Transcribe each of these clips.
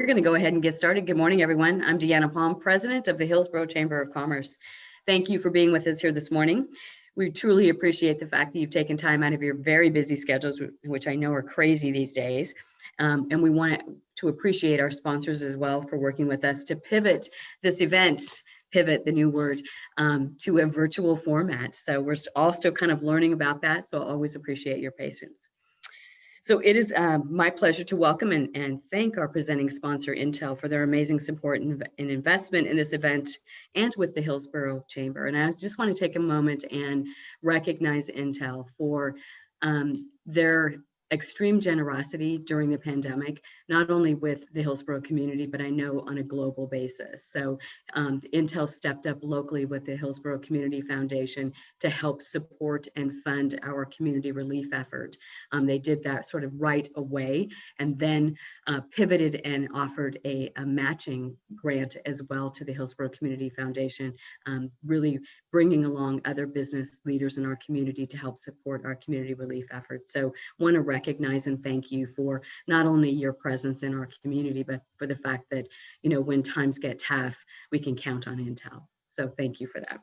We're going to go ahead and get started. Good morning, everyone. I'm Deanna Palm, President of the Hillsboro Chamber of Commerce. Thank you for being with us here this morning. We truly appreciate the fact that you've taken time out of your very busy schedules, which I know are crazy these days. And we want to appreciate our sponsors as well for working with us to pivot this event, pivot, the new word, to a virtual format. So we're all still kind of learning about that. So I always appreciate your patience. So it is my pleasure to welcome and thank our presenting sponsor, Intel, for their amazing support and investment in this event and with the Hillsboro Chamber. And I just want to take a moment and recognize Intel for their extreme generosity during the pandemic, not only with the Hillsboro community, but I know on a global basis. So Intel stepped up locally with the Hillsboro Community Foundation to help support and fund our community relief effort. They did that sort of right away and then pivoted and offered a matching grant as well to the Hillsboro Community Foundation, really bringing along other business leaders in our community to help support our community relief efforts. So want to recognize and thank you for not only your presence in our community, but for the fact that, you know, when times get tough, we can count on Intel. So thank you for that.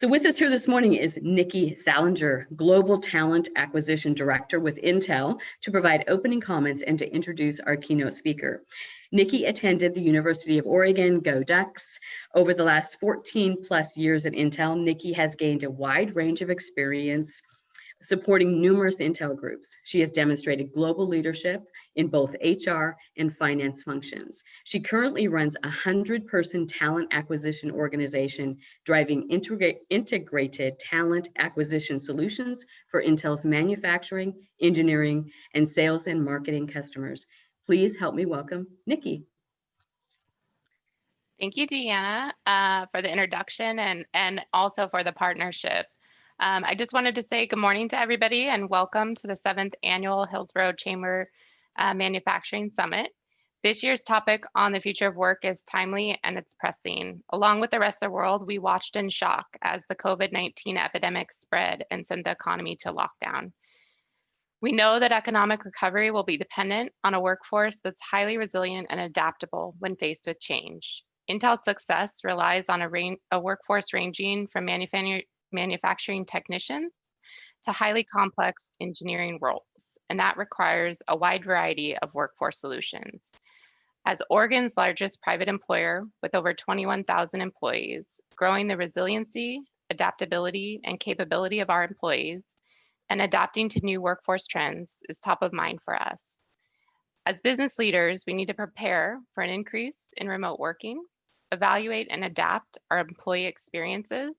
So with us here this morning is Nikki Salinger, Global Talent Acquisition Director with Intel, to provide opening comments and to introduce our keynote speaker. Nikki attended the University of Oregon, Go Ducks. Over the last 14 plus years at Intel, Nikki has gained a wide range of experience supporting numerous Intel groups. She has demonstrated global leadership in both HR and finance functions. She currently runs a 100-person talent acquisition organization, driving integrated talent acquisition solutions for Intel's manufacturing, engineering, and sales and marketing customers. Please help me welcome Nikki. Thank you, Deanna, for the introduction and also for the partnership. I just wanted to say good morning to everybody and welcome to the 7th Annual Hillsboro Chamber Manufacturing Summit. This year's topic on the future of work is timely and it's pressing. Along with the rest of the world, we watched in shock as the COVID-19 epidemic spread and sent the economy to lockdown. We know that economic recovery will be dependent on a workforce that's highly resilient and adaptable when faced with change. Intel's success relies on a workforce ranging from manufacturing technicians to highly complex engineering roles, and that requires a wide variety of workforce solutions. As Oregon's largest private employer with over 21,000 employees, growing the resiliency, adaptability, and capability of our employees and adapting to new workforce trends is top of mind for us. As business leaders, we need to prepare for an increase in remote working, evaluate and adapt our employee experiences,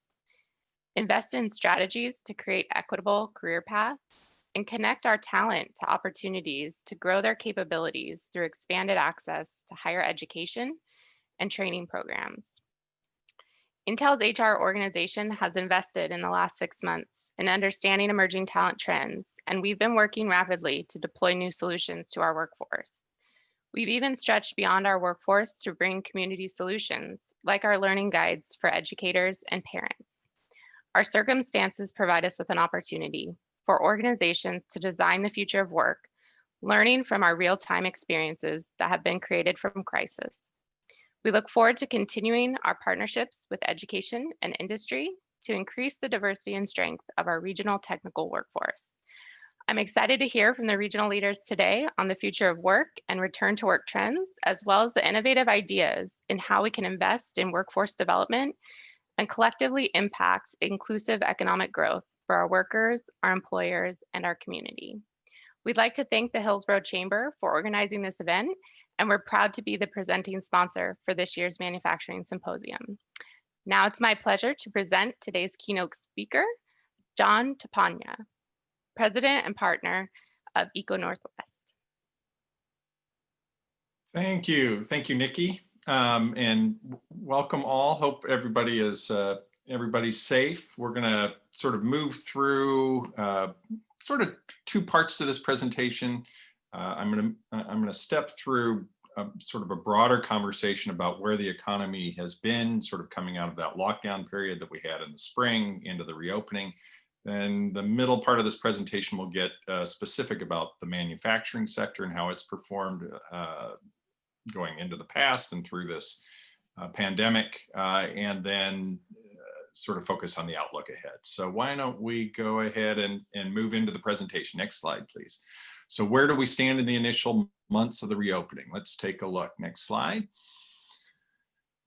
invest in strategies to create equitable career paths, and connect our talent to opportunities to grow their capabilities through expanded access to higher education and training programs. Intel's HR organization has invested in the last 6 months in understanding emerging talent trends, and we've been working rapidly to deploy new solutions to our workforce. We've even stretched beyond our workforce to bring community solutions, like our learning guides for educators and parents. Our circumstances provide us with an opportunity for organizations to design the future of work, learning from our real-time experiences that have been created from crisis. We look forward to continuing our partnerships with education and industry to increase the diversity and strength of our regional technical workforce. I'm excited to hear from the regional leaders today on the future of work and return to work trends, as well as the innovative ideas in how we can invest in workforce development and collectively impact inclusive economic growth for our workers, our employers, and our community. We'd like to thank the Hillsboro Chamber for organizing this event, and we're proud to be the presenting sponsor for this year's Manufacturing Symposium. Now it's my pleasure to present today's keynote speaker, John Tapania, President and Partner of Eco Northwest. Thank you, Nikki. And welcome all. Hope everybody is everybody's safe. We're gonna sort of move through sort of 2 parts to this presentation. I'm gonna step through sort of a broader conversation about where the economy has been, sort of coming out of that lockdown period that we had in the spring into the reopening. Then the middle part of this presentation will get specific about the manufacturing sector and how it's performed going into the past and through this pandemic, and then sort of focus on the outlook ahead. So why don't we go ahead and move into the presentation. Next slide, please. So where do we stand in the initial months of the reopening? Let's take a look. Next slide.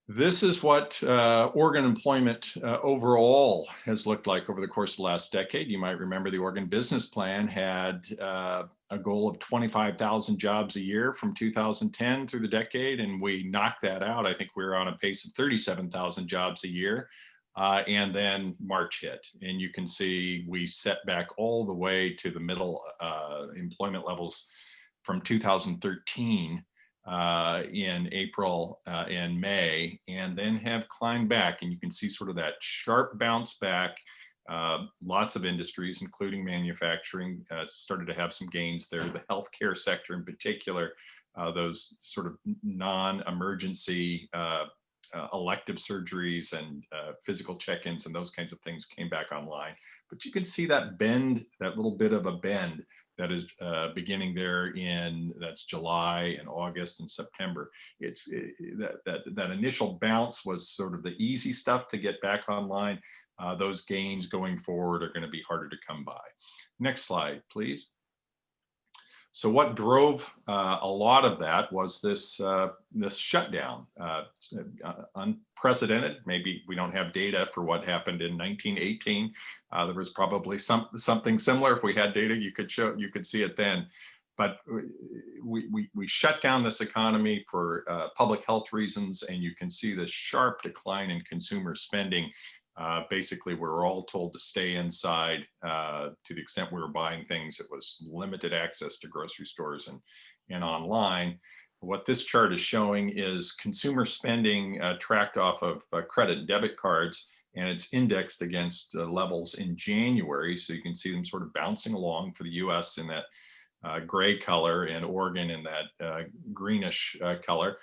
This is what Oregon employment overall has looked like over the course of the last decade. You might remember the Oregon Business Plan had a goal of 25,000 jobs a year from 2010 through the decade, and we knocked that out. I think we were on a pace of 37,000 jobs a year. And then March hit, and you can see we set back all the way to the middle employment levels from 2013 in April and May, and then have climbed back. And you can see sort of that sharp bounce back. Lots of industries, including manufacturing, started to have some gains there. The healthcare sector in particular, those sort of non-emergency elective surgeries and physical check-ins and those kinds of things came back online. But you can see that bend, that little bit of a bend that is beginning there that's July and August and September. That initial bounce was sort of the easy stuff to get back online. Those gains going forward are going to be harder to come by. Next slide, please. So what drove a lot of that was this shutdown, unprecedented. Maybe we don't have data for what happened in 1918. There was probably something similar. If we had data, you could see it then. But we shut down this economy for public health reasons, and you can see this sharp decline in consumer spending. Basically, we were all told to stay inside. To the extent we were buying things, it was limited access to grocery stores and online. What this chart is showing is consumer spending tracked off of credit and debit cards, and it's indexed against levels in January. So you can see them sort of bouncing along for the US in that gray color, and Oregon in that greenish color.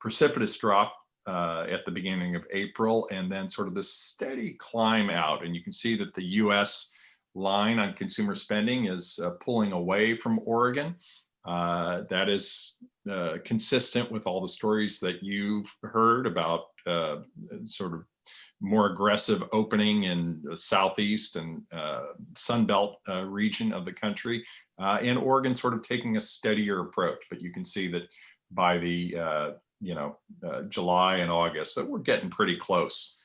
Precipitous drop at the beginning of April, and then sort of this steady climb out. And you can see that the US line on consumer spending is pulling away from Oregon. That is consistent with all the stories that you've heard about sort of more aggressive opening in the Southeast and Sunbelt region of the country, and Oregon sort of taking a steadier approach. But you can see that by the July and August, that we're getting pretty close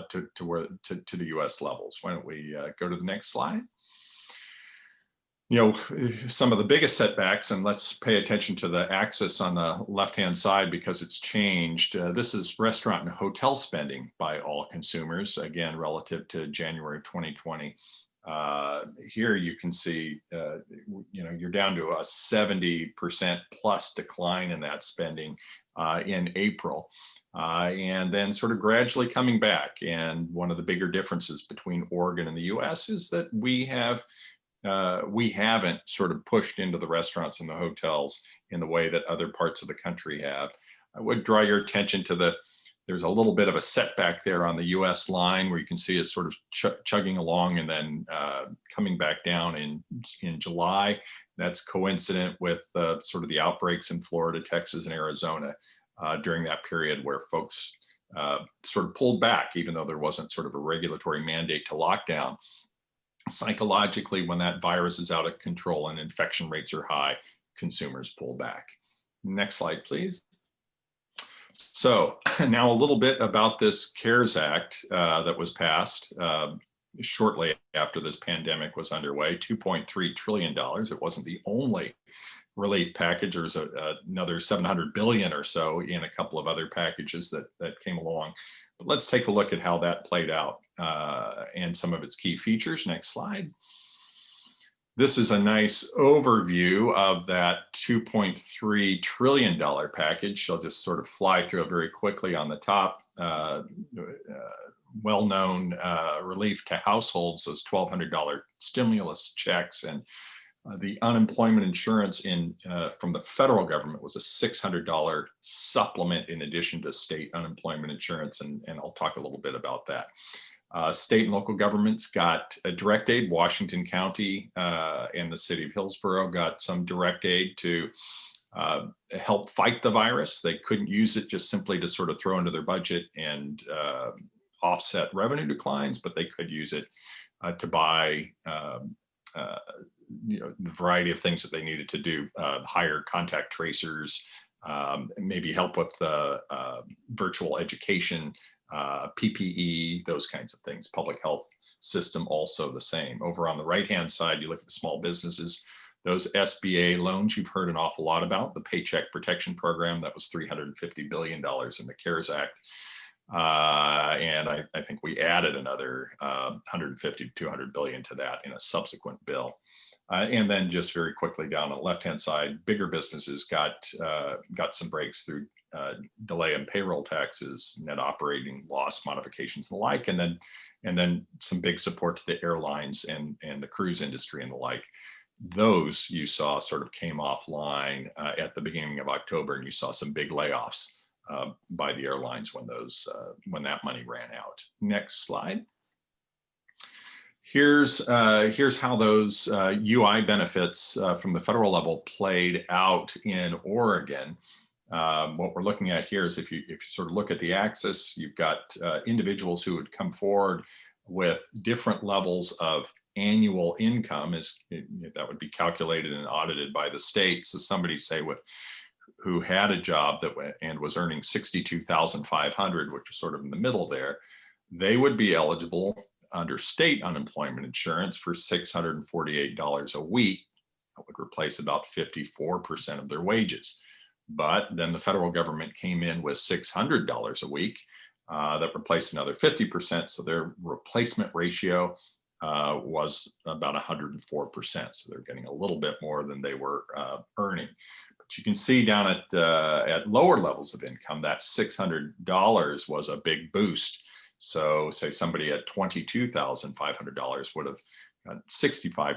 to the US levels. Why don't we go to the next slide? Some of the biggest setbacks, and let's pay attention to the axis on the left-hand side because it's changed. This is restaurant and hotel spending by all consumers, again, relative to January 2020. Here you can see, you're down to a 70% plus decline in that spending in April, and then sort of gradually coming back. And one of the bigger differences between Oregon and the US is that we haven't sort of pushed into the restaurants and the hotels in the way that other parts of the country have. I would draw your attention to there's a little bit of a setback there on the US line where you can see it sort of chugging along and then coming back down in July. That's coincident with sort of the outbreaks in Florida, Texas, and Arizona during that period where folks sort of pulled back, even though there wasn't sort of a regulatory mandate to lock down. Psychologically, when that virus is out of control and infection rates are high, consumers pull back. Next slide, please. So now a little bit about this CARES Act that was passed shortly after this pandemic was underway, $2.3 trillion. It wasn't the only relief package. There was another $700 billion or so in a couple of other packages that came along. But let's take a look at how that played out and some of its key features. Next slide. This is a nice overview of that $2.3 trillion package. I'll just sort of fly through it very quickly. On the top, well-known relief to households, those $1,200 stimulus checks, and the unemployment insurance from the federal government was a $600 supplement in addition to state unemployment insurance, and I'll talk a little bit about that. State and local governments got a direct aid. Washington County and the city of Hillsboro got some direct aid to help fight the virus. They couldn't use it just simply to sort of throw into their budget and offset revenue declines, but they could use it to buy the variety of things that they needed to do, hire contact tracers, maybe help with virtual education, PPE, those kinds of things. Public health system also the same. Over on the right-hand side, you look at the small businesses, those SBA loans you've heard an awful lot about, the Paycheck Protection Program, that was $350 billion in the CARES Act. And I think we added another 150 to 200 billion to that in a subsequent bill. And then just very quickly down on the left-hand side, bigger businesses got some breaks through delay in payroll taxes, net operating loss modifications and the like, and then some big support to the airlines and the cruise industry and the like. Those you saw sort of came offline at the beginning of October, and you saw some big layoffs by the airlines when that money ran out. Next slide. Here's how those UI benefits from the federal level played out in Oregon. What we're looking at here is if you sort of look at the axis, you've got individuals who would come forward with different levels of annual income, that would be calculated and audited by the state. So somebody say who had a job and was earning $62,500, which is sort of in the middle there, they would be eligible under state unemployment insurance for $648 a week. That would replace about 54% of their wages. But then the federal government came in with $600 a week that replaced another 50%. So their replacement ratio was about 104%. So they're getting a little bit more than they were earning. But you can see down at lower levels of income, that $600 was a big boost. So say somebody at $22,500 would have got 65%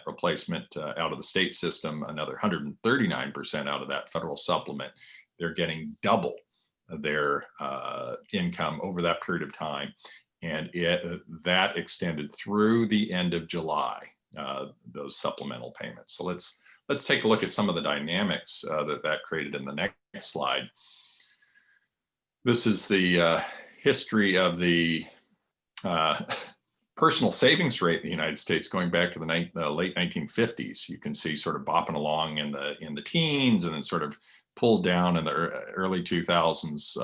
replacement out of the state system, another 139% out of that federal supplement. They're getting double their income over that period of time. And that extended through the end of July, those supplemental payments. So let's take a look at some of the dynamics that created in the next slide. This is the history of the personal savings rate in the United States going back to the late 1950s. You can see sort of bopping along in the teens and then sort of pulled down in the early 2000s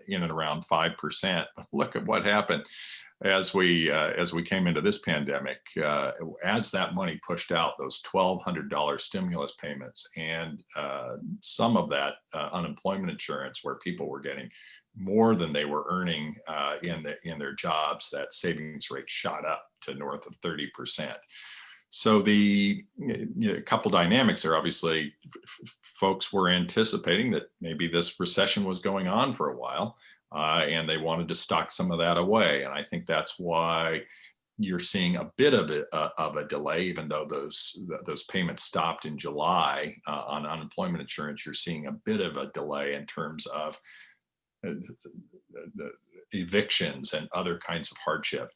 in and around 5%. Look at what happened as we came into this pandemic. As that money pushed out, those $1,200 stimulus payments and some of that unemployment insurance, where people were getting more than they were earning in their jobs, that savings rate shot up to north of 30%. So the couple dynamics there, obviously, folks were anticipating that maybe this recession was going on for a while, and they wanted to stock some of that away. And I think that's why you're seeing a bit of a delay, even though those payments stopped in July on unemployment insurance. You're seeing a bit of a delay in terms of the evictions and other kinds of hardship,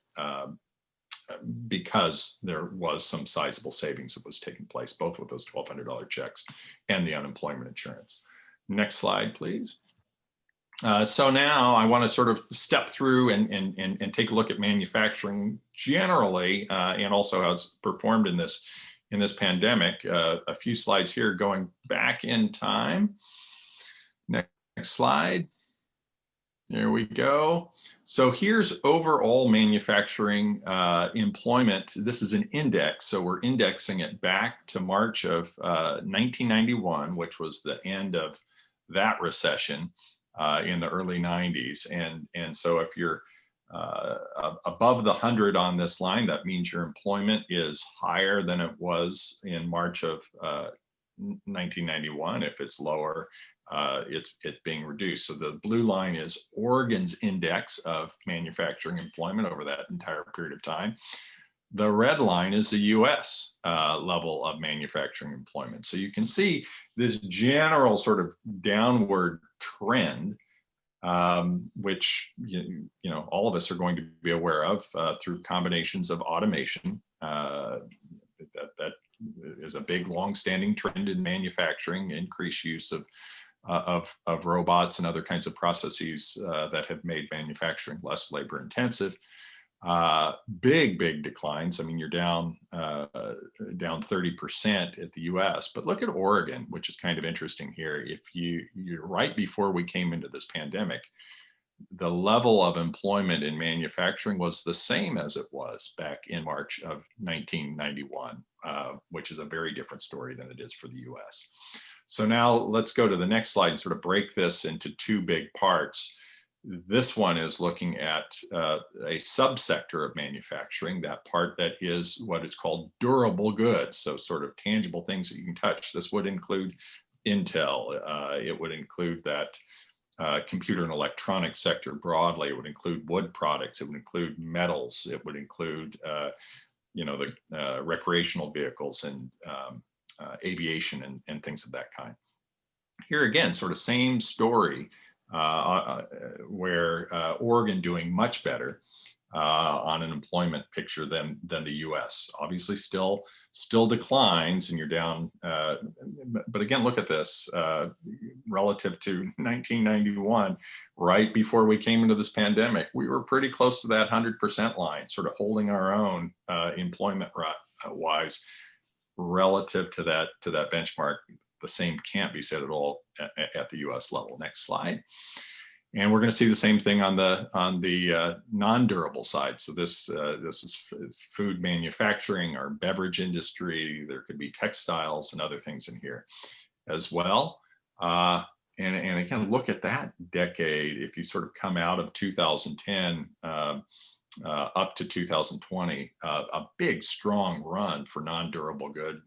because there was some sizable savings that was taking place, both with those $1,200 checks and the unemployment insurance. Next slide, please. So now I want to sort of step through and take a look at manufacturing generally, and also how it's performed in this pandemic. A few slides here going back in time. Next slide. There we go. So here's overall manufacturing employment. This is an index, so we're indexing it back to March of 1991, which was the end of that recession in the early 90s. And so if you're above the 100 on this line, that means your employment is higher than it was in March of 1991. If it's lower, it's being reduced. So the blue line is Oregon's index of manufacturing employment over that entire period of time. The red line is the US level of manufacturing employment. So you can see this general sort of downward trend, which all of us are going to be aware of through combinations of automation that is a big long-standing trend in manufacturing, increased use of robots and other kinds of processes that have made manufacturing less labor intensive. Big declines. I mean, you're down 30% at the US, but look at Oregon, which is kind of interesting here. If you're right before we came into this pandemic, the level of employment in manufacturing was the same as it was back in March of 1991, which is a very different story than it is for the US. So now let's go to the next slide and sort of break this into two big parts. This one is looking at a subsector of manufacturing, that part that is what is called durable goods, so sort of tangible things that you can touch. This would include Intel, it would include that computer and electronics sector broadly. It would include wood products. It would include metals. It would include, the recreational vehicles and aviation and things of that kind. Here again, sort of same story, where Oregon doing much better on an employment picture than the U.S. Obviously, still declines, and you're down. But again, look at this relative to 1991, right before we came into this pandemic. We were pretty close to that 100% line, sort of holding our own employment wise relative to that benchmark. The same can't be said at all at the U.S. level. Next slide. And we're going to see the same thing on the non-durable side. So this is food manufacturing, our beverage industry. There could be textiles and other things in here as well. And again, look at that decade. If you sort of come out of 2010 up to 2020, a big strong run for non-durable good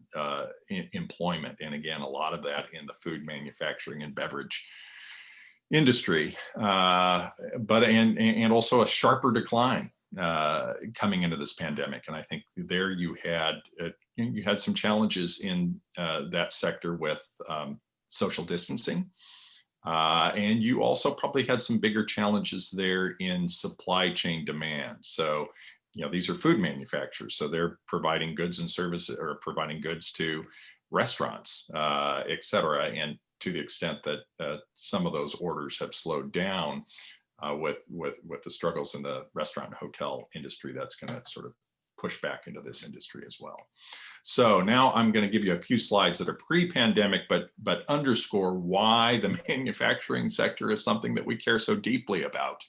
employment. And again, a lot of that in the food manufacturing and beverage industry, but also a sharper decline coming into this pandemic. And I think there you had some challenges in that sector with social distancing. And you also probably had some bigger challenges there in supply chain demand. So, these are food manufacturers. So they're providing goods and services, or providing goods to restaurants, et cetera. And to the extent that some of those orders have slowed down with the struggles in the restaurant and hotel industry, that's going to sort of push back into this industry as well. So now I'm going to give you a few slides that are pre-pandemic, but underscore why the manufacturing sector is something that we care so deeply about.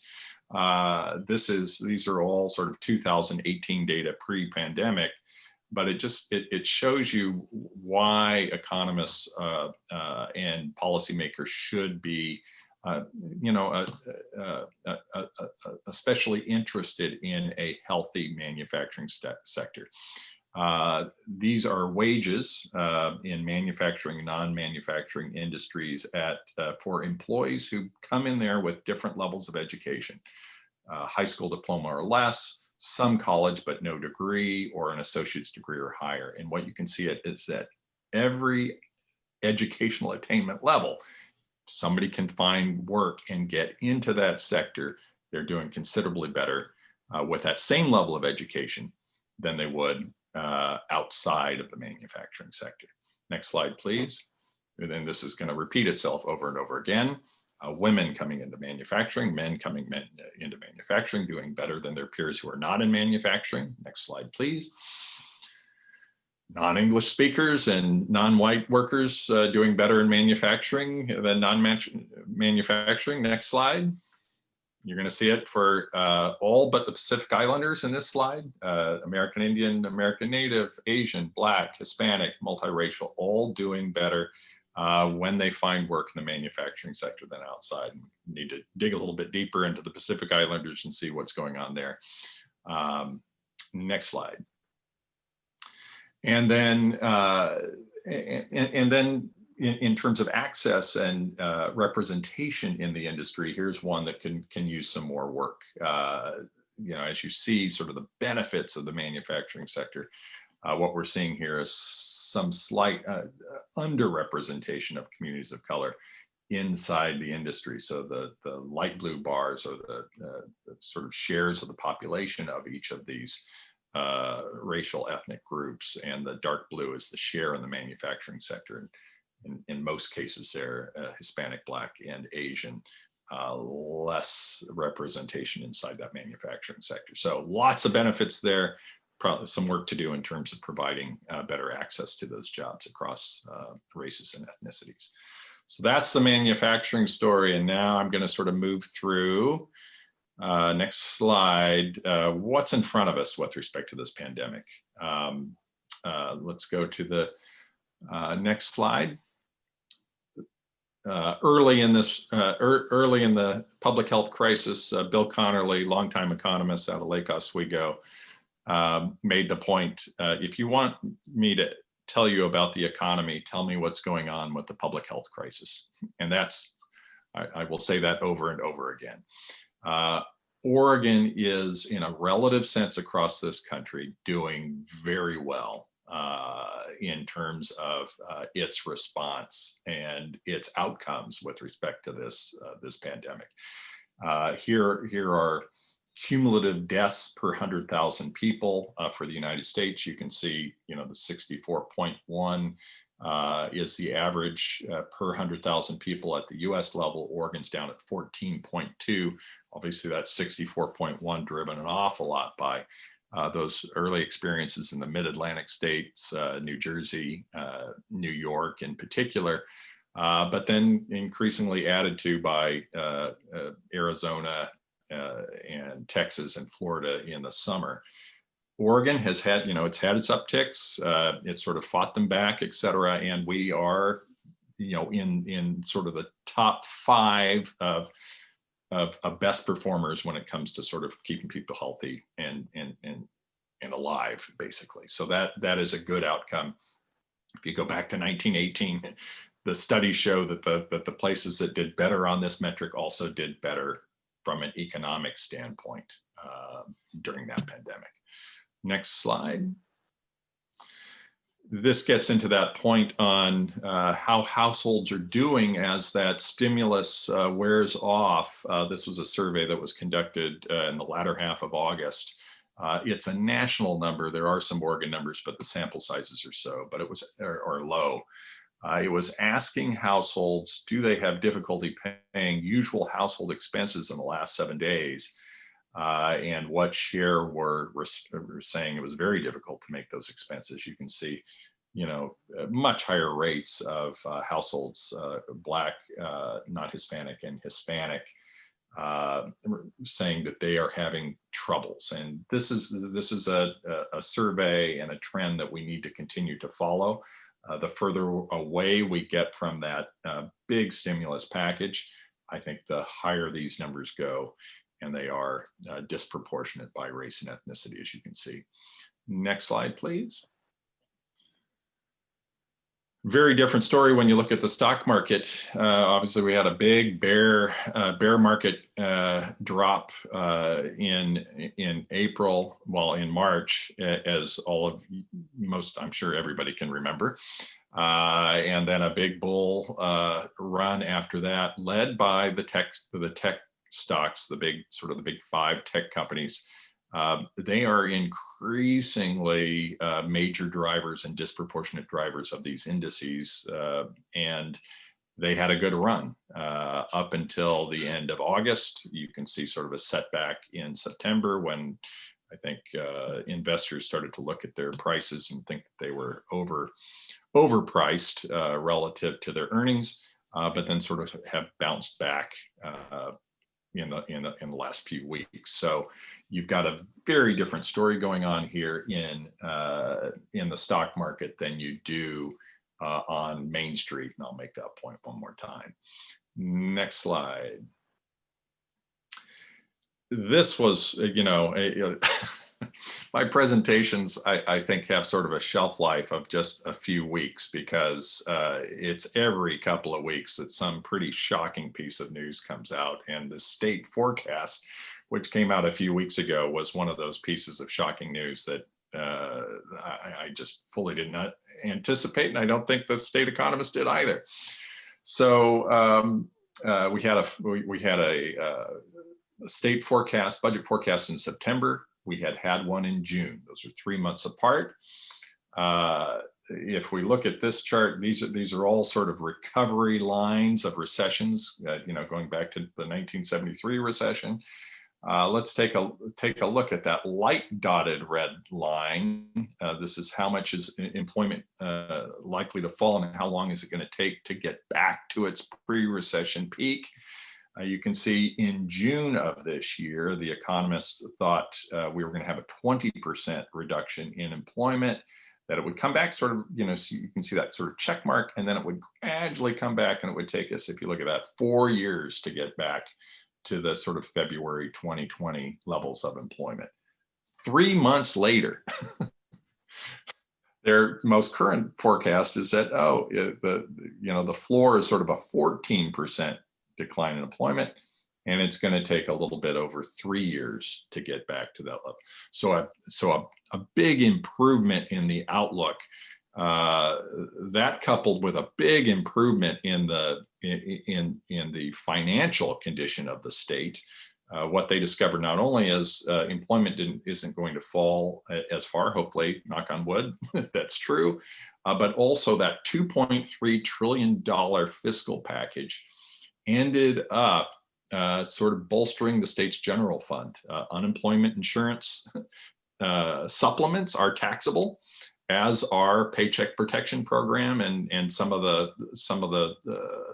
These are all sort of 2018 data pre-pandemic, but it shows you why economists and policymakers should be especially interested in a healthy manufacturing sector. These are wages in manufacturing and non-manufacturing industries for employees who come in there with different levels of education, high school diploma or less, some college but no degree, or an associate's degree or higher. And what you can see is that every educational attainment level, somebody can find work and get into that sector, they're doing considerably better with that same level of education than they would outside of the manufacturing sector. Next slide, please. And then this is going to repeat itself over and over again. Women coming into manufacturing, men coming into manufacturing, doing better than their peers who are not in manufacturing. Next slide, please. Non-English speakers and non-white workers doing better in manufacturing than non-manufacturing. Next slide. You're going to see it for all but the Pacific Islanders in this slide. American Indian, American Native, Asian, Black, Hispanic, multiracial, all doing better when they find work in the manufacturing sector than outside. We need to dig a little bit deeper into the Pacific Islanders and see what's going on there. Next slide. And then in terms of access and representation in the industry, here's one that can use some more work. As you see sort of the benefits of the manufacturing sector, what we're seeing here is some slight underrepresentation of communities of color inside the industry. So the light blue bars are the sort of shares of the population of each of these racial ethnic groups, and the dark blue is the share in the manufacturing sector. In most cases, they're Hispanic, Black, and Asian. Less representation inside that manufacturing sector. So lots of benefits there. Probably some work to do in terms of providing better access to those jobs across races and ethnicities. So that's the manufacturing story. And now I'm going to sort of move through. Next slide. What's in front of us with respect to this pandemic? Let's go to the next slide. Early in the public health crisis, Bill Connerly, longtime economist out of Lake Oswego, made the point, if you want me to tell you about the economy, tell me what's going on with the public health crisis. And that's, I will say that over and over again. Oregon is, in a relative sense across this country, doing very well in terms of its response and its outcomes with respect to this pandemic. Here are cumulative deaths per 100,000 people for the United States. You can see, the 64.1 is the average per 100,000 people at the US level. Oregon's down at 14.2. Obviously, that's 64.1 driven an awful lot by those early experiences in the mid-Atlantic states, New Jersey, New York in particular, but then increasingly added to by Arizona and Texas and Florida in the summer. Oregon has had, it's had its upticks, it's sort of fought them back, et cetera, and we are, in sort of the top 5 of best performers when it comes to sort of keeping people healthy and alive, basically. So that is a good outcome. If you go back to 1918, the studies show that the places that did better on this metric also did better from an economic standpoint during that pandemic. Next slide. This gets into that point on how households are doing as that stimulus wears off. This was a survey that was conducted in the latter half of August. It's a national number. There are some Oregon numbers, but the sample sizes are low. It was asking households, do they have difficulty paying usual household expenses in the last 7 days? And what share were saying it was very difficult to make those expenses. You can see, much higher rates of households, Black, not Hispanic, and Hispanic, saying that they are having troubles. And this is a survey and a trend that we need to continue to follow. The further away we get from that big stimulus package, I think the higher these numbers go, and they are disproportionate by race and ethnicity, as you can see. Next slide, please. Very different story when you look at the stock market. Obviously, we had a big bear market drop in April, in March, as I'm sure everybody can remember. And then a big bull run after that, led by the tech stocks, the big 5 tech companies. They are increasingly major drivers and disproportionate drivers of these indices, and they had a good run up until the end of August. You can see sort of a setback in September when I think investors started to look at their prices and think that they were overpriced relative to their earnings, but then sort of have bounced back in the last few weeks. So you've got a very different story going on here in the stock market than you do on Main Street. And I'll make that point one more time. Next slide. This was, my presentations, I think, have sort of a shelf life of just a few weeks, because it's every couple of weeks that some pretty shocking piece of news comes out. And the state forecast, which came out a few weeks ago, was one of those pieces of shocking news that I just fully did not anticipate. And I don't think the state economists did either. So we had a state forecast, budget forecast in September. we had one in June. Those are 3 months apart. If we look at this chart, these are all sort of recovery lines of recessions, going back to the 1973 recession. Let's take a look at that light dotted red line. This is how much is employment likely to fall, and how long is it going to take to get back to its pre-recession peak. You can see in June of this year, the economists thought we were going to have a 20% reduction in employment, that it would come back sort of, so you can see that sort of check mark, and then it would gradually come back, and it would take us, if you look at that, 4 years to get back to the sort of February 2020 levels of employment. 3 months later, their most current forecast is that, the floor is sort of a 14% decline in employment, and it's going to take a little bit over 3 years to get back to that level. So a big improvement in the outlook, that coupled with a big improvement in the financial condition of the state. What they discovered not only is employment isn't going to fall as far, hopefully, knock on wood, that's true, but also that $2.3 trillion fiscal package ended up sort of bolstering the state's general fund. Unemployment insurance supplements are taxable, as are Paycheck Protection Program and some of the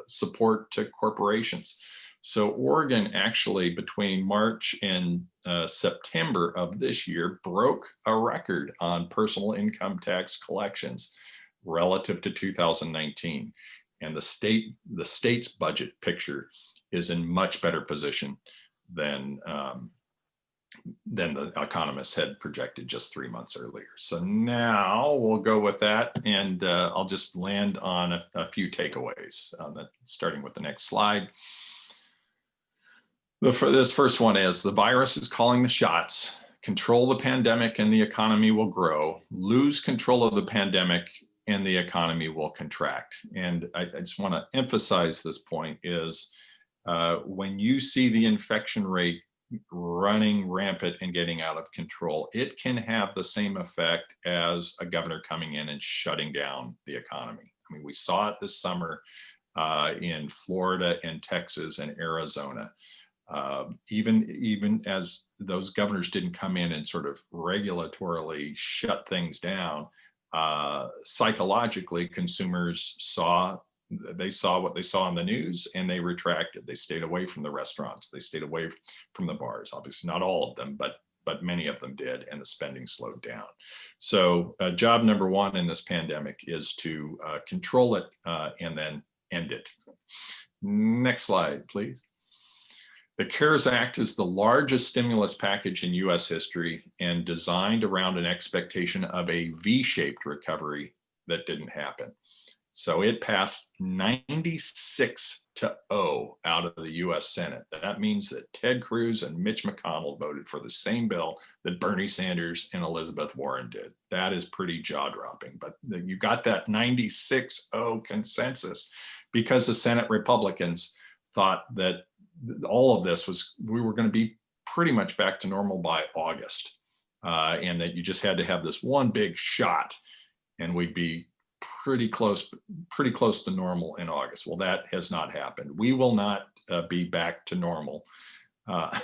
support to corporations. So Oregon actually, between March and September of this year, broke a record on personal income tax collections relative to 2019. And the state's budget picture is in much better position than the economists had projected just 3 months earlier. So now we'll go with that, and I'll just land on a few takeaways, starting with the next slide. This first one is, the virus is calling the shots. Control the pandemic and the economy will grow. Lose control of the pandemic and the economy will contract. And I just want to emphasize this point is, when you see the infection rate running rampant and getting out of control, it can have the same effect as a governor coming in and shutting down the economy. I mean, we saw it this summer in Florida and Texas and Arizona. Even as those governors didn't come in and sort of regulatorily shut things down, psychologically, consumers saw what they saw on the news, and they retracted. They stayed away from the restaurants. They stayed away from the bars. Obviously, not all of them, but many of them did, and the spending slowed down. So job number one in this pandemic is to control it and then end it. Next slide, please. The CARES Act is the largest stimulus package in US history and designed around an expectation of a V-shaped recovery that didn't happen. So it passed 96-0 out of the US Senate. That means that Ted Cruz and Mitch McConnell voted for the same bill that Bernie Sanders and Elizabeth Warren did. That is pretty jaw-dropping, but you got that 96-0 consensus because the Senate Republicans thought that all of this we were going to be pretty much back to normal by August, and that you just had to have this one big shot and we'd be pretty close to normal in August. Well, that has not happened. We will not be back to normal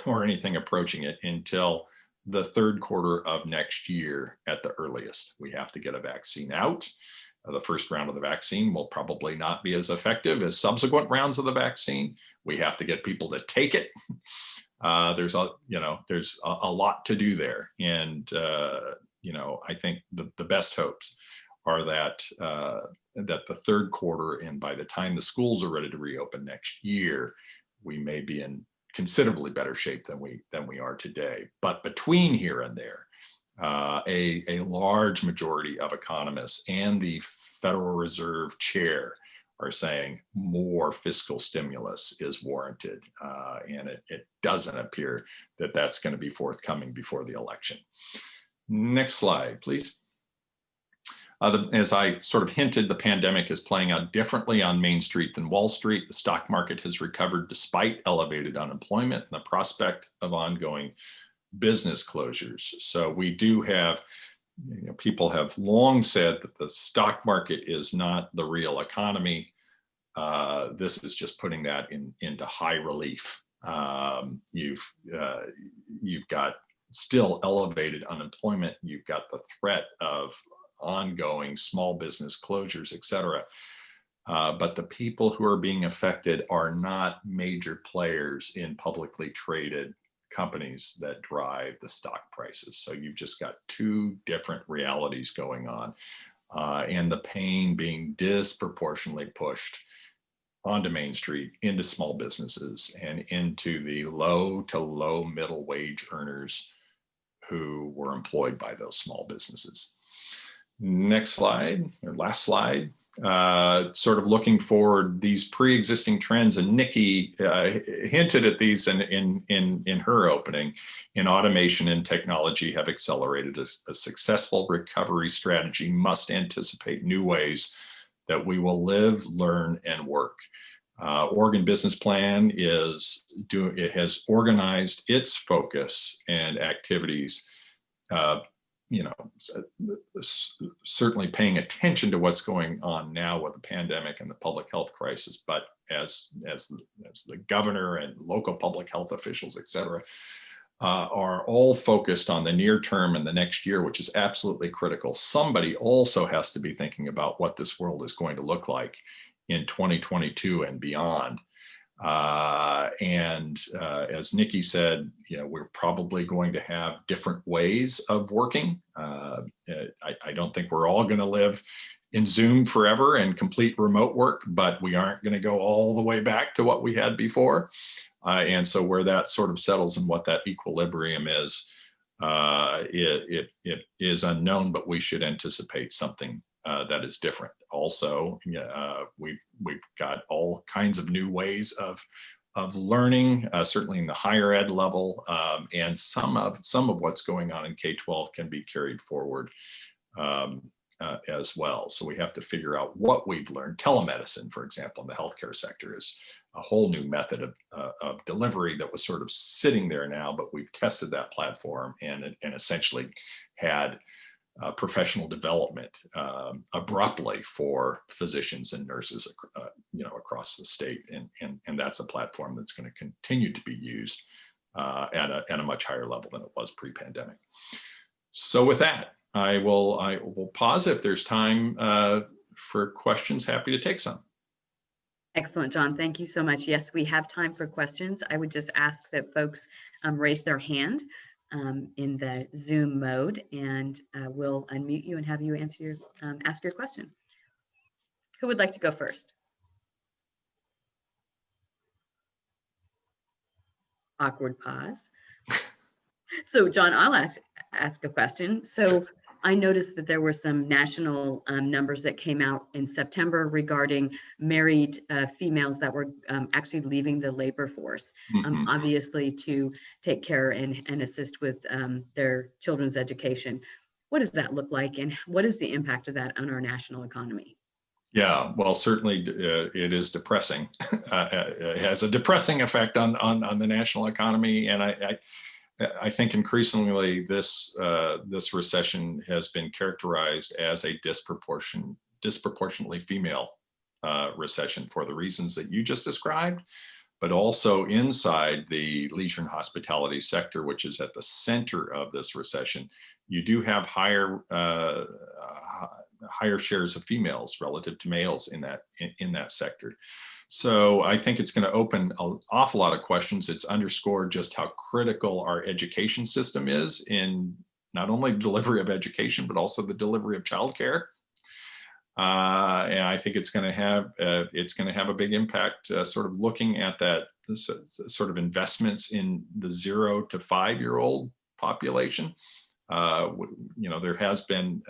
or anything approaching it until the third quarter of next year at the earliest. We have to get a vaccine out. The first round of the vaccine will probably not be as effective as subsequent rounds of the vaccine. We have to get people to take it. There's a lot to do there. And, I think the best hopes are that the third quarter, and by the time the schools are ready to reopen next year, we may be in considerably better shape than we are today. But between here and there, a large majority of economists and the Federal Reserve chair are saying more fiscal stimulus is warranted, and it doesn't appear that that's going to be forthcoming before the election. Next slide, please. As I sort of hinted, the pandemic is playing out differently on Main Street than Wall Street. The stock market has recovered despite elevated unemployment and the prospect of ongoing business closures. So we do have, people have long said that the stock market is not the real economy. This is just putting that into high relief. You've got still elevated unemployment. You've got the threat of ongoing small business closures, et cetera. But the people who are being affected are not major players in publicly traded companies that drive the stock prices. So you've just got two different realities going on, and the pain being disproportionately pushed onto Main Street, into small businesses, and into the low to low middle wage earners who were employed by those small businesses. Next slide, or last slide, sort of looking forward, these pre-existing trends, and Nikki hinted at these in her opening. In automation and technology have accelerated. A successful recovery strategy must anticipate new ways that we will live, learn, and work. Oregon Business Plan it has organized its focus and activities, certainly paying attention to what's going on now with the pandemic and the public health crisis, but as the governor and local public health officials, et cetera, are all focused on the near term and the next year, which is absolutely critical. Somebody also has to be thinking about what this world is going to look like in 2022 and beyond. As Nikki said, we're probably going to have different ways of working. I don't think we're all going to live in Zoom forever and complete remote work, but we aren't going to go all the way back to what we had before. And so where that sort of settles and what that equilibrium is, it is unknown, but we should anticipate something that is different. Also, we've got all kinds of new ways of learning, certainly in the higher ed level, and some of what's going on in K-12 can be carried forward as well. So we have to figure out what we've learned. Telemedicine, for example, in the healthcare sector is a whole new method of delivery that was sort of sitting there now, but we've tested that platform and essentially had professional development abruptly for physicians and nurses, across the state, and that's a platform that's going to continue to be used at a much higher level than it was pre-pandemic. So with that, I will pause. If there's time for questions, happy to take some. Excellent, John. Thank you so much. Yes, we have time for questions. I would just ask that folks raise their hand in the Zoom mode, and we'll unmute you and have you ask your question. Who would like to go first? Awkward pause. So John, I'll ask a question. So I noticed that there were some national numbers that came out in September regarding married females that were actually leaving the labor force, obviously to take care and assist with their children's education. What does that look like, and what is the impact of that on our national economy? Yeah, well, certainly it is depressing. It has a depressing effect on the national economy, and I think increasingly this recession has been characterized as a disproportionately female recession for the reasons that you just described, but also inside the leisure and hospitality sector, which is at the center of this recession. You do have higher shares of females relative to males in that sector. So I think it's going to open an awful lot of questions. It's underscored just how critical our education system is in not only delivery of education, but also the delivery of childcare. And I think it's going to have a big impact. Sort of looking at this sort of investments in the 0 to 5-year-old population. There has been,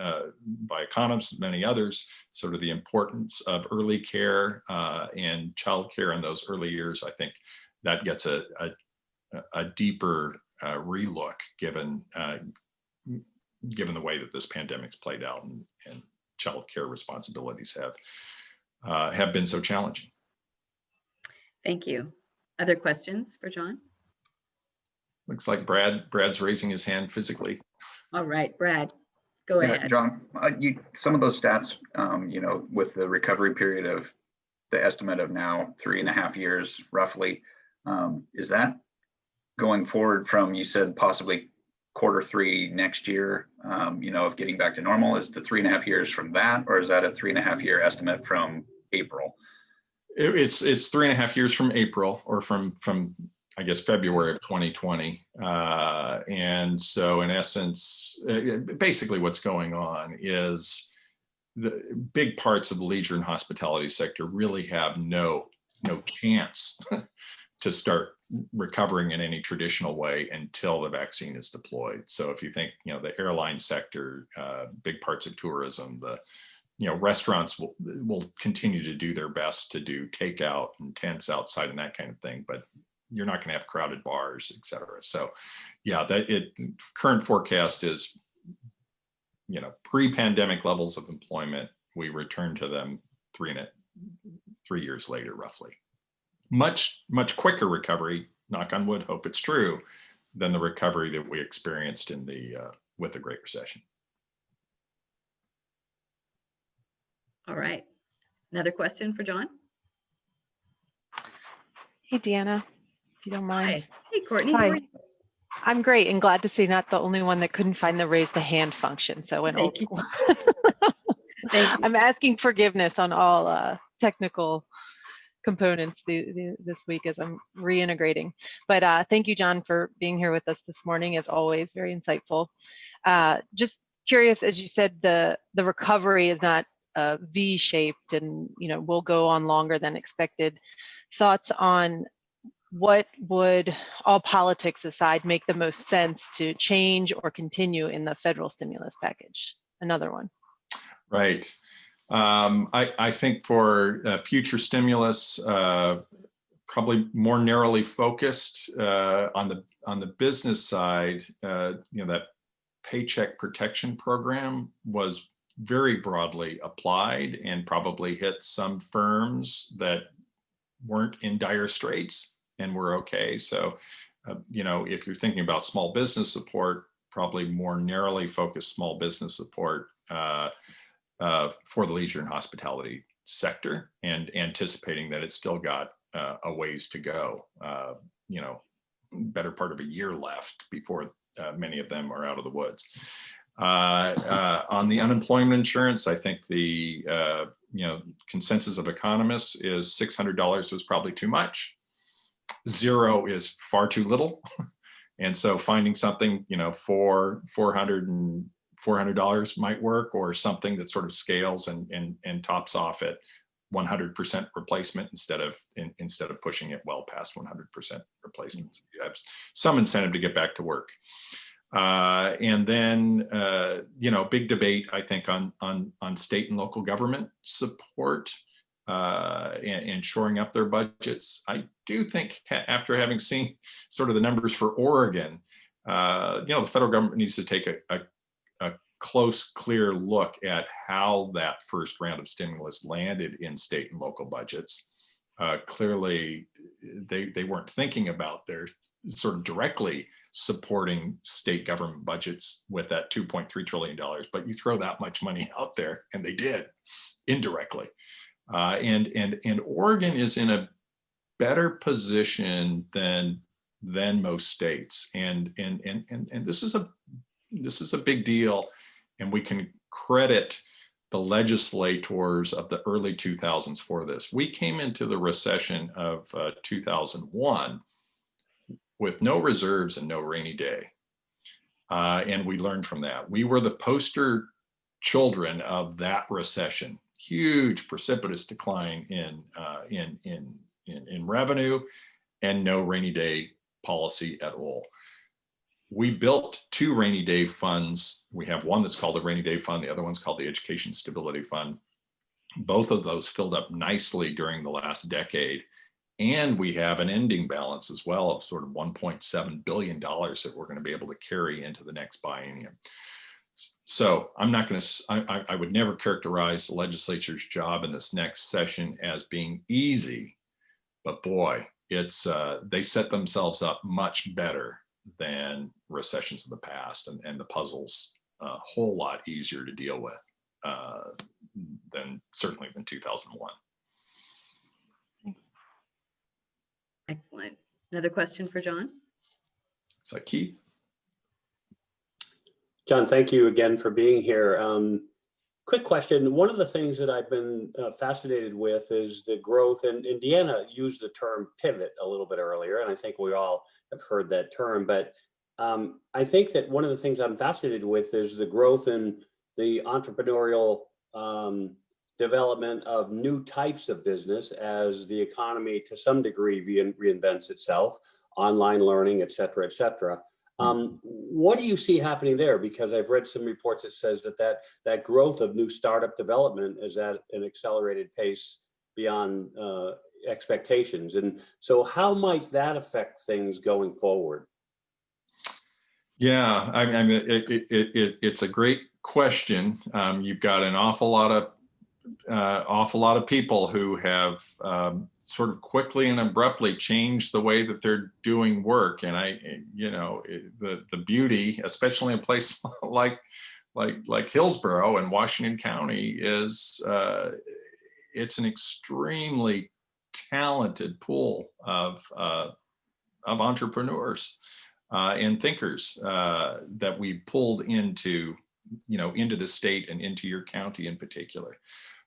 by economists and many others, sort of the importance of early care and child care in those early years. I think that gets a deeper relook given the way that this pandemic's played out and child care responsibilities have been so challenging. Thank you. Other questions for John? looks like Brad's raising his hand physically. All right, Brad, go Yeah, ahead. John, some of those stats, with the recovery period of the estimate of now 3.5 years roughly, is that going forward from, you said possibly Q3 next year, of getting back to normal? Is the 3.5 years from that, or is that a 3.5 year estimate from April? It's 3.5 years from April, or from I guess February of 2020. And so in essence, basically what's going on is the big parts of the leisure and hospitality sector really have no chance to start recovering in any traditional way until the vaccine is deployed. So if you think, the airline sector, big parts of tourism, restaurants will continue to do their best to do takeout and tents outside and that kind of thing, but you're not going to have crowded bars, et cetera. So yeah, current forecast is, pre-pandemic levels of employment, we return to them 3 years later, roughly. Much quicker recovery, knock on wood, hope it's true, than the recovery that we experienced with the Great Recession. All right, another question for John? Hey, Deanna, if you don't mind. Hi. Hey, Courtney. Hi. How are you? I'm great and glad to see not the only one that couldn't find the raise the hand function. So went old Thank you. school. Thank you. I'm asking forgiveness on all technical components this week as I'm reintegrating. But thank you, John, for being here with us this morning. As always, very insightful. Just curious, as you said, the recovery is not V-shaped and will go on longer than expected. Thoughts on what would, all politics aside, make the most sense to change or continue in the federal stimulus package? Another one. Right. I think for future stimulus, probably more narrowly focused on the business side. That Paycheck Protection Program was very broadly applied and probably hit some firms that weren't in dire straits and were okay. So, if you're thinking about small business support, probably more narrowly focused small business support for the leisure and hospitality sector, and anticipating that it's still got a ways to go. Better part of a year left before many of them are out of the woods. On the unemployment insurance, I think the consensus of economists is $600 was probably too much. 0 is far too little. And so finding something, for $400 might work, or something that sort of scales and tops off at 100% replacement instead of pushing it well past 100% replacements. You have some incentive to get back to work. And then, big debate, I think, on state and local government support and shoring up their budgets. I do think, after having seen sort of the numbers for Oregon, the federal government needs to take a close, clear look at how that first round of stimulus landed in state and local budgets. Clearly, they weren't thinking about their sort of directly supporting state government budgets with that $2.3 trillion, but you throw that much money out there, and they did indirectly. And Oregon is in a better position than most states, and this is a big deal, and we can credit the legislators of the early 2000s for this. We came into the recession of 2001 with no reserves and no rainy day, and we learned from that. We were the poster children of that recession. Huge, precipitous decline in revenue, and no rainy day policy at all. We built 2 rainy day funds. We have one that's called the Rainy Day Fund. The other one's called the Education Stability Fund. Both of those filled up nicely during the last decade. And we have an ending balance as well of sort of $1.7 billion that we're going to be able to carry into the next biennium. So I'm not going to, I would never characterize the legislature's job in this next session as being easy, but boy, it's they set themselves up much better than recessions of the past, and the puzzle's a whole lot easier to deal with than 2001. Excellent. Another question for John? So Keith? John, thank you again for being here. Quick question. One of the things that I've been fascinated with is the growth, and Deanna used the term pivot a little bit earlier, and I think we all have heard that term, but I think that one of the things I'm fascinated with is the growth in the entrepreneurial development of new types of business as the economy to some degree reinvents itself, online learning, et cetera, et cetera. What do you see happening there? Because I've read some reports that says that growth of new startup development is at an accelerated pace beyond expectations. And so how might that affect things going forward? Yeah, I mean, it's a great question. You've got an awful lot of people who have sort of quickly and abruptly changed the way that they're doing work. And the beauty, especially in a place like Hillsboro and Washington County, is it's an extremely talented pool of entrepreneurs and thinkers that we pulled into the state and into your county in particular.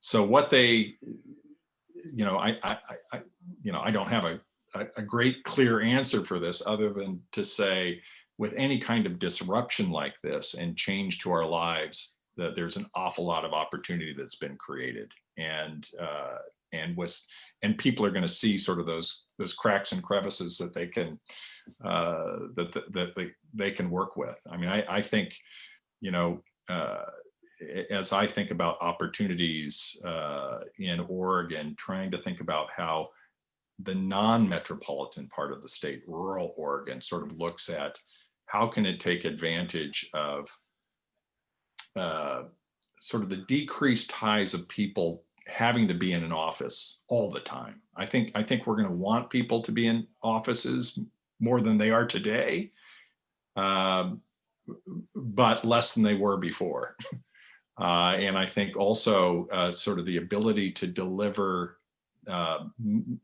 So what they, I don't have a great clear answer for this other than to say, with any kind of disruption like this and change to our lives, that there's an awful lot of opportunity that's been created, and people are going to see sort of those cracks and crevices that they can they can work with. I mean, I think, as I think about opportunities in Oregon, trying to think about how the non-metropolitan part of the state, rural Oregon, sort of looks at how can it take advantage of sort of the decreased ties of people having to be in an office all the time. I think we're going to want people to be in offices more than they are today, but less than they were before. And I think also sort of the ability to deliver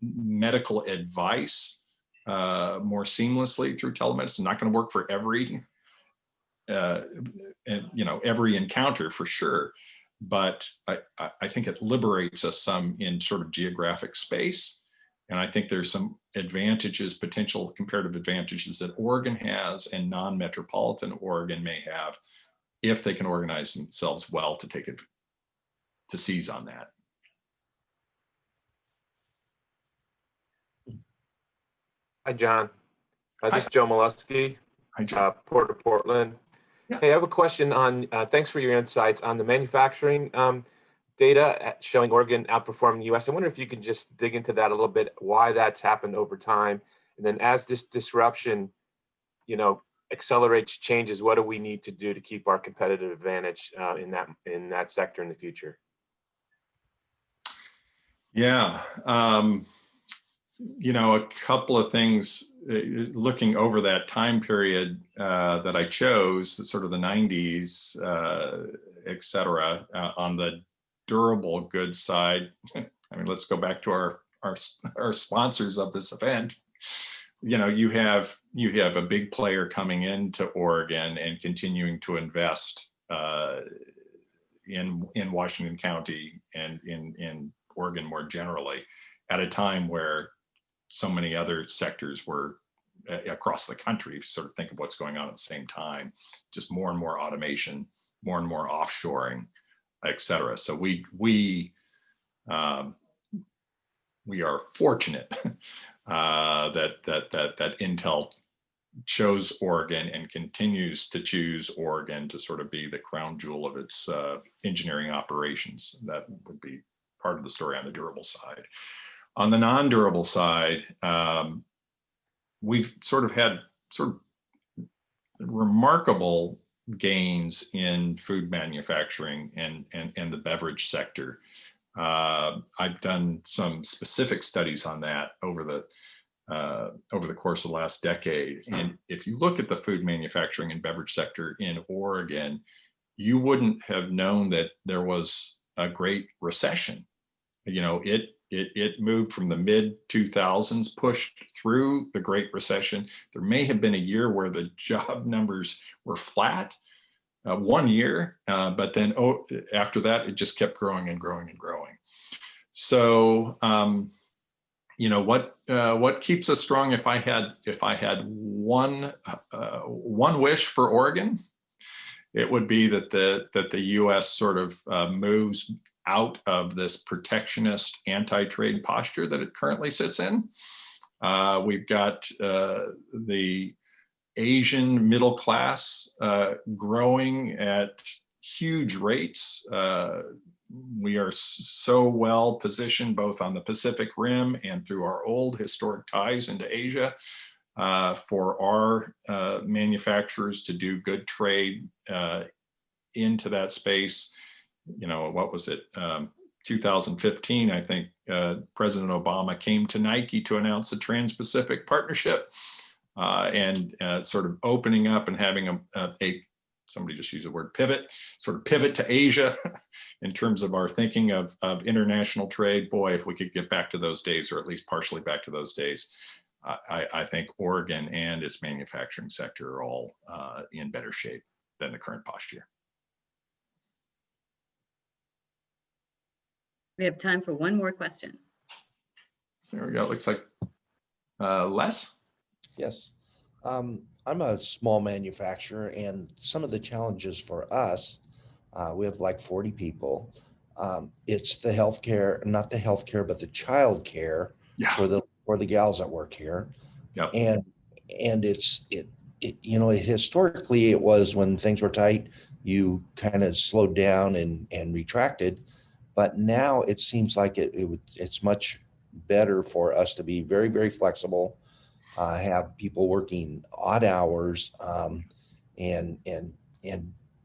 medical advice more seamlessly through telemedicine. Not going to work for every encounter for sure, but I think it liberates us some in sort of geographic space. And I think there's some advantages, potential comparative advantages that Oregon has and non-metropolitan Oregon may have if they can organize themselves well to seize on that. Hi, John. This Hi. is Joe Molesky, Hi, Joe. Port of Portland. Yeah. Hey, I have a question on, thanks for your insights on the manufacturing data showing Oregon outperforming the US. I wonder if you could just dig into that a little bit, why that's happened over time. And then as this disruption, accelerates changes, what do we need to do to keep our competitive advantage in that sector in the future? Yeah. A couple of things looking over that time period that I chose, sort of the 90s, et cetera, on the durable goods side. I mean, let's go back to our sponsors of this event. You have a big player coming into Oregon and continuing to invest in Washington County and in Oregon more generally, at a time where so many other sectors were across the country. Sort of think of what's going on at the same time, just more and more automation, more and more offshoring, et cetera. So we are fortunate that Intel chose Oregon and continues to choose Oregon to sort of be the crown jewel of its engineering operations. That would be part of the story on the durable side. On the non-durable side, we've sort of had remarkable gains in food manufacturing and the beverage sector. I've done some specific studies on that over the over the course of the last decade. And if you look at the food manufacturing and beverage sector in Oregon, you wouldn't have known that there was a great recession. You know, it moved from the mid 2000s, pushed through the Great Recession. There may have been a year where the job numbers were flat, 1 year, but then after that, it just kept growing and growing and growing. So, you know, what keeps us strong? If I had one wish for Oregon, it would be that the U.S. sort of moves out of this protectionist anti-trade posture that it currently sits in. We've got the Asian middle class growing at huge rates. We are so well positioned both on the Pacific Rim and through our old historic ties into Asia for our manufacturers to do good trade into that space. You know, what was it? 2015, I think President Obama came to Nike to announce the Trans-Pacific Partnership and sort of opening up and having somebody just used the word pivot, sort of pivot to Asia in terms of our thinking of international trade. Boy, if we could get back to those days, or at least partially back to those days, I think Oregon and its manufacturing sector are all in better shape than the current posture. We have time for one more question. There we go. It looks like Les. Yes. I'm a small manufacturer, and some of the challenges for us, we have like 40 people. It's the healthcare, not the healthcare, but the child care for the gals that work here. Yep. And it's you know, historically it was when things were tight, you kind of slowed down and retracted. But now it seems like it's much better for us to be very, very flexible, have people working odd hours, and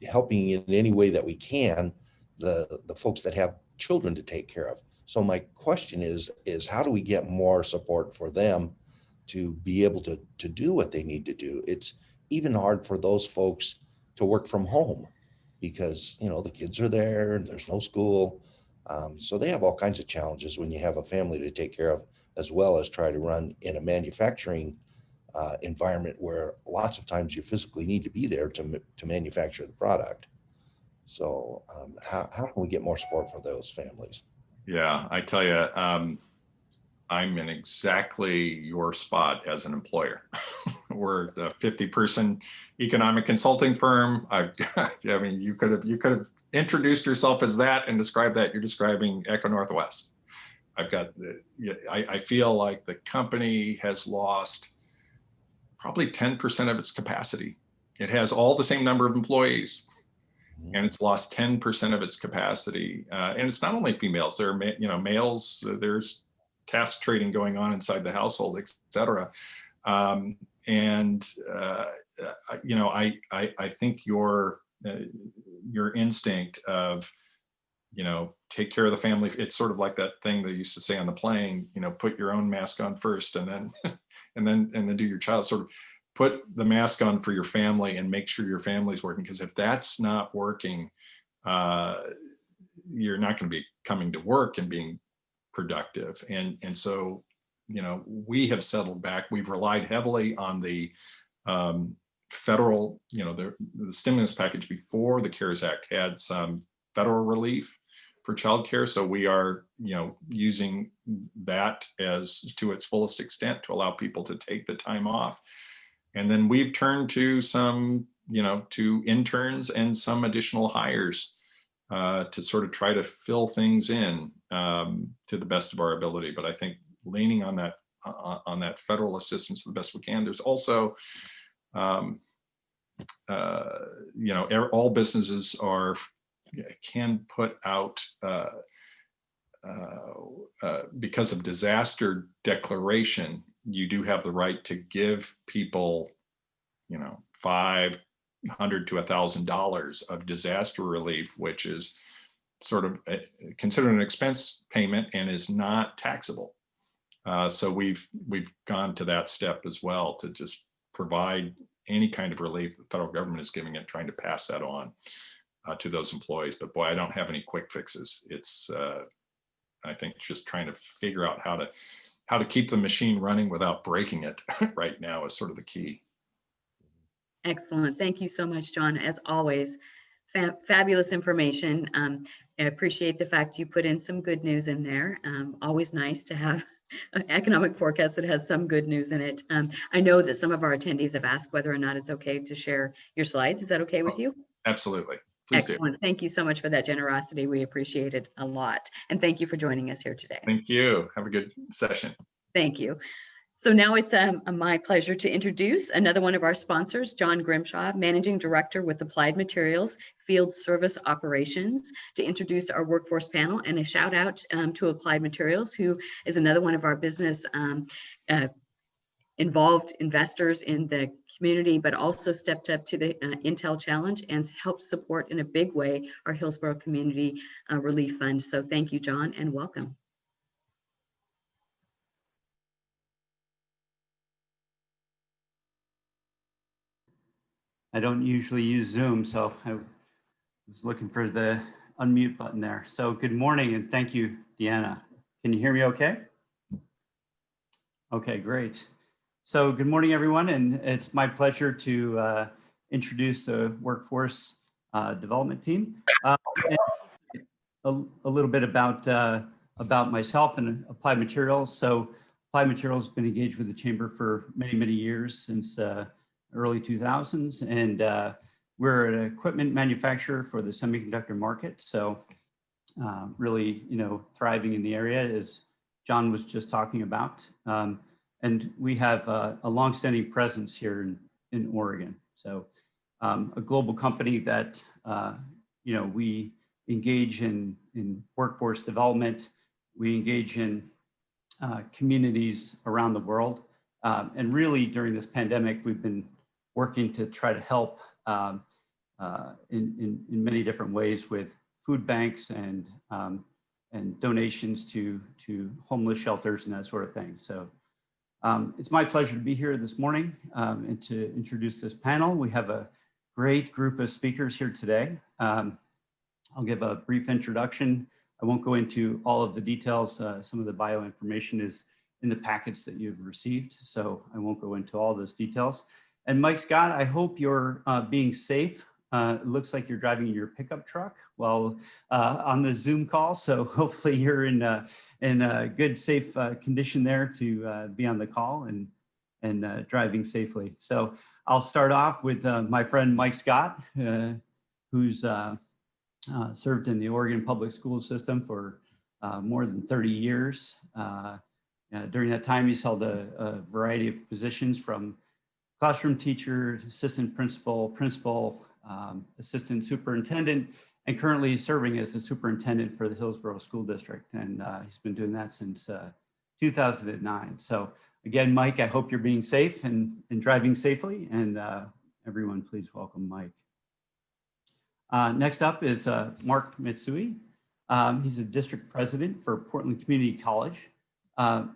helping in any way that we can the folks that have children to take care of. So my question is how do we get more support for them to be able to do what they need to do? It's even hard for those folks to work from home because, you know, the kids are there and there's no school. So they have all kinds of challenges when you have a family to take care of, as well as try to run in a manufacturing environment where lots of times you physically need to be there to manufacture the product. So how can we get more support for those families? Yeah, I tell you, I'm in exactly your spot as an employer. We're the 50-person economic consulting firm. I mean, you could have introduced yourself as that and described that. You're describing Echo Northwest. I feel like the company has lost probably 10% of its capacity. It has all the same number of employees, and it's lost 10% of its capacity. And it's not only females. There are males. There's task trading going on inside the household, et cetera. I think your instinct of, take care of the family. It's sort of like that thing they used to say on the plane, put your own mask on first and then, and then do your child. Sort of put the mask on for your family and make sure your family's working. Because if that's not working, you're not going to be coming to work and being productive. And so, we have settled back. We've relied heavily on the federal, the stimulus package before the CARES Act had some federal relief for childcare. So we are, using that as to its fullest extent to allow people to take the time off. And then we've turned to some, to interns and some additional hires to sort of try to fill things in to the best of our ability. But I think leaning on that federal assistance the best we can. There's also, all businesses can put out because of disaster declaration. You do have the right to give people, $500 to $1,000 of disaster relief, which is sort of considered an expense payment and is not taxable. So we've gone to that step as well, to just provide any kind of relief the federal government is giving it, trying to pass that on to those employees. But boy, I don't have any quick fixes. It's I think just trying to figure out how to keep the machine running without breaking it right now is sort of the key. Excellent. Thank you so much, John. As always, fabulous information. I appreciate the fact you put in some good news in there. Always nice to have an economic forecast that has some good news in it. I know that some of our attendees have asked whether or not it's okay to share your slides. Is that okay with you? Absolutely. Please do. Excellent. Thank you so much for that generosity. We appreciate it a lot. And thank you for joining us here today. Thank you. Have a good session. Thank you. So now it's my pleasure to introduce another one of our sponsors, John Grimshaw, Managing Director with Applied Materials, Field Service Operations, to introduce our workforce panel, and a shout out to Applied Materials, who is another one of our business involved investors in the community, but also stepped up to the Intel Challenge and helped support in a big way our Hillsboro Community Relief Fund. So thank you, John, and welcome. I don't usually use Zoom, so I was looking for the unmute button there. So good morning and thank you, Deanna. Can you hear me okay? Okay, great. So good morning, everyone, and it's my pleasure to introduce the workforce development team. A little bit about myself and Applied Materials. So Applied Materials has been engaged with the Chamber for many, many years, since early 2000s, and we're an equipment manufacturer for the semiconductor market. So really, thriving in the area, as John was just talking about. And we have a longstanding presence here in Oregon. So a global company that, we engage in workforce development. We engage in communities around the world. And really during this pandemic, we've been working to try to help in many different ways with food banks and donations to homeless shelters and that sort of thing. So it's my pleasure to be here this morning and to introduce this panel. We have a great group of speakers here today. I'll give a brief introduction. I won't go into all of the details. Some of the bio information is in the packets that you've received, so I won't go into all those details. And Mike Scott, I hope you're being safe. It looks like you're driving your pickup truck while on the Zoom call, so hopefully you're in a good, safe condition there to be on the call and driving safely. So I'll start off with my friend Mike Scott, who's served in the Oregon public school system for more than 30 years. During that time, he's held a variety of positions, from classroom teacher, assistant principal, assistant superintendent, and currently serving as the superintendent for the Hillsboro School District. And he's been doing that since 2009. So again, Mike, I hope you're being safe and driving safely. And everyone, please welcome Mike. Next up is Mark Mitsui. He's a district president for Portland Community College.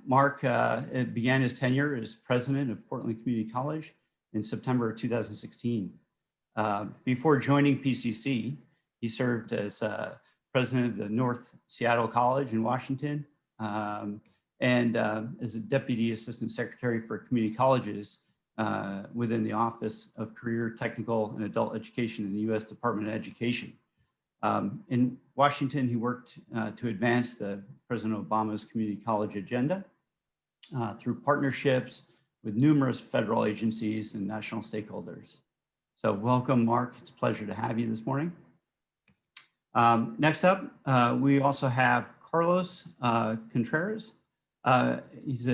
Mark began his tenure as president of Portland Community College in September of 2016. Before joining PCC, he served as president of the North Seattle College in Washington and as a deputy assistant secretary for community colleges within the Office of Career, Technical, and Adult Education in the U.S. Department of Education. In Washington, he worked to advance the President Obama's community college agenda through partnerships with numerous federal agencies and national stakeholders. So welcome, Mark. It's a pleasure to have you this morning. Next up, we also have Carlos Contreras. He's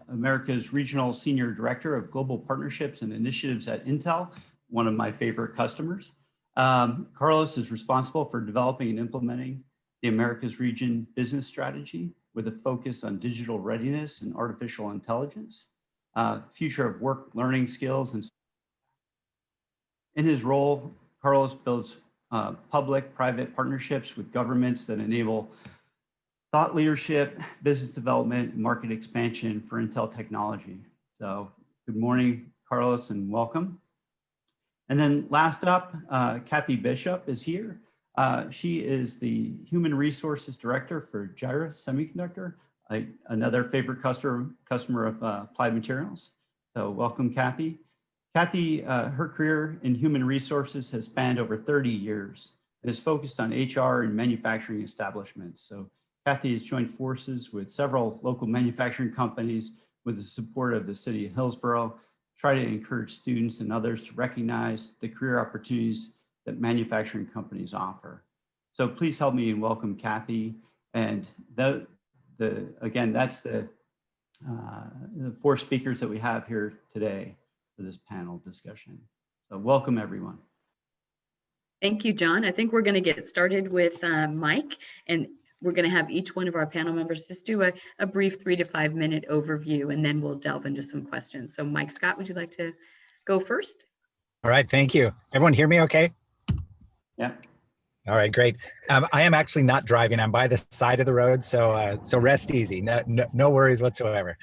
America's Regional Senior Director of Global Partnerships and Initiatives at Intel, one of my favorite customers. Carlos is responsible for developing and implementing the Americas Region business strategy with a focus on digital readiness and artificial intelligence, future of work, learning skills. And in his role, Carlos builds public-private partnerships with governments that enable thought leadership, business development, and market expansion for Intel technology. So good morning, Carlos, and welcome. And then last up, Kathy Bishop is here. She is the Human Resources Director for Gyra Semiconductor, another favorite customer of Applied Materials. So welcome, Kathy. Kathy, her career in human resources has spanned over 30 years and is focused on HR and manufacturing establishments. So Kathy has joined forces with several local manufacturing companies with the support of the city of Hillsboro, try to encourage students and others to recognize the career opportunities that manufacturing companies offer. So please help me and welcome Kathy. And again, that's the 4 speakers that we have here today for this panel discussion. So welcome, everyone. Thank you, John. I think we're going to get started with Mike, and we're going to have each one of our panel members just do a brief 3 to 5 minute overview, and then we'll delve into some questions. So Mike Scott, would you like to go first? All right, thank you. Everyone hear me okay? Yeah. All right, great. I am actually not driving. I'm by the side of the road, so so rest easy. No worries whatsoever.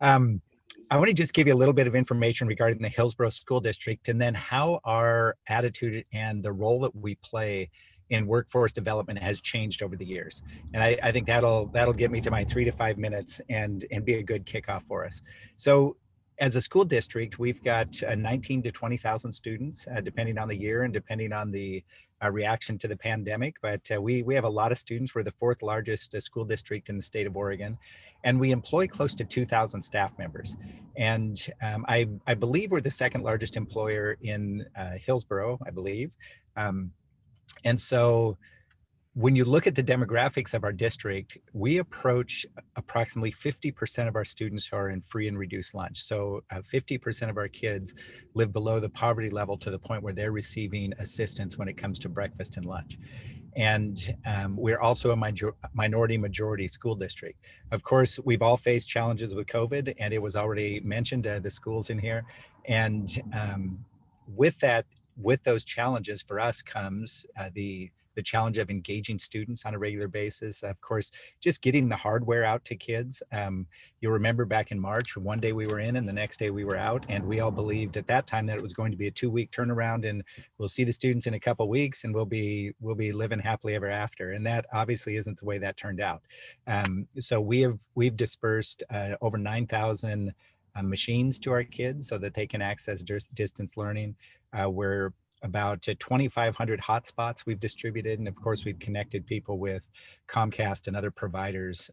I want to just give you a little bit of information regarding the Hillsboro School District, and then how our attitude and the role that we play in workforce development has changed over the years. And I think that'll get me to my 3 to 5 minutes and be a good kickoff for us. So as a school district, we've got 19 to 20,000 students, depending on the year and depending on the reaction to the pandemic. But we have a lot of students. We're the 4th largest school district in the state of Oregon, and we employ close to 2,000 staff members. And I believe we're the 2nd largest employer in Hillsboro, I believe. And so when you look at the demographics of our district, we approach approximately 50% of our students who are in free and reduced lunch. So 50% of our kids live below the poverty level to the point where they're receiving assistance when it comes to breakfast and lunch. And we're also a minority majority school district. Of course, we've all faced challenges with COVID, and it was already mentioned, the schools in here. And with those challenges for us comes the challenge of engaging students on a regular basis. Of course, just getting the hardware out to kids. You'll remember back in March, one day we were in and the next day we were out, and we all believed at that time that it was going to be a 2-week turnaround, and we'll see the students in a couple of weeks and we'll be living happily ever after. And that obviously isn't the way that turned out. So we've dispersed over 9,000 machines to our kids so that they can access distance learning. We're about 2,500 hotspots we've distributed. And of course, we've connected people with Comcast and other providers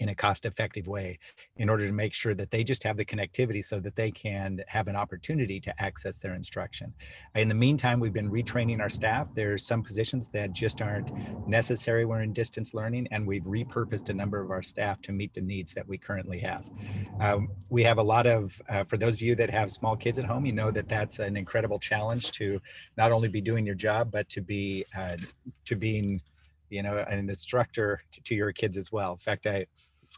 in a cost-effective way in order to make sure that they just have the connectivity so that they can have an opportunity to access their instruction. In the meantime, we've been retraining our staff. There's some positions that just aren't necessary when in distance learning, and we've repurposed a number of our staff to meet the needs that we currently have. We have a lot of, for those of you that have small kids at home, you know that that's an incredible challenge to not only be doing your job, but to be being, an instructor to your kids as well. In fact,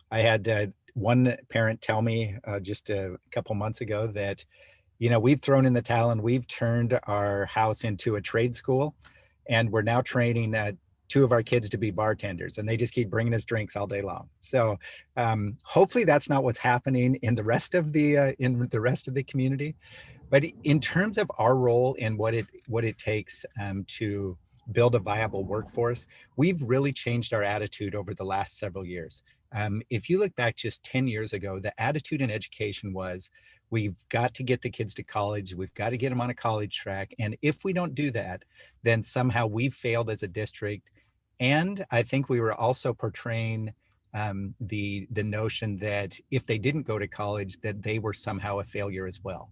I had one parent tell me just a couple months ago that, we've thrown in the towel and we've turned our house into a trade school, and we're now training 2 of our kids to be bartenders, and they just keep bringing us drinks all day long. So hopefully that's not what's happening in the rest of the community. But in terms of our role and what it takes to build a viable workforce, we've really changed our attitude over the last several years. If you look back just 10 years ago, the attitude in education was, we've got to get the kids to college, we've got to get them on a college track. And if we don't do that, then somehow we've failed as a district. And I think we were also portraying the notion that if they didn't go to college, that they were somehow a failure as well.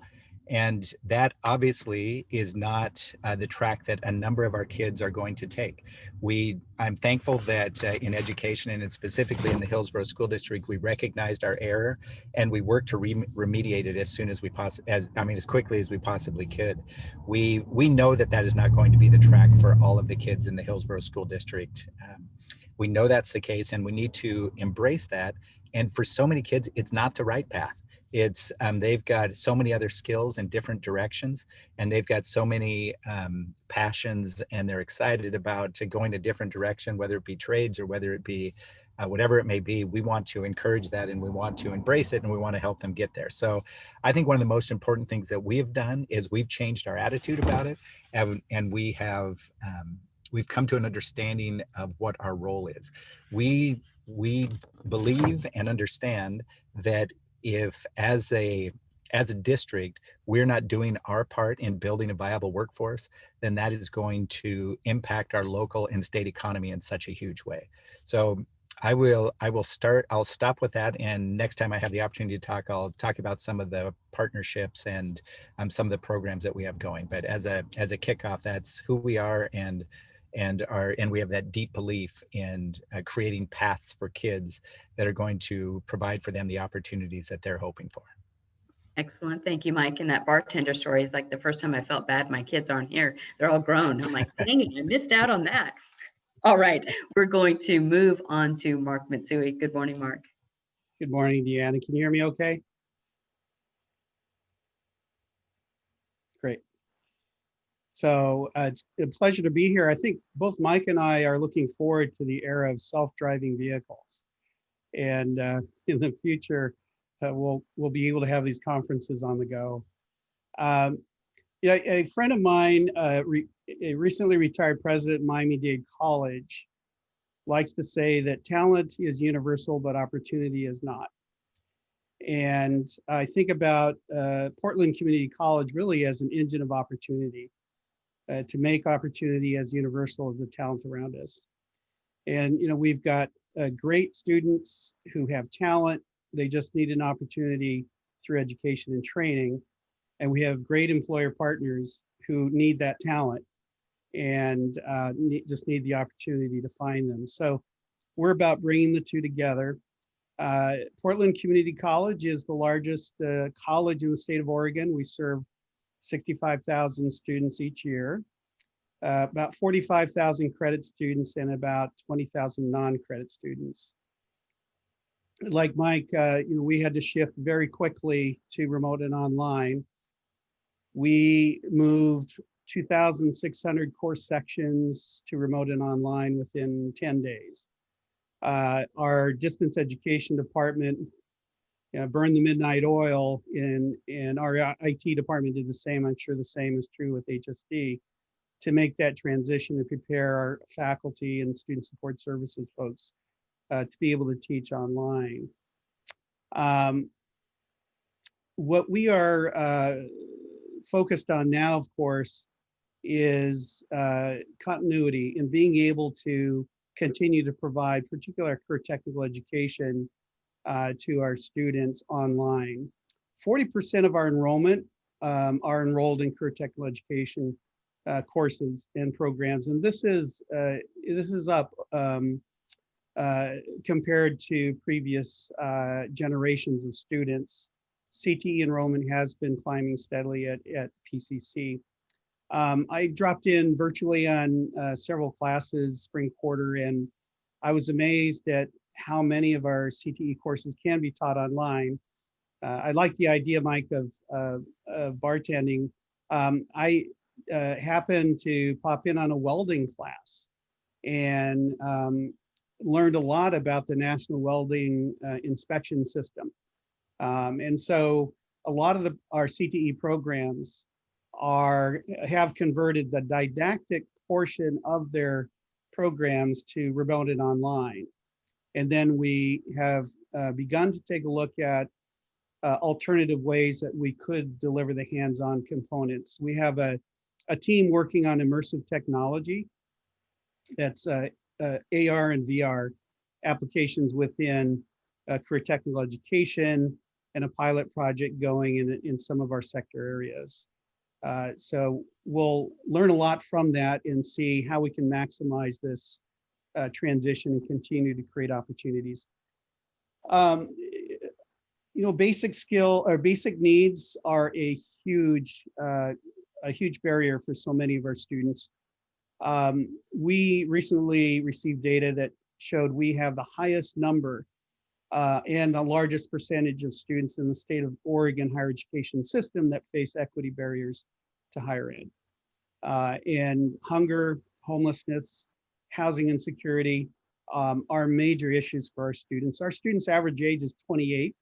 And that obviously is not the track that a number of our kids are going to take. I'm thankful that in education, and specifically in the Hillsboro School District, we recognized our error and we worked to remediate it as soon as as quickly as we possibly could. We know that is not going to be the track for all of the kids in the Hillsboro School District. We know that's the case, and we need to embrace that. And for so many kids, it's not the right path. It's they've got so many other skills in different directions, and they've got so many passions, and they're excited about going a different direction, whether it be trades or whether it be whatever it may be. We want to encourage that, and we want to embrace it, and we want to help them get there. So I think one of the most important things that we have done is we've changed our attitude about it, and we have we've come to an understanding of what our role is. We believe and understand that if as a district we're not doing our part in building a viable workforce, then that is going to impact our local and state economy in such a huge way. So I'll stop with that, and next time I have the opportunity to talk, I'll talk about some of the partnerships and some of the programs that we have going. But as a kickoff, that's who we are, and we have that deep belief in creating paths for kids that are going to provide for them the opportunities that they're hoping for. Excellent. Thank you, Mike. And that bartender story is like the first time I felt bad. My kids aren't here. They're all grown. I'm like, dang it, I missed out on that. All right. We're going to move on to Mark Mitsui. Good morning, Mark. Good morning, Deanna. Can you hear me okay? Great. So it's a pleasure to be here. I think both Mike and I are looking forward to the era of self-driving vehicles. And in the future, we'll be able to have these conferences on the go. Yeah, a friend of mine, a recently retired president at Miami-Dade College, likes to say that talent is universal, but opportunity is not. And I think about Portland Community College really as an engine of opportunity, to make opportunity as universal as the talent around us. And we've got great students who have talent. They just need an opportunity through education and training. And we have great employer partners who need that talent and just need the opportunity to find them. So we're about bringing the two together. Portland Community College is the largest college in the state of Oregon. We serve 65,000 students each year, about 45,000 credit students and about 20,000 non-credit students. Like Mike, we had to shift very quickly to remote and online. We moved 2,600 course sections to remote and online within 10 days. Our distance education department burned the midnight oil, and our IT department did the same. I'm sure the same is true with HSD, to make that transition and prepare our faculty and student support services folks to be able to teach online. What we are focused on now, of course, is continuity and being able to continue to provide particular career technical education to our students online. 40% of our enrollment are enrolled in career technical education courses and programs, and this is up compared to previous generations of students. CTE enrollment has been climbing steadily at PCC. I dropped in virtually on several classes spring quarter, and I was amazed at how many of our CTE courses can be taught online. I like the idea, Mike, of bartending. I happened to pop in on a welding class and learned a lot about the National Welding Inspection System. And so a lot of our CTE programs have converted the didactic portion of their programs to remote and online. And then we have begun to take a look at alternative ways that we could deliver the hands-on components. We have a team working on immersive technology that's AR and VR applications within career technical education, and a pilot project going in some of our sector areas. So we'll learn a lot from that and see how we can maximize this transition and continue to create opportunities. Basic skill or basic needs are a huge barrier for so many of our students. We recently received data that showed we have the highest number and the largest percentage of students in the state of Oregon higher education system that face equity barriers to higher ed. And hunger, homelessness, housing insecurity are major issues for our students. Our students' average age is 28.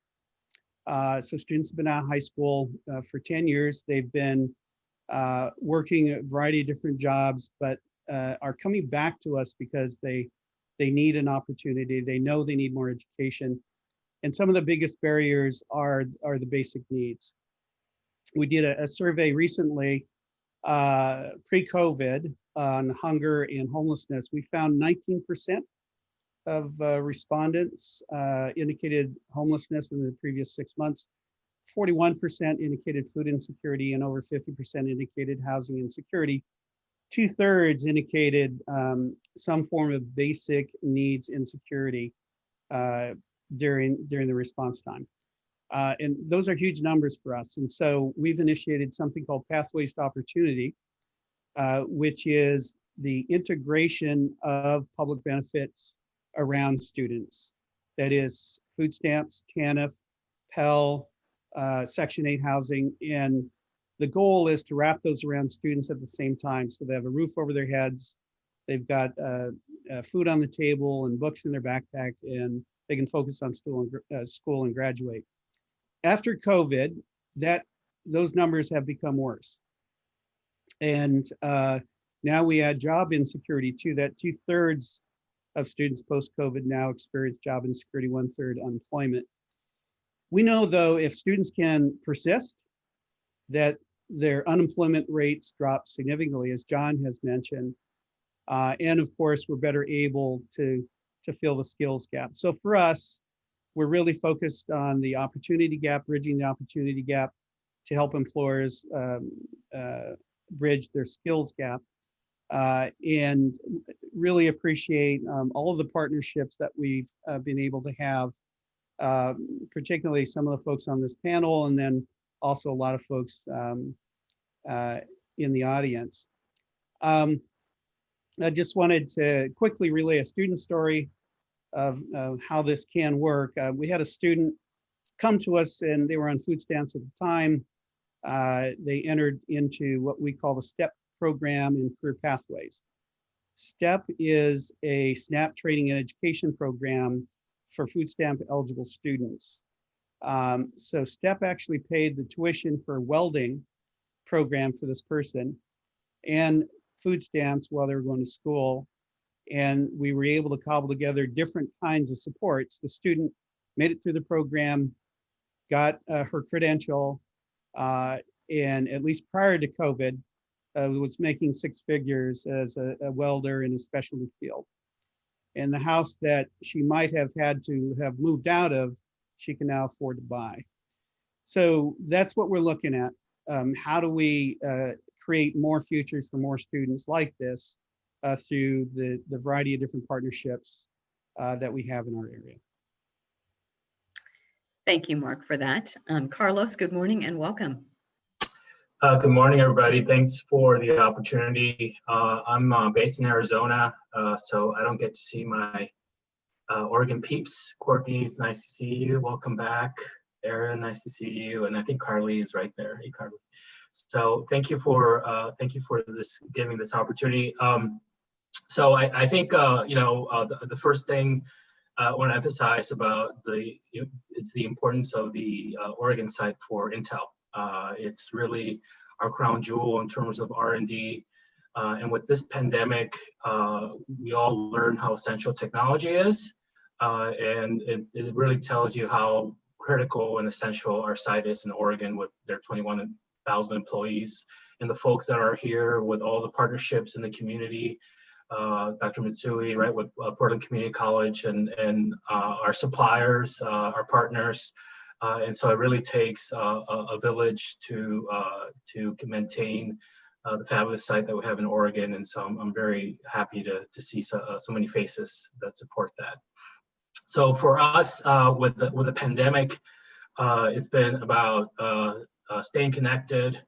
So students have been out of high school for 10 years. They've been working a variety of different jobs, but are coming back to us because they need an opportunity. They know they need more education. And some of the biggest barriers are the basic needs. We did a survey recently, pre-COVID, on hunger and homelessness. We found 19% of respondents indicated homelessness in the previous 6 months. 41% indicated food insecurity, and over 50% indicated housing insecurity. 2/3 indicated some form of basic needs insecurity during the response time. And those are huge numbers for us. And so we've initiated something called Pathways to Opportunity, which is the integration of public benefits around students. That is food stamps, TANF, Pell, Section 8 housing. And the goal is to wrap those around students at the same time, so they have a roof over their heads, they've got food on the table and books in their backpack, and they can focus on school and graduate. After COVID, those numbers have become worse. And now we add job insecurity to that. 2/3 of students post-COVID now experience job insecurity, 1/3 unemployment. We know, though, if students can persist, that their unemployment rates drop significantly, as John has mentioned. And of course, we're better able to fill the skills gap. So for us, we're really focused on the opportunity gap, bridging the opportunity gap to help employers bridge their skills gap. And really appreciate all of the partnerships that we've been able to have, particularly some of the folks on this panel, and then also a lot of folks in the audience. I just wanted to quickly relay a student story of how this can work. We had a student come to us, and they were on food stamps at the time. They entered into what we call the STEP program in Career Pathways. STEP is a SNAP training and education program for food stamp eligible students. So STEP actually paid the tuition for a welding program for this person and food stamps while they were going to school. And we were able to cobble together different kinds of supports. The student made it through the program, got her credential, and at least prior to COVID, was making 6 figures as a welder in a specialty field. And the house that she might have had to have moved out of, she can now afford to buy. So that's what we're looking at. How do we create more futures for more students like this through the variety of different partnerships that we have in our area? Thank you, Mark, for that. Carlos, good morning and welcome. Good morning, everybody. Thanks for the opportunity. I'm based in Arizona, so I don't get to see my Oregon peeps. Courtney, it's nice to see you. Welcome back. Erin, nice to see you. And I think Carly is right there. Hey, Carly. So thank you for this, giving this opportunity. So I think the first thing I want to emphasize about it's the importance of the Oregon site for Intel. It's really our crown jewel in terms of R&D. And with this pandemic, we all learn how essential technology is. And it really tells you how critical and essential our site is in Oregon with their 21,000 employees and the folks that are here with all the partnerships in the community. Dr. Mitsui, right, with Portland Community College and our suppliers, our partners. And so it really takes a village to maintain the fabulous site that we have in Oregon. And so I'm very happy to see so many faces that support that. So for us, with the pandemic, it's been about staying connected.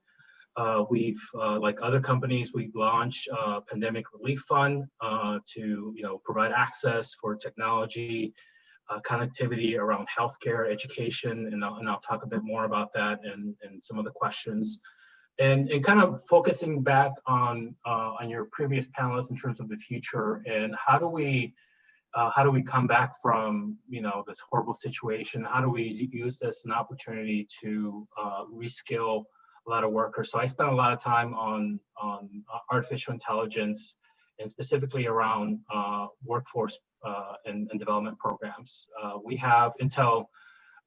We've, like other companies, we've launched a pandemic relief fund to provide access for technology connectivity around healthcare, education, and I'll talk a bit more about that and some of the questions. And kind of focusing back on your previous panelists in terms of the future and how do we come back from this horrible situation? How do we use this as an opportunity to reskill a lot of workers? So I spent a lot of time on artificial intelligence and specifically around workforce and development programs. We have Intel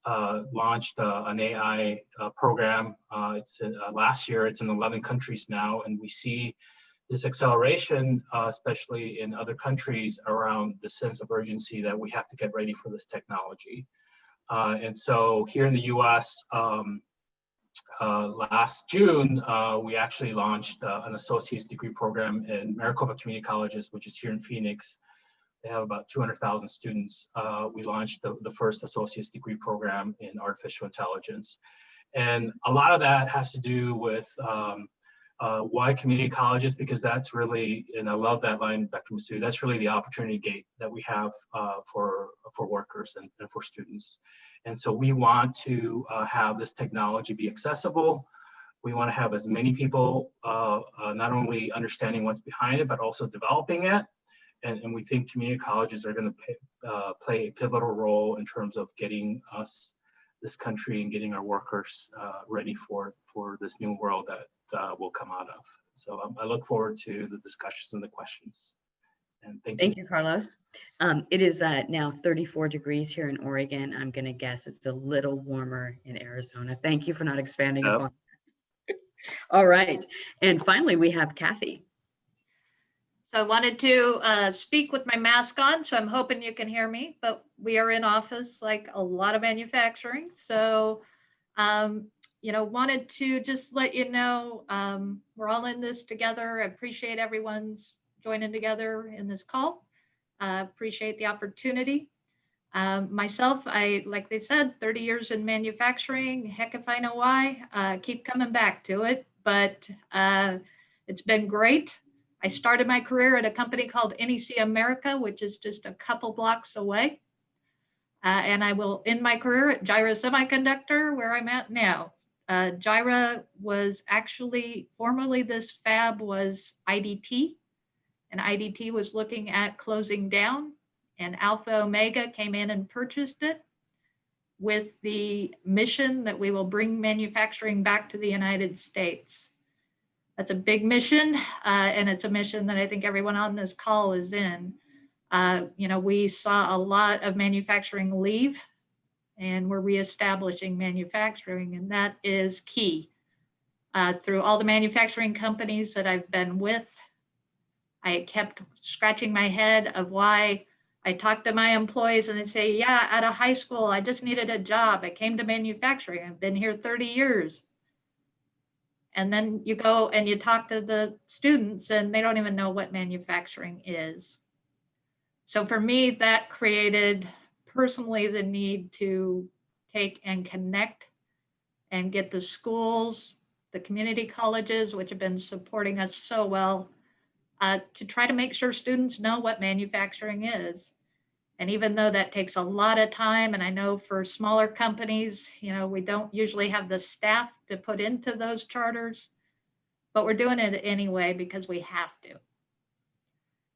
launched an AI program. It's last year. It's in 11 countries now, and we see this acceleration, especially in other countries, around the sense of urgency that we have to get ready for this technology. And so here in the U.S., last June, we actually launched an associate's degree program in Maricopa Community Colleges, which is here in Phoenix. They have about 200,000 students. We launched the first associate's degree program in artificial intelligence. And a lot of that has to do with why community colleges, because that's really, and I love that line, Dr. Masood, that's really the opportunity gate that we have for workers and for students. And so we want to have this technology be accessible. We want to have as many people not only understanding what's behind it, but also developing it. And we think community colleges are going to play a pivotal role in terms of getting us, this country, and getting our workers ready for this new world that will come out of. So I look forward to the discussions and the questions. And thank you. Thank you, Carlos. It is now 34 degrees here in Oregon. I'm going to guess it's a little warmer in Arizona. Thank you for not expanding upon that. All right. And finally, we have Kathy. So I wanted to speak with my mask on, so I'm hoping you can hear me, but we are in office like a lot of manufacturing. So, wanted to just let you know, we're all in this together. I appreciate everyone's joining together in this call. Appreciate the opportunity. Myself, like they said, 30 years in manufacturing, heck if I know why, keep coming back to it, but it's been great. I started my career at a company called NEC America, which is just a couple blocks away. And I will end my career at Gyra Semiconductor, where I'm at now. Gyra was actually, formerly this fab was IDT, and IDT was looking at closing down, and Alpha Omega came in and purchased it with the mission that we will bring manufacturing back to the United States. That's a big mission, and it's a mission that I think everyone on this call is in. We saw a lot of manufacturing leave, and we're reestablishing manufacturing, and that is key. Through all the manufacturing companies that I've been with, I kept scratching my head of why. I talked to my employees and they say, yeah, out of high school, I just needed a job. I came to manufacturing. I've been here 30 years. And then you go and you talk to the students and they don't even know what manufacturing is. So for me, that created personally the need to take and connect and get the schools, the community colleges, which have been supporting us so well, to try to make sure students know what manufacturing is. And even though that takes a lot of time, and I know for smaller companies, we don't usually have the staff to put into those charters, but we're doing it anyway because we have to.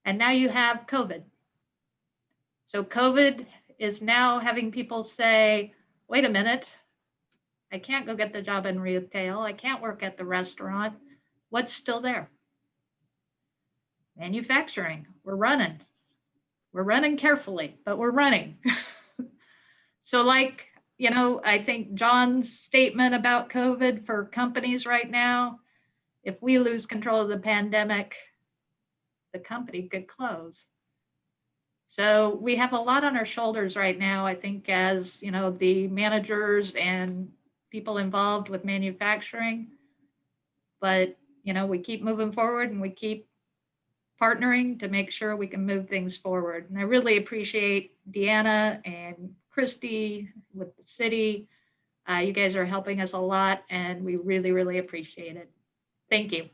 And now you have COVID. So COVID is now having people say, wait a minute, I can't go get the job in retail. I can't work at the restaurant. What's still there? Manufacturing. We're running. We're running carefully, but we're running. So I think John's statement about COVID for companies right now, if we lose control of the pandemic, the company could close. So we have a lot on our shoulders right now, I think, as the managers and people involved with manufacturing. But we keep moving forward and we keep partnering to make sure we can move things forward. And I really appreciate Deanna and Christy with the city. You guys are helping us a lot and we really, really appreciate it. Thank you.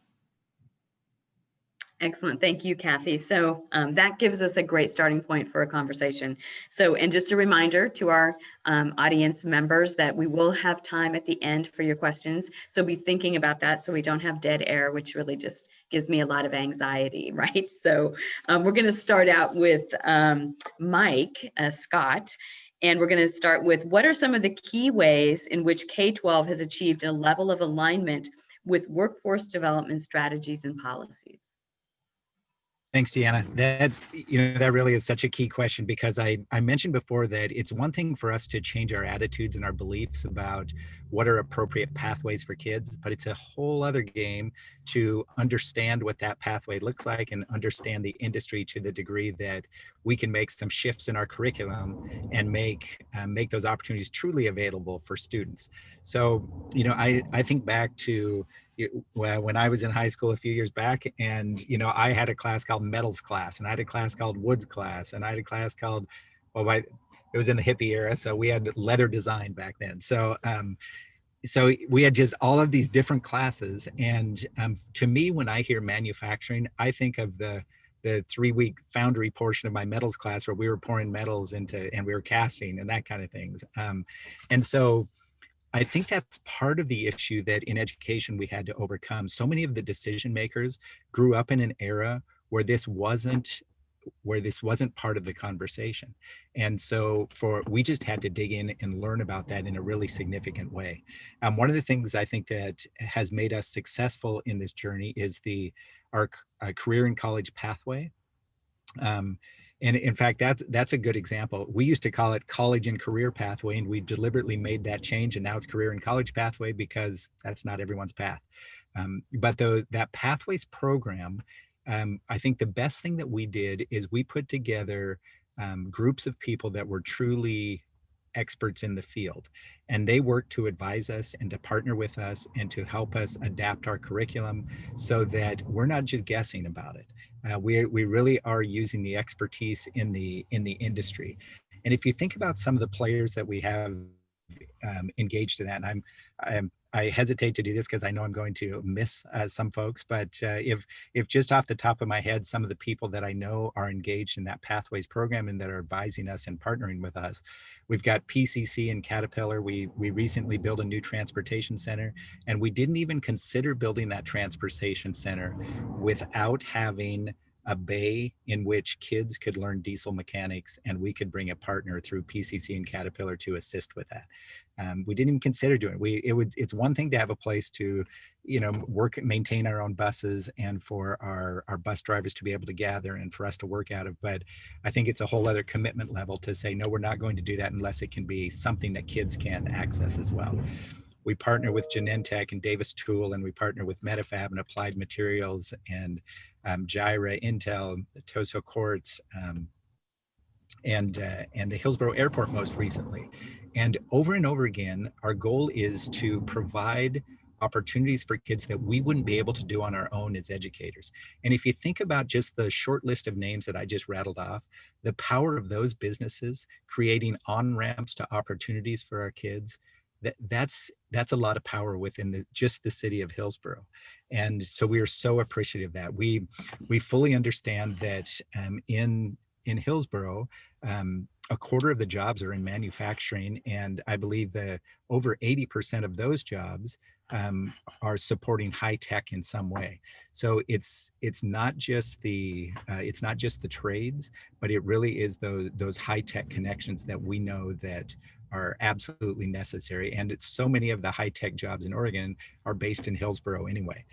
Excellent. Thank you, Kathy. So that gives us a great starting point for a conversation. So, and just a reminder to our audience members that we will have time at the end for your questions. So be thinking about that so we don't have dead air, which really just gives me a lot of anxiety, right? So we're going to start out with Mike Scott. And we're going to start with, what are some of the key ways in which K-12 has achieved a level of alignment with workforce development strategies and policies? Thanks, Deanna. That really is such a key question, because I mentioned before that it's one thing for us to change our attitudes and our beliefs about what are appropriate pathways for kids, but it's a whole other game to understand what that pathway looks like and understand the industry to the degree that we can make some shifts in our curriculum and make those opportunities truly available for students. So, I think back to when I was in high school a few years back, and I had a class called metals class, and I had a class called woods class, and I had a class called, it was in the hippie era, so we had leather design back then. So we had just all of these different classes, and to me, when I hear manufacturing, I think of the 3-week foundry portion of my metals class where we were pouring metals into, and we were casting and that kind of things. And so I think that's part of the issue that in education we had to overcome. So many of the decision makers grew up in an era where this wasn't part of the conversation. And so we just had to dig in and learn about that in a really significant way. One of the things I think that has made us successful in this journey is our career and college pathway. And in fact, that's a good example. We used to call it college and career pathway, and we deliberately made that change, and now it's career and college pathway because that's not everyone's path. But that pathways program, I think the best thing that we did is we put together groups of people that were truly experts in the field, and they worked to advise us and to partner with us and to help us adapt our curriculum so that we're not just guessing about it. We really are using the expertise in the industry. And if you think about some of the players that we have engaged in that, and I hesitate to do this because I know I'm going to miss some folks, but if just off the top of my head, some of the people that I know are engaged in that Pathways program and that are advising us and partnering with us, we've got PCC and Caterpillar. We recently built a new transportation center, and we didn't even consider building that transportation center without having a bay in which kids could learn diesel mechanics, and we could bring a partner through PCC and Caterpillar to assist with that. We didn't even consider doing it. It's one thing to have a place to, maintain our own buses and for our bus drivers to be able to gather and for us to work out of. But I think it's a whole other commitment level to say, no, we're not going to do that unless it can be something that kids can access as well. We partner with Genentech and Davis Tool, and we partner with Metafab and Applied Materials and Gyra, Intel, Toso Quartz, and the Hillsboro Airport most recently. And over again, our goal is to provide opportunities for kids that we wouldn't be able to do on our own as educators. And if you think about just the short list of names that I just rattled off, the power of those businesses creating on-ramps to opportunities for our kids, that's a lot of power within just the city of Hillsboro. And so we are so appreciative of that. We fully understand that in Hillsboro, a quarter of the jobs are in manufacturing, and I believe that over 80% of those jobs are supporting high tech in some way. So it's not just the trades, but it really is those high tech connections that we know that are absolutely necessary. And it's so many of the high tech jobs in Oregon are based in Hillsboro anyway.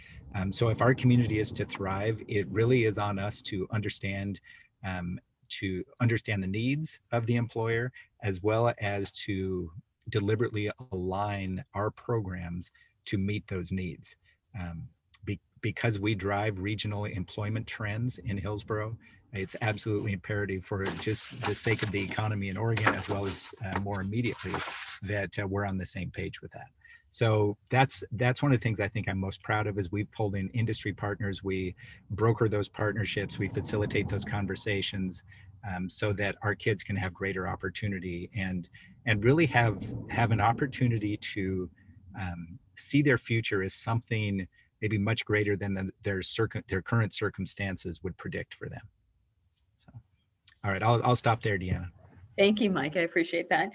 So if our community is to thrive, it really is on us to understand the needs of the employer, as well as to deliberately align our programs to meet those needs. Because we drive regional employment trends in Hillsboro, it's absolutely imperative for just the sake of the economy in Oregon, as well as more immediately, that we're on the same page with that. So that's one of the things I think I'm most proud of, is we've pulled in industry partners, we broker those partnerships, we facilitate those conversations, so that our kids can have greater opportunity and really have an opportunity to see their future as something maybe much greater than their current circumstances would predict for them. So, all right, I'll stop there, Deanna. Thank you, Mike. I appreciate that.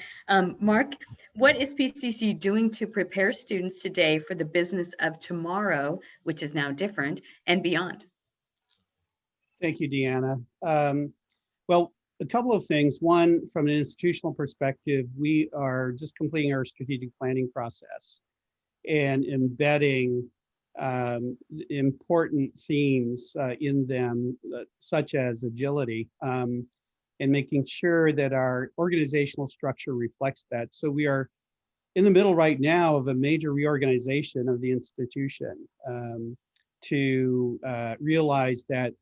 Mark, what is PCC doing to prepare students today for the business of tomorrow, which is now different, and beyond? Thank you, Deanna. Well, a couple of things. One, from an institutional perspective, we are just completing our strategic planning process and embedding important themes in them, such as agility, and making sure that our organizational structure reflects that. So we are in the middle right now of a major reorganization of the institution to realize that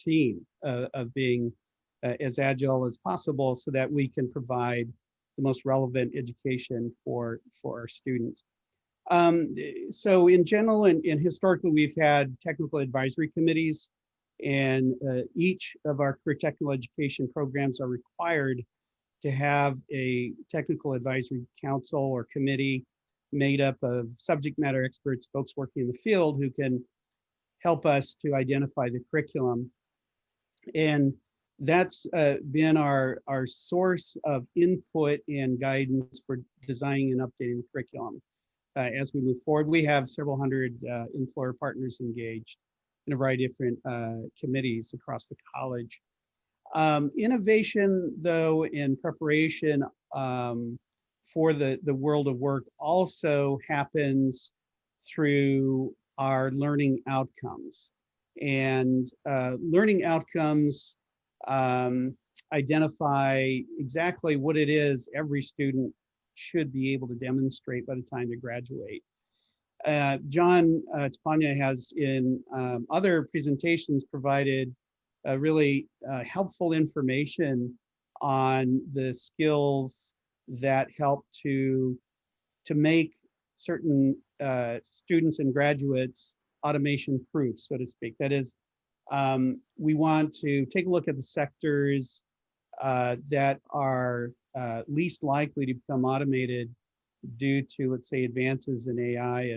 theme of being as agile as possible so that we can provide the most relevant education for our students. So in general and historically, we've had technical advisory committees, and each of our career technical education programs are required to have a technical advisory council or committee made up of subject matter experts, folks working in the field who can help us to identify the curriculum. And that's been our source of input and guidance for designing and updating the curriculum. As we move forward, we have several hundred employer partners engaged in a variety of different committees across the college. Innovation, though, in preparation for the world of work also happens through our learning outcomes. And learning outcomes identify exactly what it is every student should be able to demonstrate by the time they graduate. John Tapania has in other presentations provided really helpful information on the skills that help to make certain students and graduates automation proof, so to speak. That is, we want to take a look at the sectors that are least likely to become automated due to, let's say, advances in AI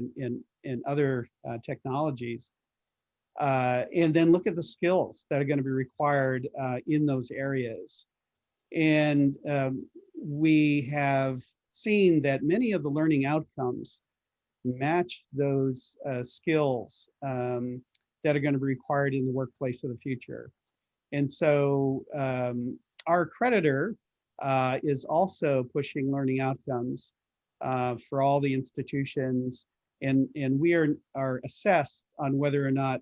and other technologies. And then look at the skills that are going to be required in those areas. And we have seen that many of the learning outcomes match those skills that are going to be required in the workplace of the future. And so our accreditor is also pushing learning outcomes for all the institutions, and we are assessed on whether or not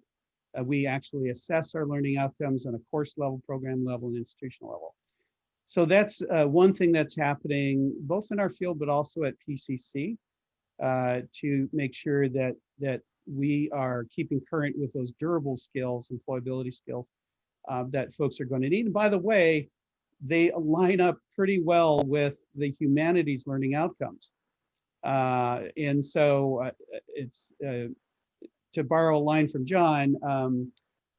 we actually assess our learning outcomes on a course level, program level, and institutional level. So that's one thing that's happening both in our field, but also at PCC to make sure that we are keeping current with those durable skills, employability skills that folks are going to need. And by the way, they line up pretty well with the humanities learning outcomes. And so it's, to borrow a line from John,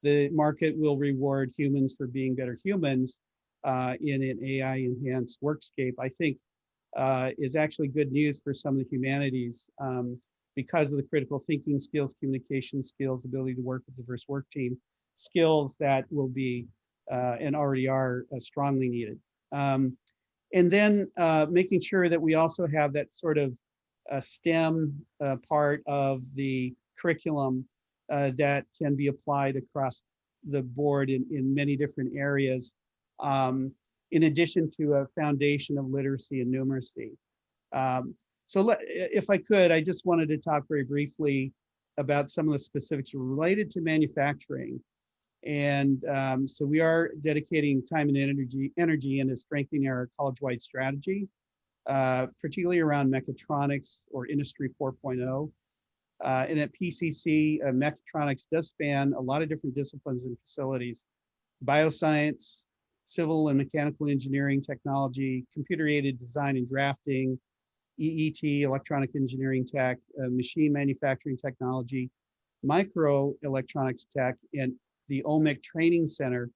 the market will reward humans for being better humans in an AI enhanced workscape, I think is actually good news for some of the humanities because of the critical thinking skills, communication skills, ability to work with diverse work team, skills that will be and already are strongly needed. And then making sure that we also have that sort of STEM part of the curriculum that can be applied across the board in many different areas, in addition to a foundation of literacy and numeracy. So if I could, I just wanted to talk very briefly about some of the specifics related to manufacturing. And so we are dedicating time and energy into strengthening our college-wide strategy, particularly around mechatronics or Industry 4.0. And at PCC, mechatronics does span a lot of different disciplines and facilities: bioscience, civil and mechanical engineering technology, computer-aided design and drafting, EET, electronic engineering tech, machine manufacturing technology, microelectronics tech, and the OMIC Training Center,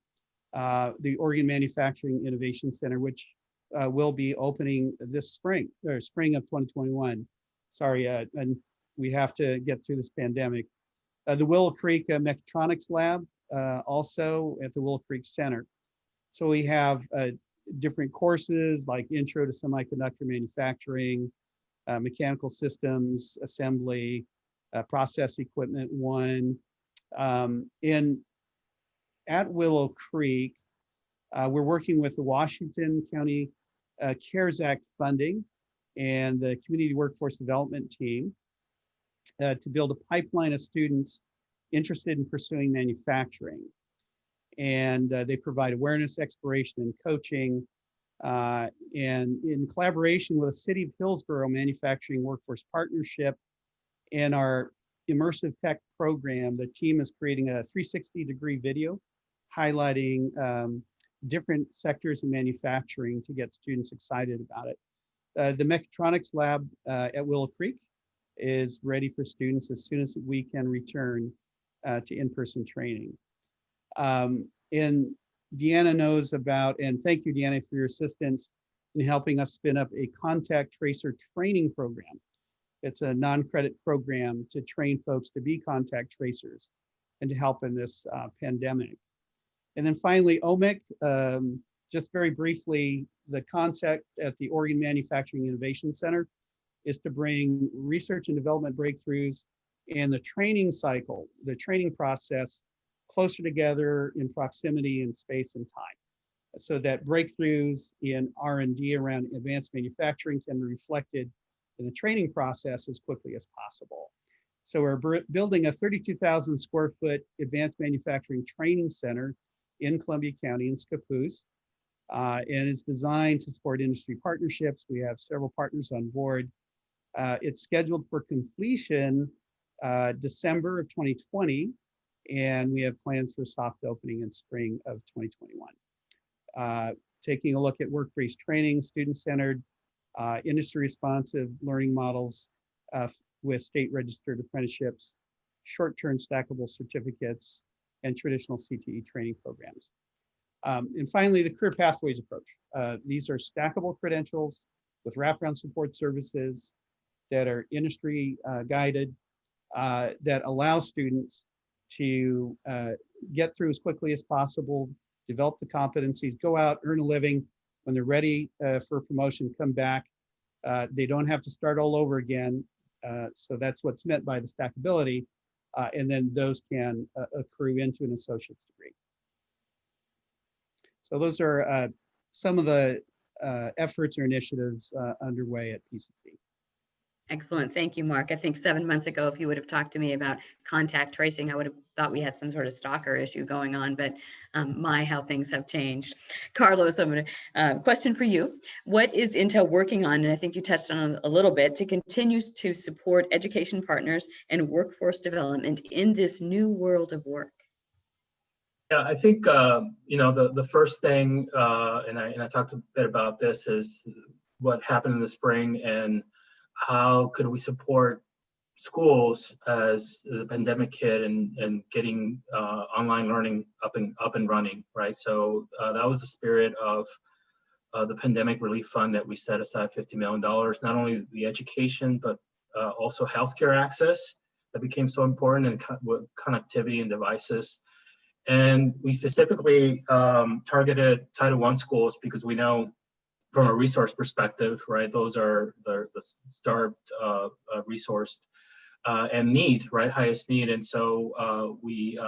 the Oregon Manufacturing Innovation Center, which will be opening this spring, or spring of 2021. Sorry, and we have to get through this pandemic. The Willow Creek Mechatronics Lab, also at the Willow Creek Center. So we have different courses like Intro to Semiconductor Manufacturing, Mechanical Systems, Assembly, Process Equipment 1. At Willow Creek, we're working with the Washington County CARES Act funding and the Community Workforce Development Team to build a pipeline of students interested in pursuing manufacturing. And they provide awareness, exploration, and coaching. And in collaboration with the City of Hillsboro Manufacturing Workforce Partnership and our Immersive Tech program, the team is creating a 360-degree video highlighting different sectors of manufacturing to get students excited about it. The Mechatronics Lab at Willow Creek is ready for students as soon as we can return to in-person training. And Deanna knows about, and thank you, Deanna, for your assistance in helping us spin up a contact tracer training program. It's a non-credit program to train folks to be contact tracers and to help in this pandemic. And then finally, OMIC, just very briefly, the concept at the Oregon Manufacturing Innovation Center is to bring research and development breakthroughs and the training cycle, the training process, closer together in proximity in space and time, so that breakthroughs in R&D around advanced manufacturing can be reflected in the training process as quickly as possible. So we're building a 32,000 square foot advanced manufacturing training center in Columbia County in Scappoose, and is designed to support industry partnerships. We have several partners on board. It's scheduled for completion December of 2020, and we have plans for soft opening in spring of 2021. Taking a look at work-based training, student-centered, industry responsive learning models with state registered apprenticeships, short-term stackable certificates, and traditional CTE training programs. And finally, the career pathways approach. These are stackable credentials with wraparound support services that are industry guided, that allow students to get through as quickly as possible, develop the competencies, go out, earn a living. When they're ready for promotion, come back. They don't have to start all over again. So that's what's meant by the stackability. And then those can accrue into an associate's degree. So those are some of the efforts or initiatives underway at PCC. Excellent. Thank you, Mark. I think 7 months ago, if you would have talked to me about contact tracing, I would have thought we had some sort of stalker issue going on, but my, how things have changed. Carlos, I'm going to question for you. What is Intel working on, and I think you touched on it a little bit, to continue to support education partners and workforce development in this new world of work? Yeah, I think you know, the first thing, and I talked a bit about this, is what happened in the spring and how could we support schools as the pandemic hit and getting online learning up and running, right? So that was the spirit of the pandemic relief fund that we set aside $50 million, not only the education, but also healthcare access that became so important, and with connectivity and devices. And we specifically targeted Title I schools because we know from a resource perspective, right, those are the starved, resourced, and need, right, highest need. And so we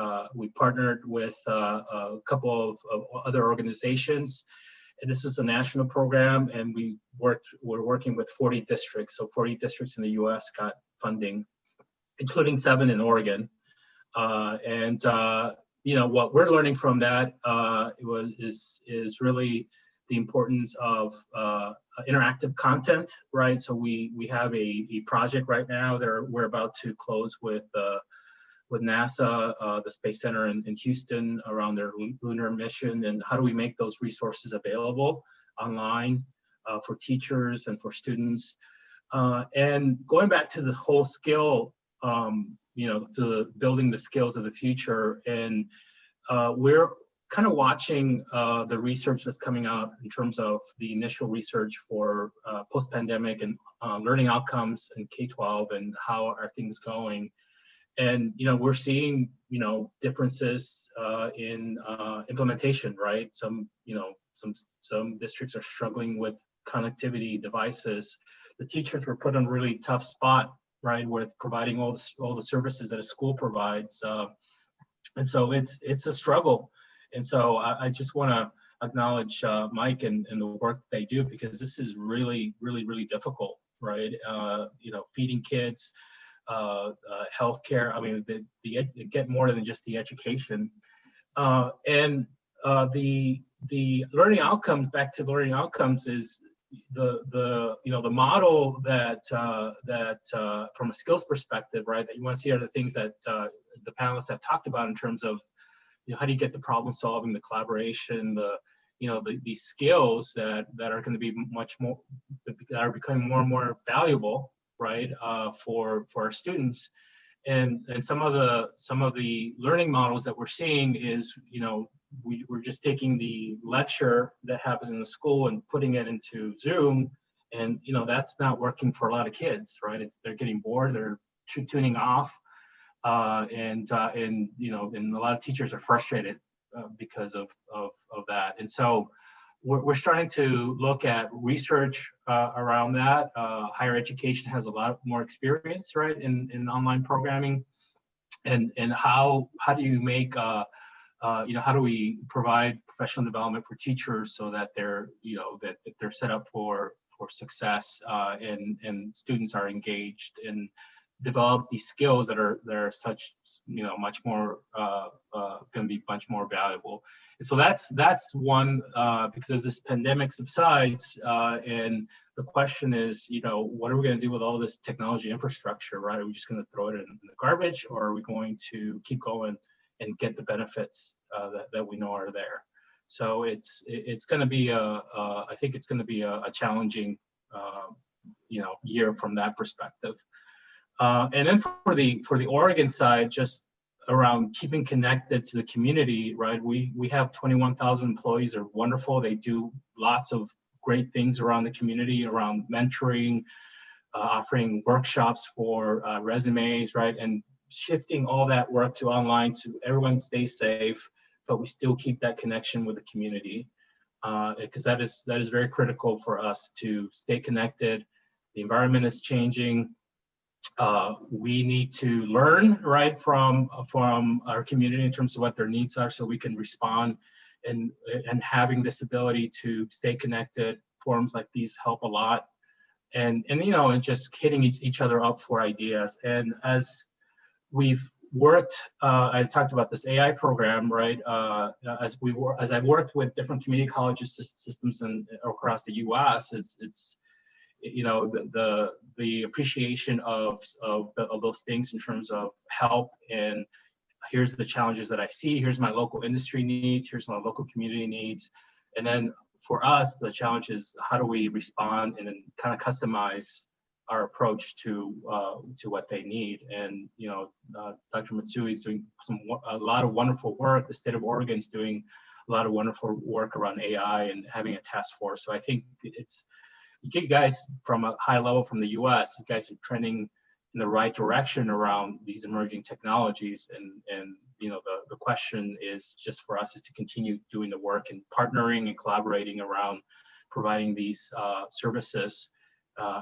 partnered with a couple of other organizations. And this is a national program, and we're working with 40 districts. So 40 districts in the US got funding, including 7 in Oregon. You know, what we're learning from that is really the importance of interactive content, right? So we have a project right now that we're about to close with NASA, the Space Center in Houston, around their lunar mission, and how do we make those resources available online for teachers and for students. And going back to the whole skill, you know, to building the skills of the future, and we're kind of watching the research that's coming out in terms of the initial research for post-pandemic and learning outcomes in K-12 and how are things going. And, we're seeing, differences in implementation, right? Some districts are struggling with connectivity devices. The teachers were put in a really tough spot, right, with providing all the services that a school provides. And so it's a struggle. And so I just want to acknowledge Mike and the work that they do, because this is really, really, really difficult, right? Feeding kids, healthcare. I mean, they get more than just the education, and the learning outcomes. Back to learning outcomes is the model that from a skills perspective, right? That you want to see are the things that the panelists have talked about in terms of how do you get the problem solving, the collaboration, these skills that are going to be much more, that are becoming more and more valuable, right, for our students. And some of the learning models that we're seeing is, we're just taking the lecture that happens in the school and putting it into Zoom, and that's not working for a lot of kids, right? They're getting bored, they're tuning off, and a lot of teachers are frustrated because of that. And so we're starting to look at research around that. Higher education has a lot more experience, right, in online programming, and how do you make how do we provide professional development for teachers so that they're that they're set up for success, and students are engaged and develop these skills that are such much more going to be much more valuable. And so that's one, because as this pandemic subsides, and the question is, what are we going to do with all this technology infrastructure, right? Are we just going to throw it in the garbage, or are we going to keep going and get the benefits that we know are there? So it's going to be I think it's going to be a challenging year from that perspective. And then for the Oregon side, just around keeping connected to the community, right? We have 21,000 employees. They're wonderful. They do lots of great things around the community, around mentoring, offering workshops for resumes, right? And shifting all that work to online, so everyone stays safe, but we still keep that connection with the community, because that is very critical for us to stay connected. The environment is changing. We need to learn, right, from our community in terms of what their needs are, so we can respond. And having this ability to stay connected, forums like these help a lot. And just hitting each other up for ideas. And as we've worked, I've talked about this AI program, right? As I've worked with different community colleges systems across the U.S., it's the appreciation of those things in terms of help, and here's the challenges that I see, here's my local industry needs, here's my local community needs. And then for us, the challenge is how do we respond and then kind of customize our approach to what they need. And Dr. Matsui is doing a lot of wonderful work. The state of Oregon is doing a lot of wonderful work around AI and having a task force. So I think you guys, from a high level from the US, you guys are trending in the right direction around these emerging technologies. And the question is just for us is to continue doing the work and partnering and collaborating around providing these services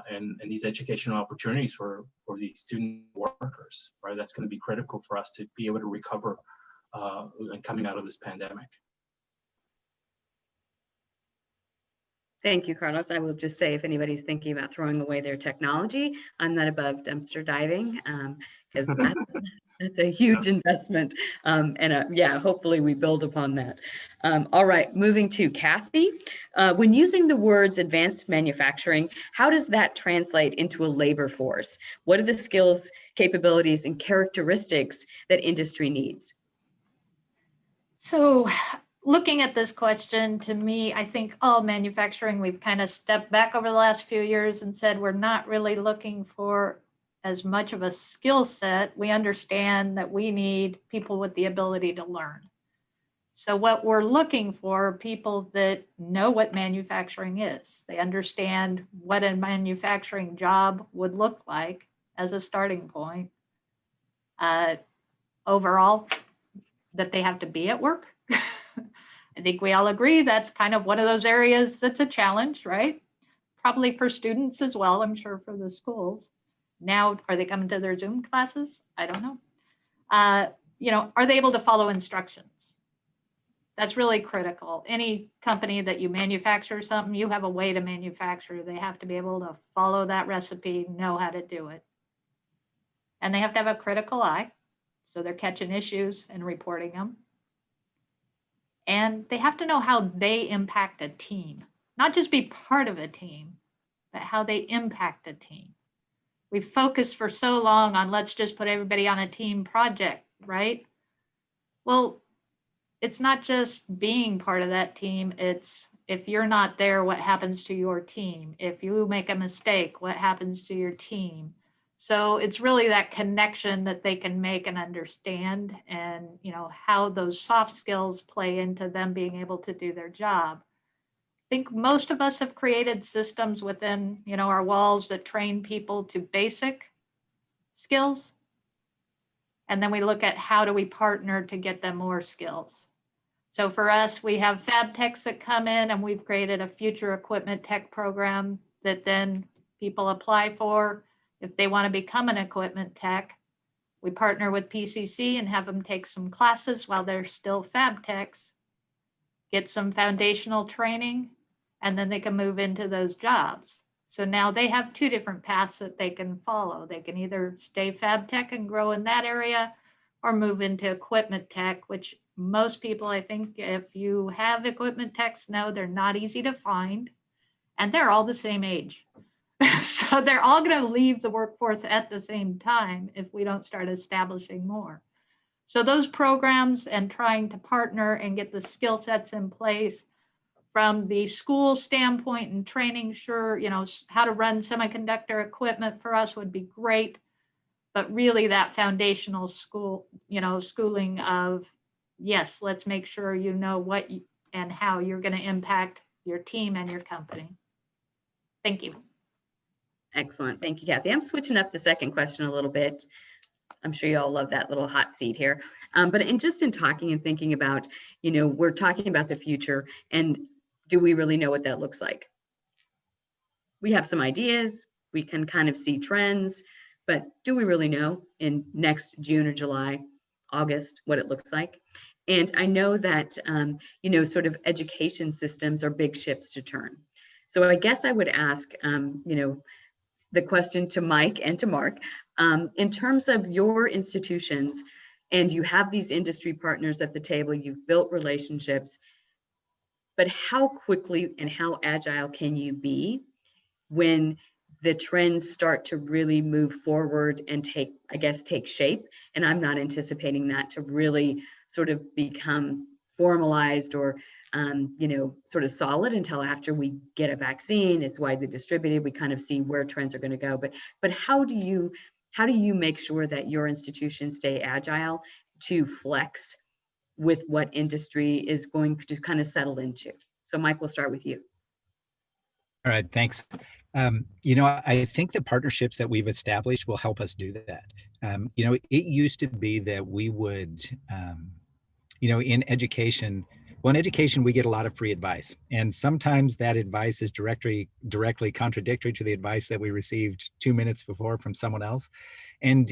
and these educational opportunities for these student workers, right? That's going to be critical for us to be able to recover and coming out of this pandemic. Thank you, Carlos. I will just say, if anybody's thinking about throwing away their technology, I'm not above dumpster diving, because that's a huge investment. Yeah, hopefully we build upon that. All right, moving to Kathy. When using the words advanced manufacturing, how does that translate into a labor force? What are the skills, capabilities, and characteristics that industry needs? So looking at this question, to me, I think all manufacturing, we've kind of stepped back over the last few years and said we're not really looking for as much of a skill set. We understand that we need people with the ability to learn. So what we're looking for are people that know what manufacturing is. They understand what a manufacturing job would look like as a starting point. overall, that they have to be at work. I think we all agree that's kind of one of those areas that's a challenge, right? Probably for students as well, I'm sure for the schools. Now, are they coming to their Zoom classes? I don't know. Are they able to follow instructions? That's really critical. Any company that you manufacture something, you have a way to manufacture. They have to be able to follow that recipe, know how to do it. And they have to have a critical eye. So they're catching issues and reporting them. And they have to know how they impact a team, not just be part of a team, but how they impact a team. We've focused for so long on let's just put everybody on a team project, right? Well, it's not just being part of that team. It's if you're not there, what happens to your team? If you make a mistake, what happens to your team? So it's really that connection that they can make and understand, and how those soft skills play into them being able to do their job. I think most of us have created systems within our walls that train people to basic skills. And then we look at how do we partner to get them more skills. So for us, we have fab techs that come in, and we've created a future equipment tech program that then people apply for. If they want to become an equipment tech, we partner with PCC and have them take some classes while they're still fab techs, get some foundational training, and then they can move into those jobs. So now they have two different paths that they can follow. They can either stay fab tech and grow in that area, or move into equipment tech, which most people, I think, if you have equipment techs, know they're not easy to find, and they're all the same age. So they're all going to leave the workforce at the same time if we don't start establishing more. So those programs and trying to partner and get the skill sets in place from the school standpoint and training, sure, how to run semiconductor equipment for us would be great. But really that foundational schooling of, yes, let's make sure you know what and how you're going to impact your team and your company. Thank you. Excellent. Thank you, Kathy. I'm switching up the second question a little bit. I'm sure you all love that little hot seat here. But in talking and thinking about, we're talking about the future, and do we really know what that looks like? We have some ideas, we can kind of see trends, but do we really know in next June or July, August, what it looks like? And I know that, sort of education systems are big ships to turn. So I guess I would ask, the question to Mike and to Mark, in terms of your institutions, and you have these industry partners at the table, you've built relationships, but how quickly and how agile can you be when the trends start to really move forward and take shape? And I'm not anticipating that to really sort of become formalized or sort of solid until after we get a vaccine. It's widely distributed. We kind of see where trends are going to go. But how do you make sure that your institutions stay agile to flex with what industry is going to kind of settle into? So Mike, we'll start with you. All right, thanks. I think the partnerships that we've established will help us do that. It used to be that we would, in education, we get a lot of free advice, and sometimes that advice is directly contradictory to the advice that we received 2 minutes before from someone else. And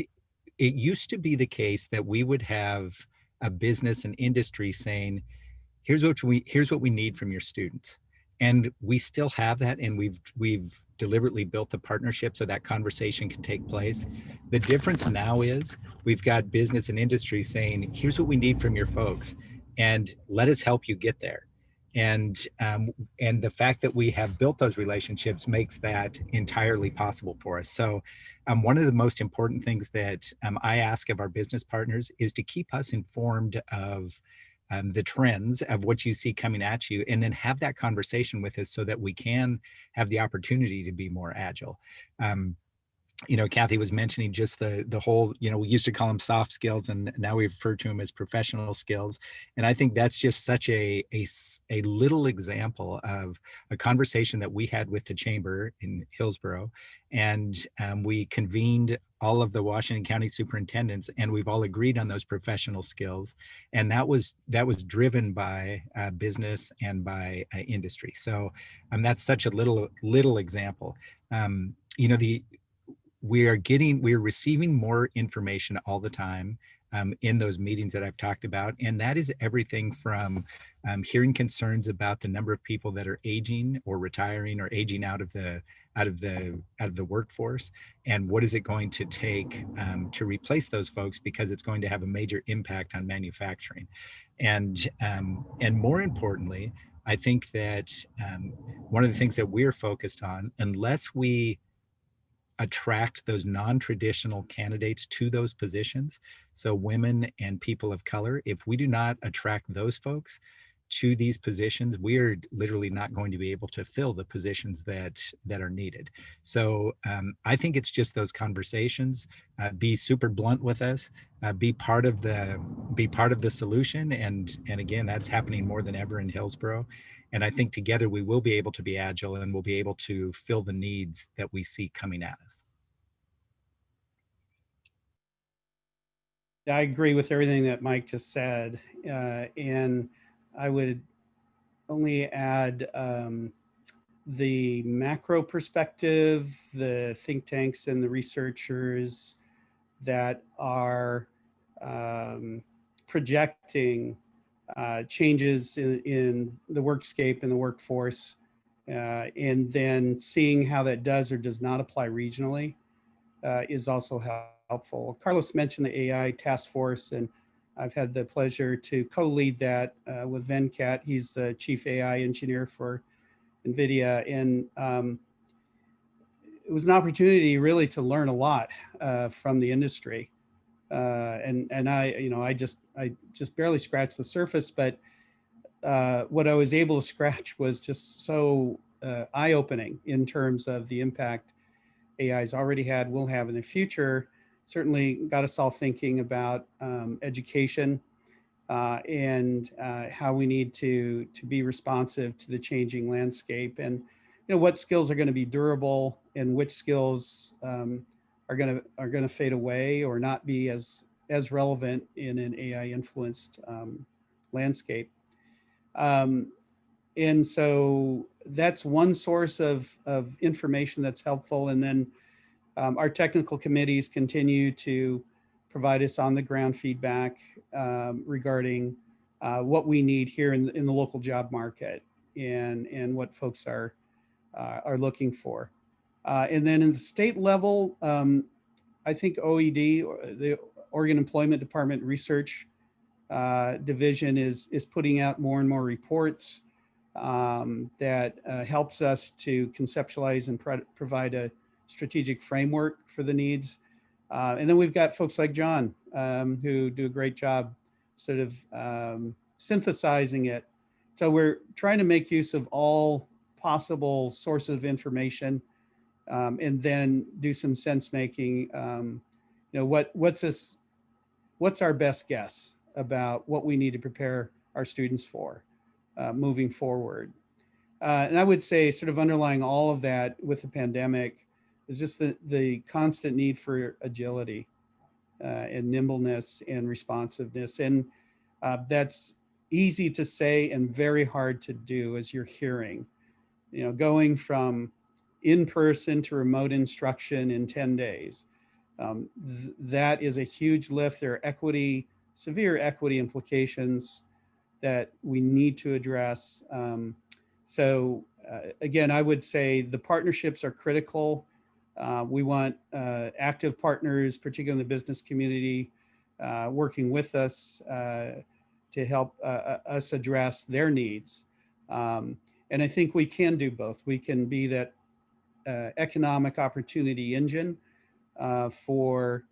it used to be the case that we would have a business and industry saying, here's what we need from your students. And we still have that, and we've deliberately built the partnership so that conversation can take place. The difference now is we've got business and industry saying, here's what we need from your folks, and let us help you get there. And the fact that we have built those relationships makes that entirely possible for us. So one of the most important things that I ask of our business partners is to keep us informed of the trends of what you see coming at you, and then have that conversation with us so that we can have the opportunity to be more agile. Kathy was mentioning just the whole, we used to call them soft skills, and now we refer to them as professional skills. And I think that's just such a little example of a conversation that we had with the chamber in Hillsboro. And we convened all of the Washington County superintendents, and we've all agreed on those professional skills. And that was driven by business and by industry. So that's such a little example. We're receiving more information all the time in those meetings that I've talked about. And that is everything from hearing concerns about the number of people that are aging or retiring or aging out of the workforce, and what is it going to take to replace those folks, because it's going to have a major impact on manufacturing. And more importantly, I think that one of the things that we're focused on, unless we attract those non-traditional candidates to those positions, so women and people of color, if we do not attract those folks to these positions, we're literally not going to be able to fill the positions that are needed. So I think it's just those conversations. Be super blunt with us. Be part of the solution. And again, that's happening more than ever in Hillsboro. And I think together we will be able to be agile, and we'll be able to fill the needs that we see coming at us. I agree with everything that Mike just said. And I would only add the macro perspective, the think tanks and the researchers that are projecting changes in the workscape and the workforce, and then seeing how that does or does not apply regionally is also helpful. Carlos mentioned the AI task force, and I've had the pleasure to co-lead that with Venkat. He's the chief AI engineer for NVIDIA. And it was an opportunity really to learn a lot from the industry. And I just barely scratched the surface, but what I was able to scratch was just so eye-opening in terms of the impact AI's already had, will have in the future. Certainly got us all thinking about education and how we need to be responsive to the changing landscape, and what skills are going to be durable and which skills are going to fade away or not be as relevant in an AI influenced landscape. And so that's one source of information that's helpful. And then our technical committees continue to provide us on the ground feedback regarding what we need here in the local job market and what folks are looking for. And then in the state level, I think OED, the Oregon Employment Department Research Division, is putting out more and more reports that helps us to conceptualize and provide a strategic framework for the needs. And then we've got folks like John who do a great job sort of synthesizing it. So we're trying to make use of all possible sources of information and then do some sense making. What's our best guess about what we need to prepare our students for moving forward? And I would say sort of underlying all of that with the pandemic is just the constant need for agility and nimbleness and responsiveness. And that's easy to say and very hard to do, as you're hearing. Going from in-person to remote instruction in 10 days. That is a huge lift. There are severe equity implications that we need to address. So again, I would say the partnerships are critical. We want active partners, particularly in the business community, working with us to help us address their needs. And I think we can do both. We can be that economic opportunity engine for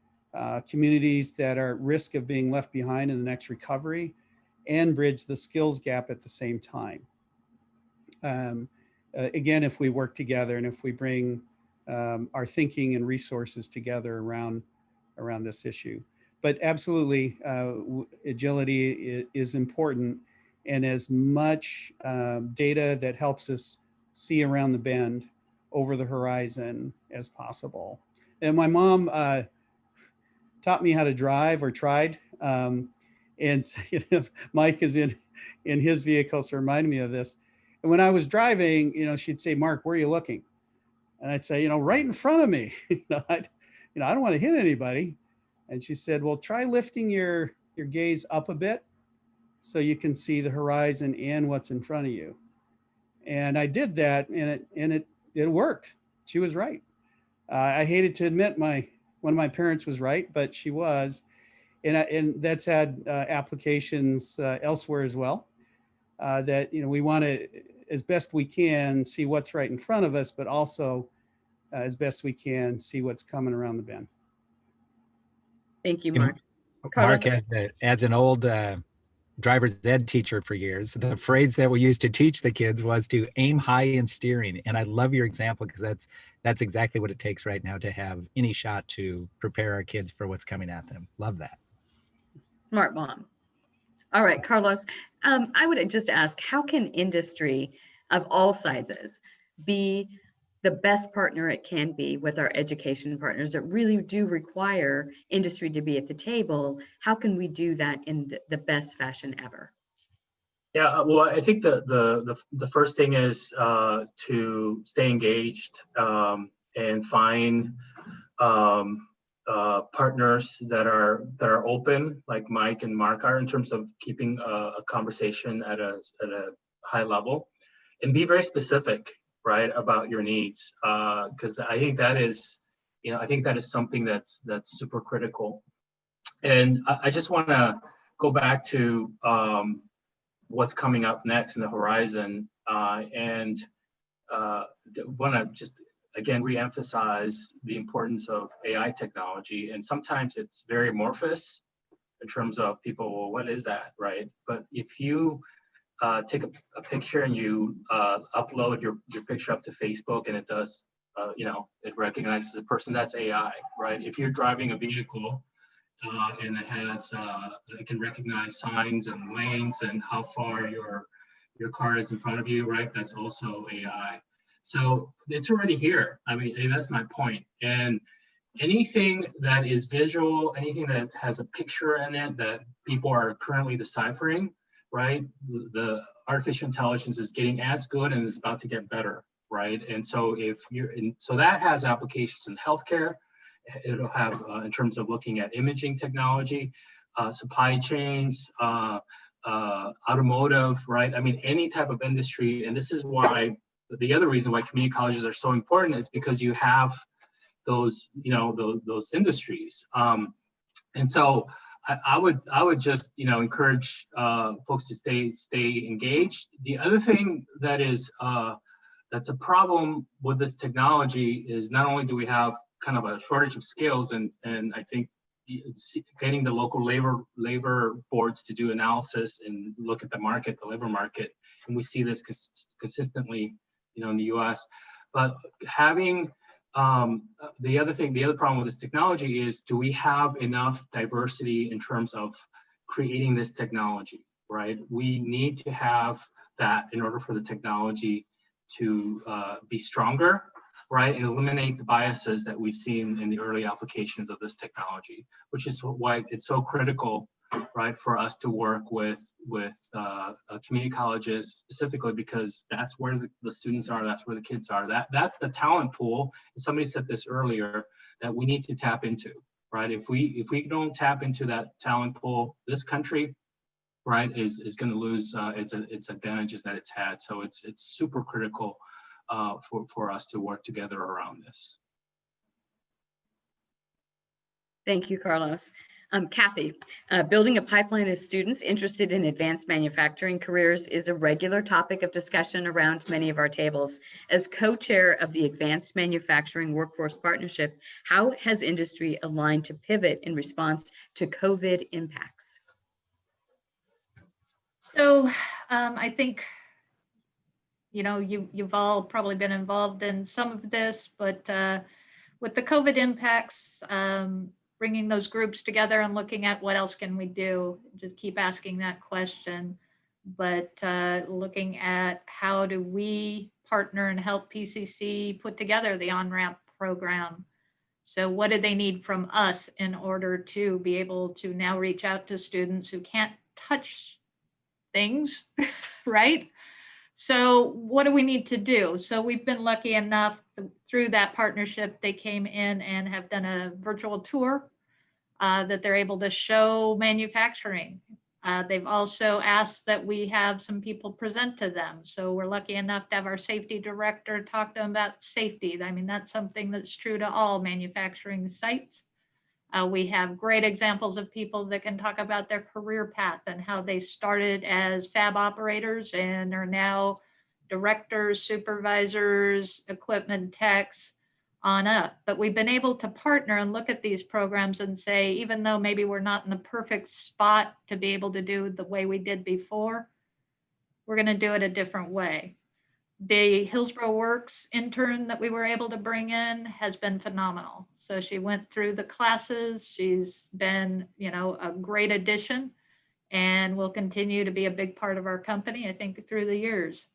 communities that are at risk of being left behind in the next recovery, and bridge the skills gap at the same time. Again, if we work together and if we bring our thinking and resources together around this issue. But absolutely, agility is important, and as much data that helps us see around the bend over the horizon as possible. And my mom taught me how to drive, or tried. And Mike is in his vehicle, so reminded me of this. And when I was driving, she'd say, "Mark, where are you looking?" And I'd say, right in front of me. I don't want to hit anybody. And she said, "Well, try lifting your gaze up a bit so you can see the horizon and what's in front of you." And I did that, and it worked. She was right. I hated to admit one of my parents was right, but she was. And that's had applications elsewhere as well. That we want to, as best we can, see what's right in front of us, but also as best we can see what's coming around the bend. Thank you, Mark. Mark, as an old driver's ed teacher for years, the phrase that we used to teach the kids was to aim high in steering. And I love your example, because that's exactly what it takes right now to have any shot to prepare our kids for what's coming at them. Love that. Smart mom. All right, Carlos, I would just ask, how can industry of all sizes be the best partner it can be with our education partners that really do require industry to be at the table? How can we do that in the best fashion ever? Yeah, well, I think the first thing is to stay engaged and find partners that are open, like Mike and Mark are, in terms of keeping a conversation at a high level, and be very specific, right, about your needs, because I think that is, something that's super critical. And I just want to go back to what's coming up next in the horizon, and want to just again reemphasize the importance of AI technology. And sometimes it's very amorphous in terms of people, well, what is that, right? But if you take a picture and you upload your picture up to Facebook, and it does, it recognizes a person, that's AI, right? If you're driving a vehicle and it can recognize signs and lanes and how far your car is in front of you, right? That's also AI. So it's already here. I mean, that's my point. And anything that is visual, anything that has a picture in it that people are currently deciphering, right? The artificial intelligence is getting as good and is about to get better, right? And so so that has applications in healthcare. It'll have in terms of looking at imaging technology, supply chains, automotive, right? I mean, any type of industry. And this is why, the other reason why community colleges are so important is because you have those, those industries. And so I would just, encourage folks to stay engaged. The other thing that is that's a problem with this technology is not only do we have kind of a shortage of skills, and I think getting the local labor boards to do analysis and look at the market, the labor market, and we see this consistently, in the U.S. But having the other problem with this technology is, do we have enough diversity in terms of creating this technology, right? We need to have that in order for the technology to be stronger, right? And eliminate the biases that we've seen in the early applications of this technology, which is why it's so critical, right, for us to work with community colleges specifically, because that's where the students are, that's where the kids are. That's the talent pool. And somebody said this earlier, that we need to tap into, right? If we don't tap into that talent pool, this country, right, is going to lose its advantages that it's had. So it's super critical for us to work together around this. Thank you, Carlos. Kathy, building a pipeline of students interested in advanced manufacturing careers is a regular topic of discussion around many of our tables. As co-chair of the Advanced Manufacturing Workforce Partnership, how has industry aligned to pivot in response to COVID impacts? So I think you've all probably been involved in some of this, but with the COVID impacts, bringing those groups together and looking at what else can we do, just keep asking that question. But looking at how do we partner and help PCC put together the on-ramp program. So what do they need from us in order to be able to now reach out to students who can't touch things, right? So what do we need to do? So we've been lucky enough through that partnership, they came in and have done a virtual tour that they're able to show manufacturing. They've also asked that we have some people present to them. So we're lucky enough to have our safety director talk to them about safety. I mean, that's something that's true to all manufacturing sites. We have great examples of people that can talk about their career path and how they started as fab operators and are now directors, supervisors, equipment techs on up. But we've been able to partner and look at these programs and say, even though maybe we're not in the perfect spot to be able to do the way we did before, we're going to do it a different way. The Hillsboro Works intern that we were able to bring in has been phenomenal. So she went through the classes. She's been, a great addition and will continue to be a big part of our company, I think, through the years.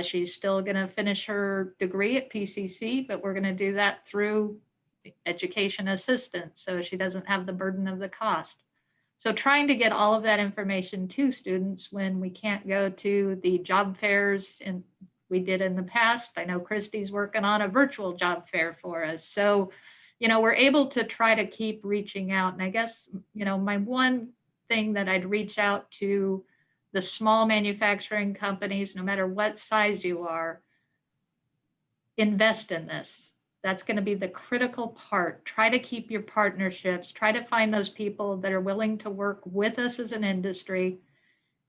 She's still going to finish her degree at PCC, but we're going to do that through education assistance, so she doesn't have the burden of the cost. So trying to get all of that information to students when we can't go to the job fairs and we did in the past. I know Christy's working on a virtual job fair for us. So, we're able to try to keep reaching out. And I guess, my one thing that I'd reach out to the small manufacturing companies, no matter what size you are, invest in this. That's going to be the critical part. Try to keep your partnerships, try to find those people that are willing to work with us as an industry.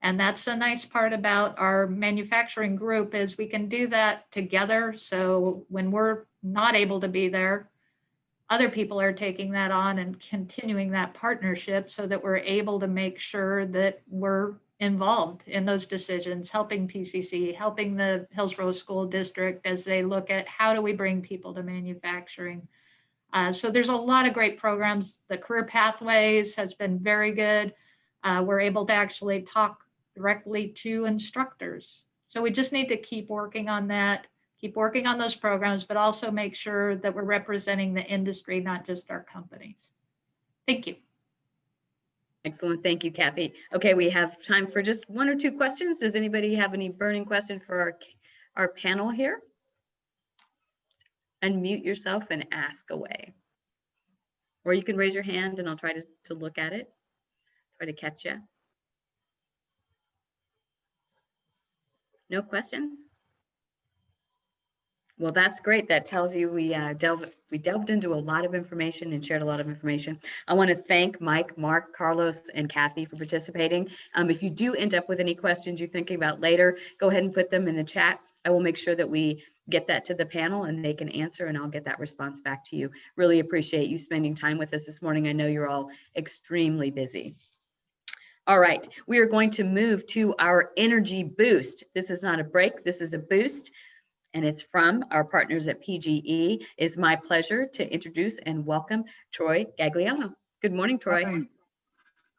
And that's the nice part about our manufacturing group is we can do that together. So when we're not able to be there, other people are taking that on and continuing that partnership so that we're able to make sure that we're involved in those decisions, helping PCC, helping the Hillsboro School District as they look at how do we bring people to manufacturing. So there's a lot of great programs. The Career Pathways has been very good. We're able to actually talk directly to instructors. So we just need to keep working on that, keep working on those programs, but also make sure that we're representing the industry, not just our companies. Thank you. Excellent. Thank you, Kathy. Okay, we have time for just one or two questions. Does anybody have any burning question for our panel here? Unmute yourself and ask away. Or you can raise your hand and I'll try to look at it, try to catch you. No questions? Well, that's great. That tells you we delved into a lot of information and shared a lot of information. I want to thank Mike, Mark, Carlos, and Kathy for participating. If you do end up with any questions you're thinking about later, go ahead and put them in the chat. I will make sure that we get that to the panel and they can answer and I'll get that response back to you. Really appreciate you spending time with us this morning. I know you're all extremely busy. All right, we are going to move to our energy boost. This is not a break, this is a boost. And it's from our partners at PGE. It's my pleasure to introduce and welcome Troy Gagliano. Good morning, Troy.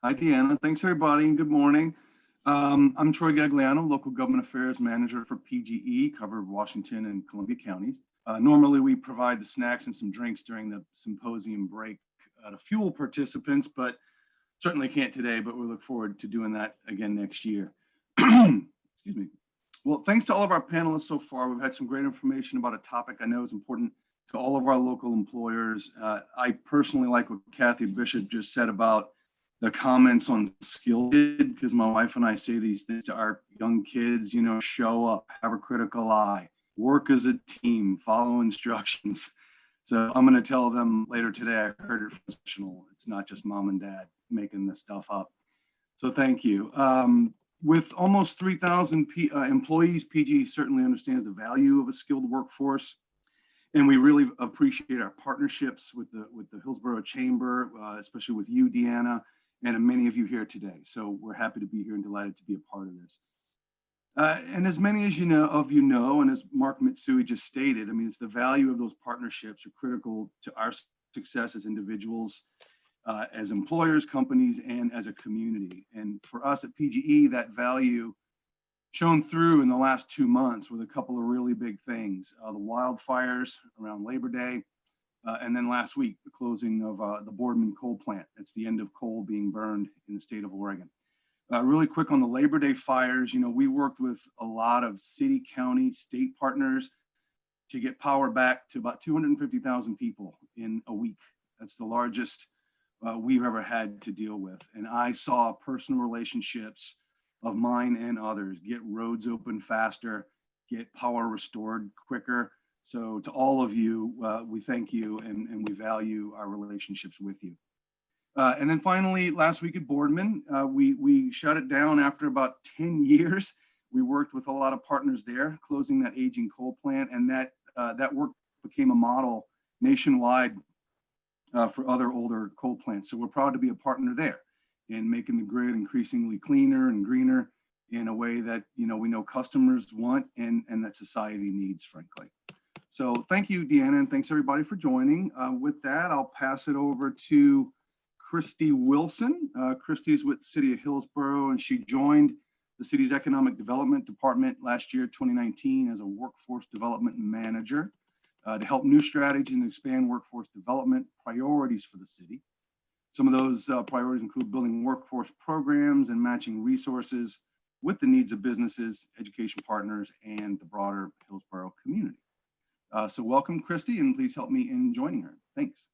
Hi, Deanna. Thanks, everybody, and good morning. I'm Troy Gagliano, Local Government Affairs Manager for PGE, covered Washington and Columbia counties. Normally, we provide the snacks and some drinks during the symposium break to fuel participants, but certainly can't today, but we look forward to doing that again next year. Excuse me. Well, thanks to all of our panelists so far. We've had some great information about a topic I know is important to all of our local employers. I personally like what Kathy Bishop just said about the comments on skill, because my wife and I say these things to our young kids, show up, have a critical eye, work as a team, follow instructions. So I'm going to tell them later today, I heard it from professional. It's not just mom and dad making this stuff up. So thank you. With almost 3,000 employees, PG certainly understands the value of a skilled workforce, and we really appreciate our partnerships with the Hillsboro Chamber, especially with you, Deanna, and many of you here today. So we're happy to be here and delighted to be a part of this. And as many as you know, and as Mark Mitsui just stated, I mean, it's the value of those partnerships are critical to our success as individuals, as employers, companies, and as a community. And for us at PGE, that value shone through in the last 2 months with a couple of really big things. The wildfires around Labor Day, and then last week, the closing of the Boardman coal plant. That's the end of coal being burned in the state of Oregon. Really quick on the Labor Day fires, we worked with a lot of city, county, state partners to get power back to about 250,000 people in a week. That's the largest we've ever had to deal with. And I saw personal relationships of mine and others get roads open faster, get power restored quicker. So to all of you, we thank you and we value our relationships with you. And then finally, last week at Boardman, we shut it down after about 10 years. We worked with a lot of partners there, closing that aging coal plant, and that work became a model nationwide for other older coal plants. So we're proud to be a partner there in making the grid increasingly cleaner and greener in a way that we know customers want and that society needs, frankly. So thank you, Deanna, and thanks everybody for joining. With that, I'll pass it over to Christy Wilson. Christy's with the City of Hillsboro, and she joined the city's Economic Development Department last year, 2019, as a workforce development manager to help new strategies and expand workforce development priorities for the city. Some of those priorities include building workforce programs and matching resources with the needs of businesses, education partners, and the broader Hillsboro community. So welcome, Christy, and please help me in joining her. Thanks.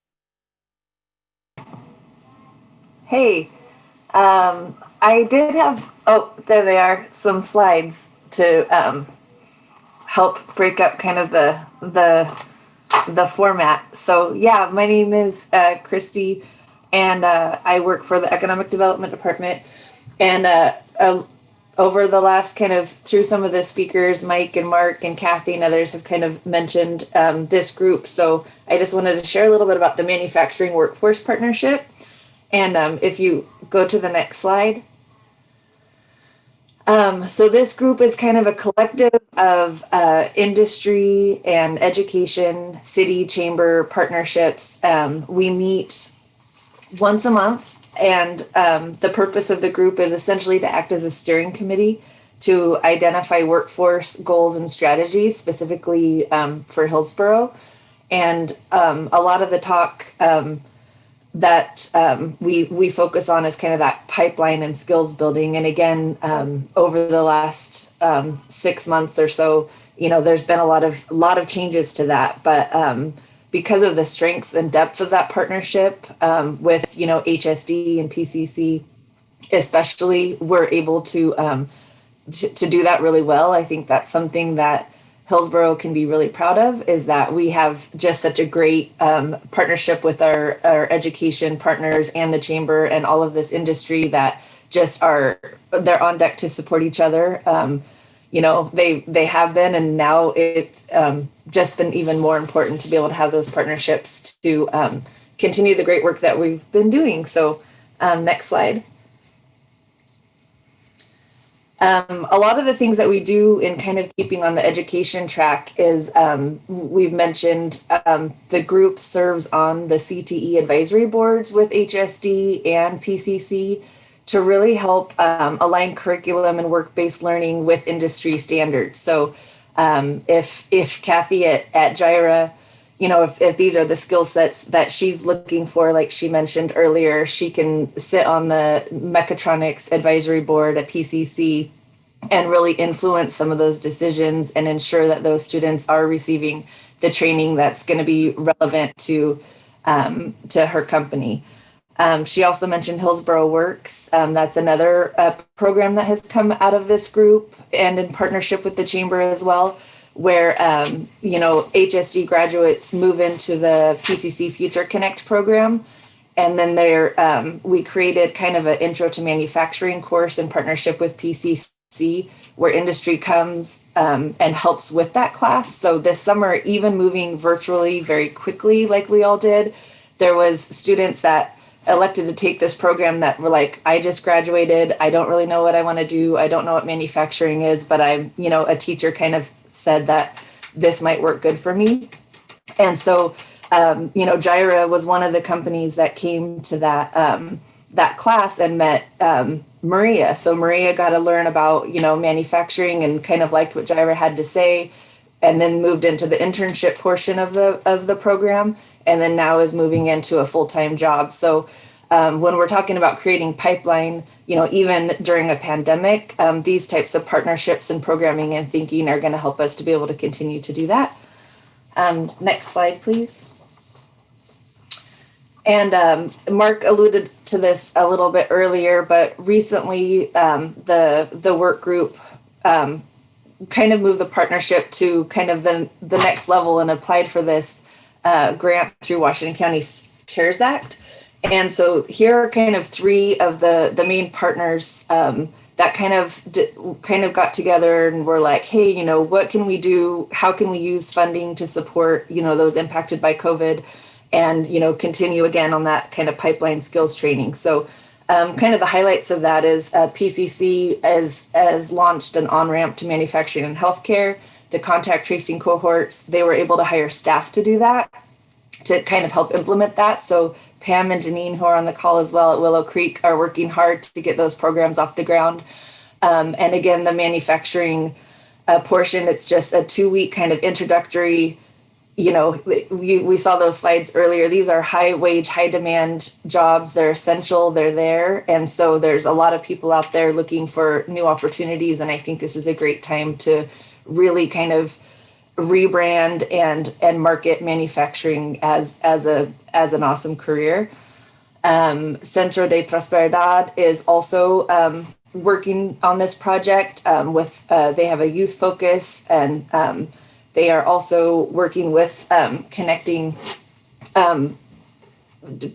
Hey, I did have, oh, there they are, some slides to help break up kind of the format. So yeah, my name is Christy, and I work for the Economic Development Department. And over the last kind of through some of the speakers, Mike and Mark and Kathy and others have kind of mentioned this group. So I just wanted to share a little bit about the Manufacturing Workforce Partnership. And if you go to the next slide. So this group is kind of a collective of industry and education, city, chamber partnerships. We meet once a month, and the purpose of the group is essentially to act as a steering committee to identify workforce goals and strategies, specifically for Hillsboro. And a lot of the talk that we focus on is kind of that pipeline and skills building. And again, over the last 6 months or so, there's been a lot of changes to that. But because of the strength and depth of that partnership with HSD and PCC, especially, we're able to do that really well. I think that's something that Hillsboro can be really proud of, is that we have just such a great partnership with our education partners and the chamber and all of this industry that just they're on deck to support each other. They have been, and now it's just been even more important to be able to have those partnerships to continue the great work that we've been doing. So next slide. A lot of the things that we do in kind of keeping on the education track is we've mentioned the group serves on the CTE advisory boards with HSD and PCC to really help align curriculum and work-based learning with industry standards. So if Kathy at Gyra, if these are the skill sets that she's looking for, like she mentioned earlier, she can sit on the mechatronics advisory board at PCC and really influence some of those decisions and ensure that those students are receiving the training that's going to be relevant to her company. She also mentioned Hillsboro Works. That's another program that has come out of this group and in partnership with the chamber as well, where HSD graduates move into the PCC Future Connect program. And then we created kind of an intro to manufacturing course in partnership with PCC, where industry comes and helps with that class. So this summer, even moving virtually very quickly like we all did, there was students that elected to take this program that were like, I just graduated. I don't really know what I want to do. I don't know what manufacturing is, but I'm, a teacher kind of said that this might work good for me. And so, Gyra was one of the companies that came to that class and met Maria. So Maria got to learn about, manufacturing and kind of liked what Gyra had to say, and then moved into the internship portion of the program, and then now is moving into a full-time job. So when we're talking about creating pipeline, even during a pandemic, these types of partnerships and programming and thinking are going to help us to be able to continue to do that. Next slide, please. And Mark alluded to this a little bit earlier, but recently the work group kind of moved the partnership to kind of the next level and applied for this grant through Washington County's CARES Act. And so here are kind of three of the main partners that kind of got together and were like, hey, what can we do? How can we use funding to support, those impacted by COVID, and, continue again on that kind of pipeline skills training. So kind of the highlights of that is PCC has launched an on-ramp to manufacturing and healthcare. The contact tracing cohorts, they were able to hire staff to do that, to kind of help implement that. So Pam and Janine, who are on the call as well at Willow Creek, are working hard to get those programs off the ground. And again, the manufacturing portion, it's just a 2-week kind of introductory. We saw those slides earlier. These are high wage, high demand jobs. They're essential. They're there. And so there's a lot of people out there looking for new opportunities. And I think this is a great time to really kind of rebrand and market manufacturing as an awesome career. Centro de Prosperidad is also working on this project with, they have a youth focus, and they are also working with connecting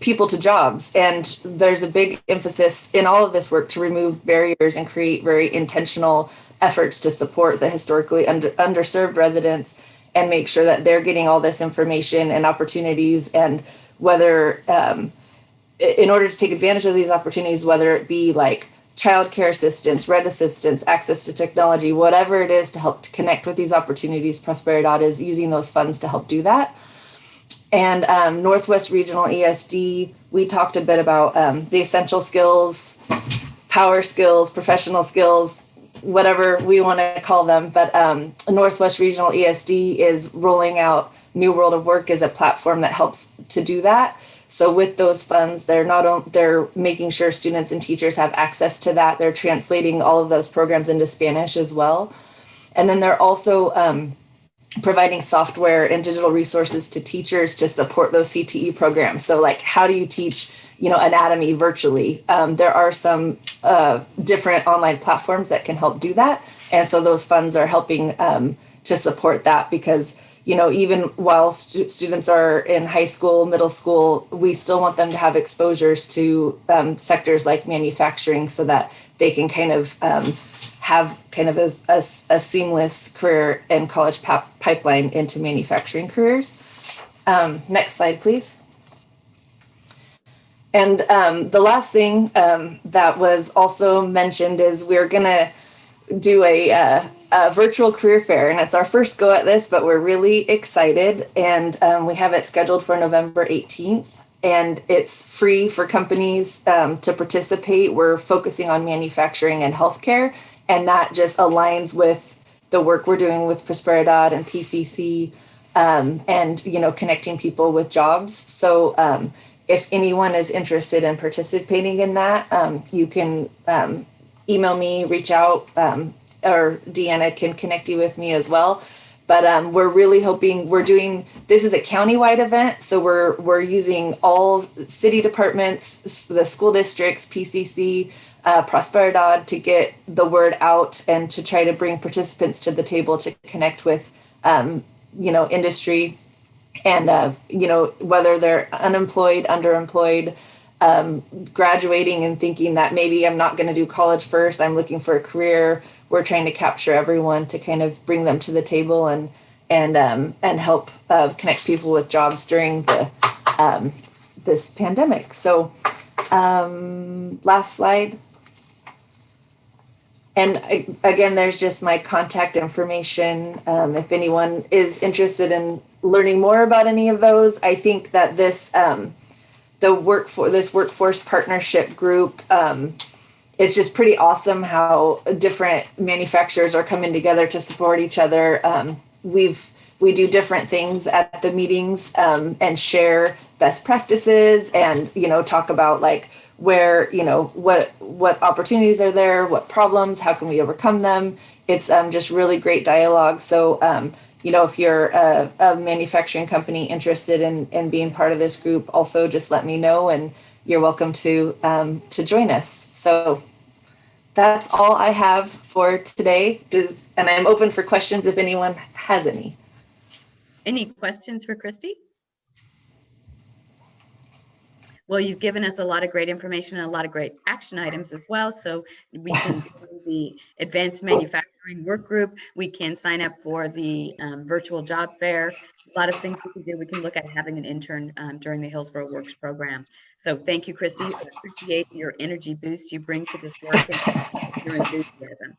people to jobs. And there's a big emphasis in all of this work to remove barriers and create very intentional efforts to support the historically underserved residents and make sure that they're getting all this information and opportunities, and whether in order to take advantage of these opportunities, whether it be like childcare assistance, rent assistance, access to technology, whatever it is to help to connect with these opportunities, Prosperidad is using those funds to help do that. And Northwest Regional ESD, we talked a bit about the essential skills, power skills, professional skills, whatever we want to call them. But Northwest Regional ESD is rolling out New World of Work as a platform that helps to do that. So with those funds, they're making sure students and teachers have access to that. They're translating all of those programs into Spanish as well. And then they're also providing software and digital resources to teachers to support those CTE programs. So like, how do you teach, anatomy virtually? There are some different online platforms that can help do that. And so those funds are helping to support that, because even while students are in high school, middle school, we still want them to have exposures to sectors like manufacturing, so that they can kind of have kind of a seamless career and college pipeline into manufacturing careers. Next slide, please. And the last thing that was also mentioned is we're going to do a virtual career fair, and it's our first go at this, but we're really excited, and we have it scheduled for November 18th, and it's free for companies to participate. We're focusing on manufacturing and healthcare, and that just aligns with the work we're doing with Prosperidad and PCC, and connecting people with jobs. So if anyone is interested in participating in that, you can email me, reach out, or Deanna can connect you with me as well. But we're really hoping this is a countywide event. So we're using all city departments, the school districts, PCC, Prosperidad, to get the word out and to try to bring participants to the table to connect with, industry, and, whether they're unemployed, underemployed, graduating and thinking that maybe I'm not going to do college first, I'm looking for a career. We're trying to capture everyone to kind of bring them to the table and help connect people with jobs during this pandemic. So Last slide. And again, there's just my contact information. If anyone is interested in learning more about any of those, I think that this workforce partnership group, it's just pretty awesome how different manufacturers are coming together to support each other. We do different things at the meetings and share best practices and, talk about like where, what opportunities are there, what problems, how can we overcome them. It's just really great dialogue. So, if you're a manufacturing company interested in being part of this group, also just let me know and you're welcome to join us. So that's all I have for today. And I'm open for questions if anyone has any. Any questions for Christy? Well, you've given us a lot of great information and a lot of great action items as well. So we can join the Advanced Manufacturing Work Group. We can sign up for the virtual job fair. A lot of things we can do. We can look at having an intern during the Hillsboro Works program. So thank you, Christy. I appreciate your energy boost you bring to this work and your enthusiasm.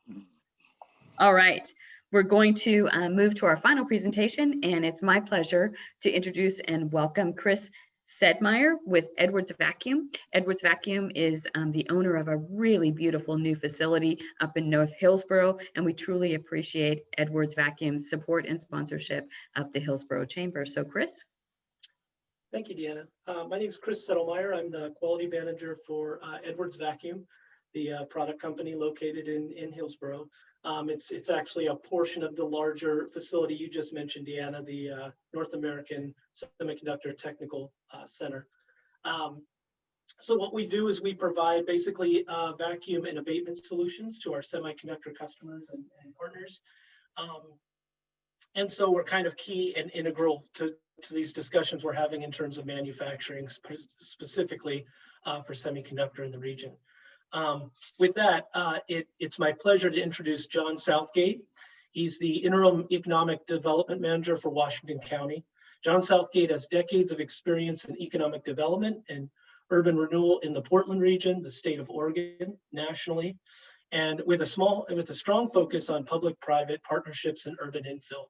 All right. We're going to move to our final presentation, and it's my pleasure to introduce and welcome Chris Sedmeyer with Edwards Vacuum. Edwards Vacuum is the owner of a really beautiful new facility up in North Hillsboro, and we truly appreciate Edwards Vacuum's support and sponsorship of the Hillsboro Chamber. So Chris? Thank you, Deanna. My name is Chris Sedmeyer. I'm the quality manager for Edwards Vacuum, the product company located in Hillsboro. It's actually a portion of the larger facility you just mentioned, Deanna, the North American Semiconductor Technical Center. So what we do is we provide basically vacuum and abatement solutions to our semiconductor customers and partners. And so we're kind of key and integral to these discussions we're having in terms of manufacturing, specifically for semiconductor in the region. With that, it's my pleasure to introduce John Southgate. He's the Interim Economic Development Manager for Washington County. John Southgate has decades of experience in economic development and urban renewal in the Portland region, the state of Oregon, nationally, and with a strong focus on public-private partnerships and urban infill.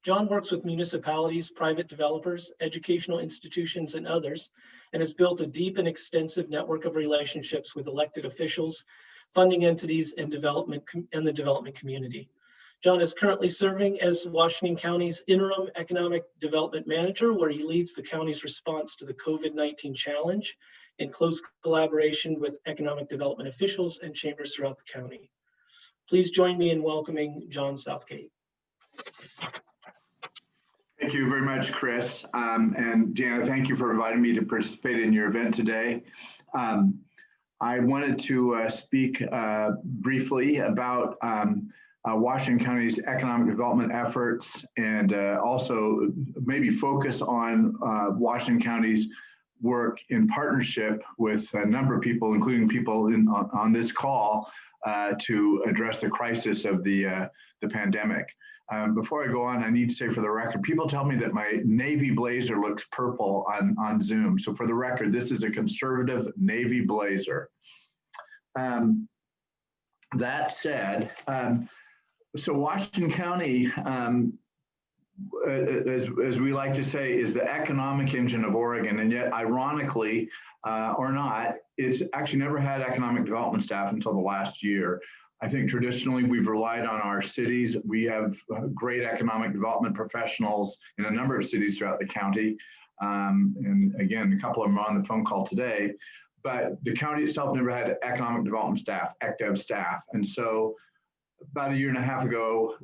John works with municipalities, private developers, educational institutions, and others, and has built a deep and extensive network of relationships with elected officials, funding entities, and the development community. John is currently serving as Washington County's Interim Economic Development Manager, where he leads the county's response to the COVID-19 challenge in close collaboration with economic development officials and chambers throughout the county. Please join me in welcoming John Southgate. Thank you very much, Chris. And Deanna, thank you for inviting me to participate in your event today. I wanted to speak briefly about Washington County's economic development efforts and also maybe focus on Washington County's work in partnership with a number of people, including people on this call, to address the crisis of the pandemic. Before I go on, I need to say for the record, people tell me that my navy blazer looks purple on Zoom. So for the record, this is a conservative navy blazer. That said, so Washington County, as we like to say, is the economic engine of Oregon, and yet ironically, or not, it's actually never had economic development staff until the last year. I think traditionally we've relied on our cities. We have great economic development professionals in a number of cities throughout the county. And again, a couple of them are on the phone call today, but the county itself never had economic development staff, ECDEV staff. And so about 1.5 years ago,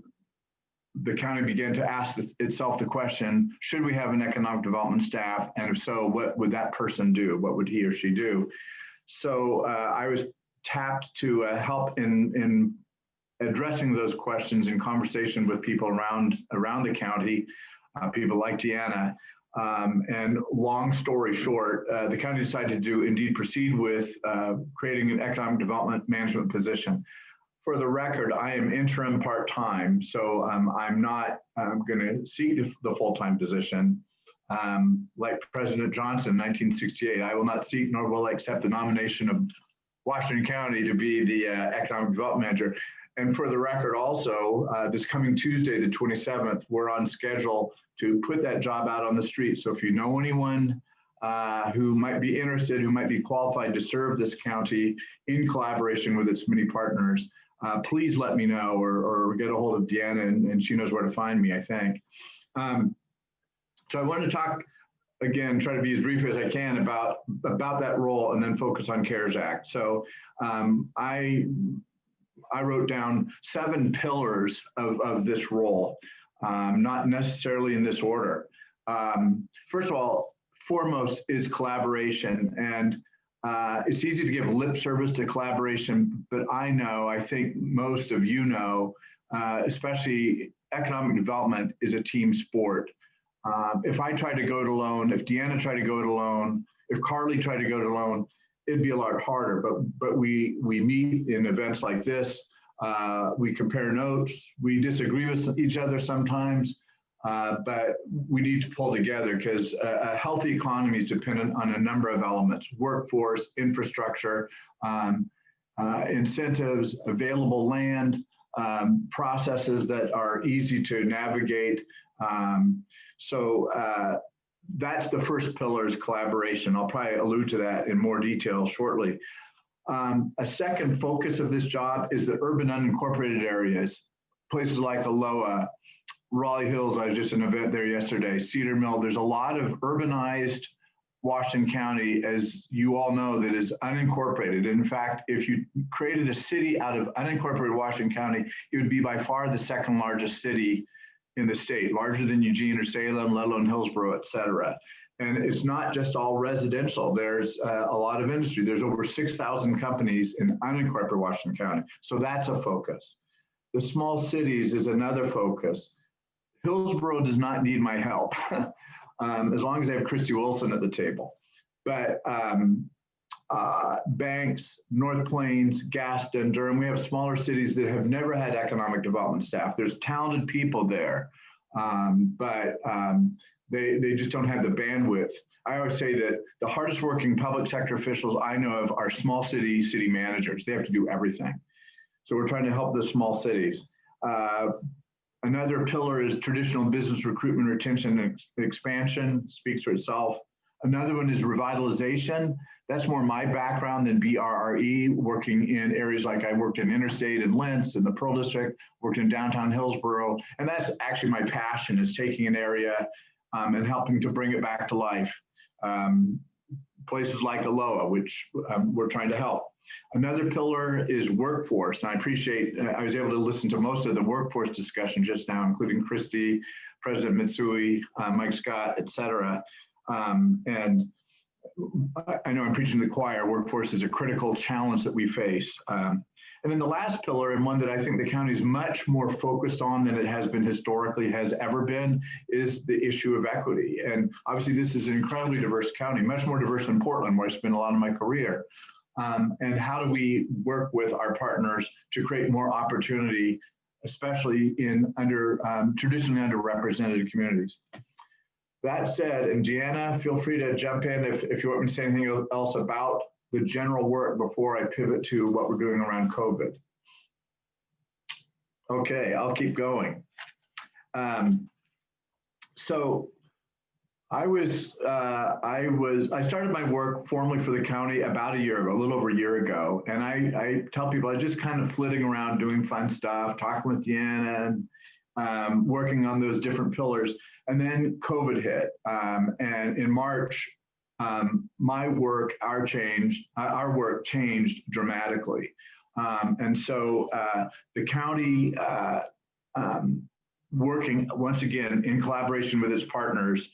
the county began to ask itself the question, should we have an economic development staff? And if so, what would that person do? What would he or she do? So I was tapped to help in addressing those questions in conversation with people around the county, people like Deanna. And long story short, the county decided to indeed proceed with creating an economic development management position. For the record, I am interim part-time, so I'm not going to seek the full-time position. like President Johnson in 1968, I will not seek nor will I accept the nomination of Washington County to be the economic development manager. And for the record also, this coming Tuesday, the 27th, we're on schedule to put that job out on the street. So if you know anyone who might be interested, who might be qualified to serve this county in collaboration with its many partners, please let me know, or get a hold of Deanna, and she knows where to find me, I think. So I wanted to talk, again, try to be as brief as I can about that role, and then focus on CARES Act. So I wrote down 7 pillars of this role, not necessarily in this order. First of all, foremost is collaboration. And it's easy to give lip service to collaboration, but I think most of you know, especially economic development is a team sport. If I tried to go it alone, if Deanna tried to go it alone, if Carly tried to go it alone, it'd be a lot harder. But we meet in events like this. We compare notes. We disagree with each other sometimes, but we need to pull together, because a healthy economy is dependent on a number of elements: workforce, infrastructure, incentives, available land, processes that are easy to navigate. So that's the first pillar, is collaboration. I'll probably allude to that in more detail shortly. A second focus of this job is the urban unincorporated areas, places like Aloha, Raleigh Hills. I was just at an event there yesterday, Cedar Mill. There's a lot of urbanized Washington County, as you all know, that is unincorporated. In fact, if you created a city out of unincorporated Washington County, it would be by far the second largest city in the state, larger than Eugene or Salem, let alone Hillsboro, et cetera. And it's not just all residential. There's a lot of industry. There's over 6,000 companies in unincorporated Washington County. So that's a focus. The small cities is another focus. Hillsboro does not need my help, as long as I have Christy Wilson at the table. But Banks, North Plains, Gaston, Durham, we have smaller cities that have never had economic development staff. There's talented people there, but they just don't have the bandwidth. I always say that the hardest working public sector officials I know of are small city managers. They have to do everything. So we're trying to help the small cities. Another pillar is traditional business recruitment, retention, and expansion. Speaks for itself. Another one is revitalization. That's more my background than BRRE, working in areas like I worked in Interstate and Lentz in the Pearl District, worked in downtown Hillsboro. And that's actually my passion, is taking an area and helping to bring it back to life. Places like Aloha, which we're trying to help. Another pillar is workforce. And I appreciate, I was able to listen to most of the workforce discussion just now, including Christy, President Mitsui, Mike Scott, et cetera. And I know I'm preaching to the choir. Workforce is a critical challenge that we face. And then the last pillar, and one that I think the county is much more focused on than it has been historically, has ever been, is the issue of equity. And obviously this is an incredibly diverse county, much more diverse than Portland, where I spent a lot of my career. And how do we work with our partners to create more opportunity, especially in traditionally underrepresented communities? That said, and Deanna, feel free to jump in if you want me to say anything else about the general work before I pivot to what we're doing around COVID. Okay, I'll keep going. So I started my work formally for the county about a year ago, a little over a year ago. And I tell people I was just kind of flitting around doing fun stuff, talking with Deanna and working on those different pillars. And then COVID hit. And in March, our work changed dramatically. And so the county, working once again in collaboration with its partners,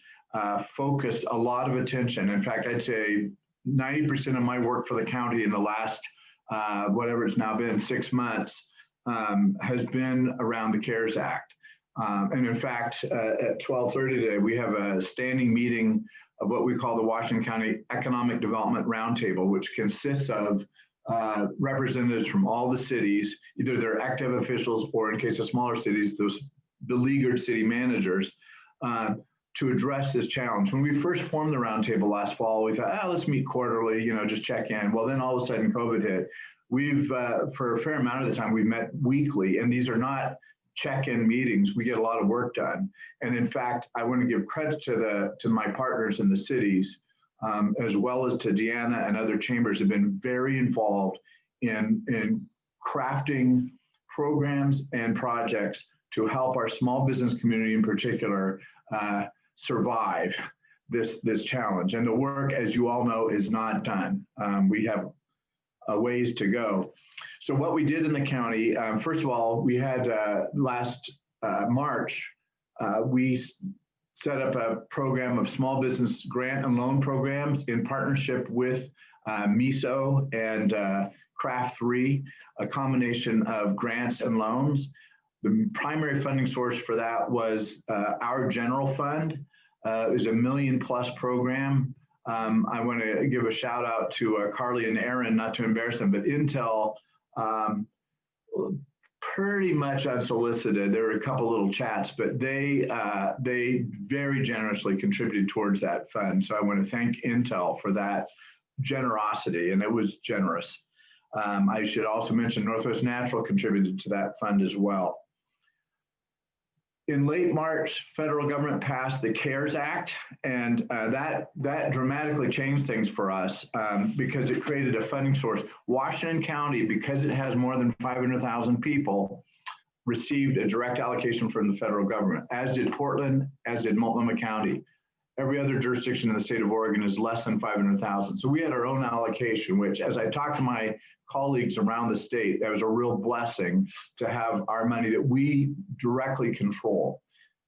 focused a lot of attention. In fact, I'd say 90% of my work for the county in the last, whatever it's now been, 6 months, has been around the CARES Act. And in fact, at 12:30 today, we have a standing meeting of what we call the Washington County Economic Development Roundtable, which consists of representatives from all the cities, either their active officials or, in case of smaller cities, those beleaguered city managers, to address this challenge. When we first formed the roundtable last fall, we thought, let's meet quarterly, just check in. Well, then all of a sudden COVID hit. We've, for a fair amount of the time, we've met weekly, and these are not check-in meetings. We get a lot of work done. And in fact, I want to give credit to my partners in the cities, as well as to Deanna and other chambers have been very involved in crafting programs and projects to help our small business community in particular survive this challenge. And the work, as you all know, is not done. We have a ways to go. So what we did in the county, first of all, we had last March, we set up a program of small business grant and loan programs in partnership with MISO and Craft 3, a combination of grants and loans. The primary funding source for that was our general fund. It was a $1 million+ program. I want to give a shout out to Carly and Aaron, not to embarrass them, but Intel, pretty much unsolicited. There were a couple little chats, but they very generously contributed towards that fund. So I want to thank Intel for that generosity, and it was generous. I should also mention Northwest Natural contributed to that fund as well. In late March, federal government passed the CARES Act, and that dramatically changed things for us because it created a funding source. Washington County, because it has more than 500,000 people, received a direct allocation from the federal government, as did Portland, as did Multnomah County. Every other jurisdiction in the state of Oregon is less than 500,000. So we had our own allocation, which, as I talked to my colleagues around the state, that was a real blessing to have our money that we directly control.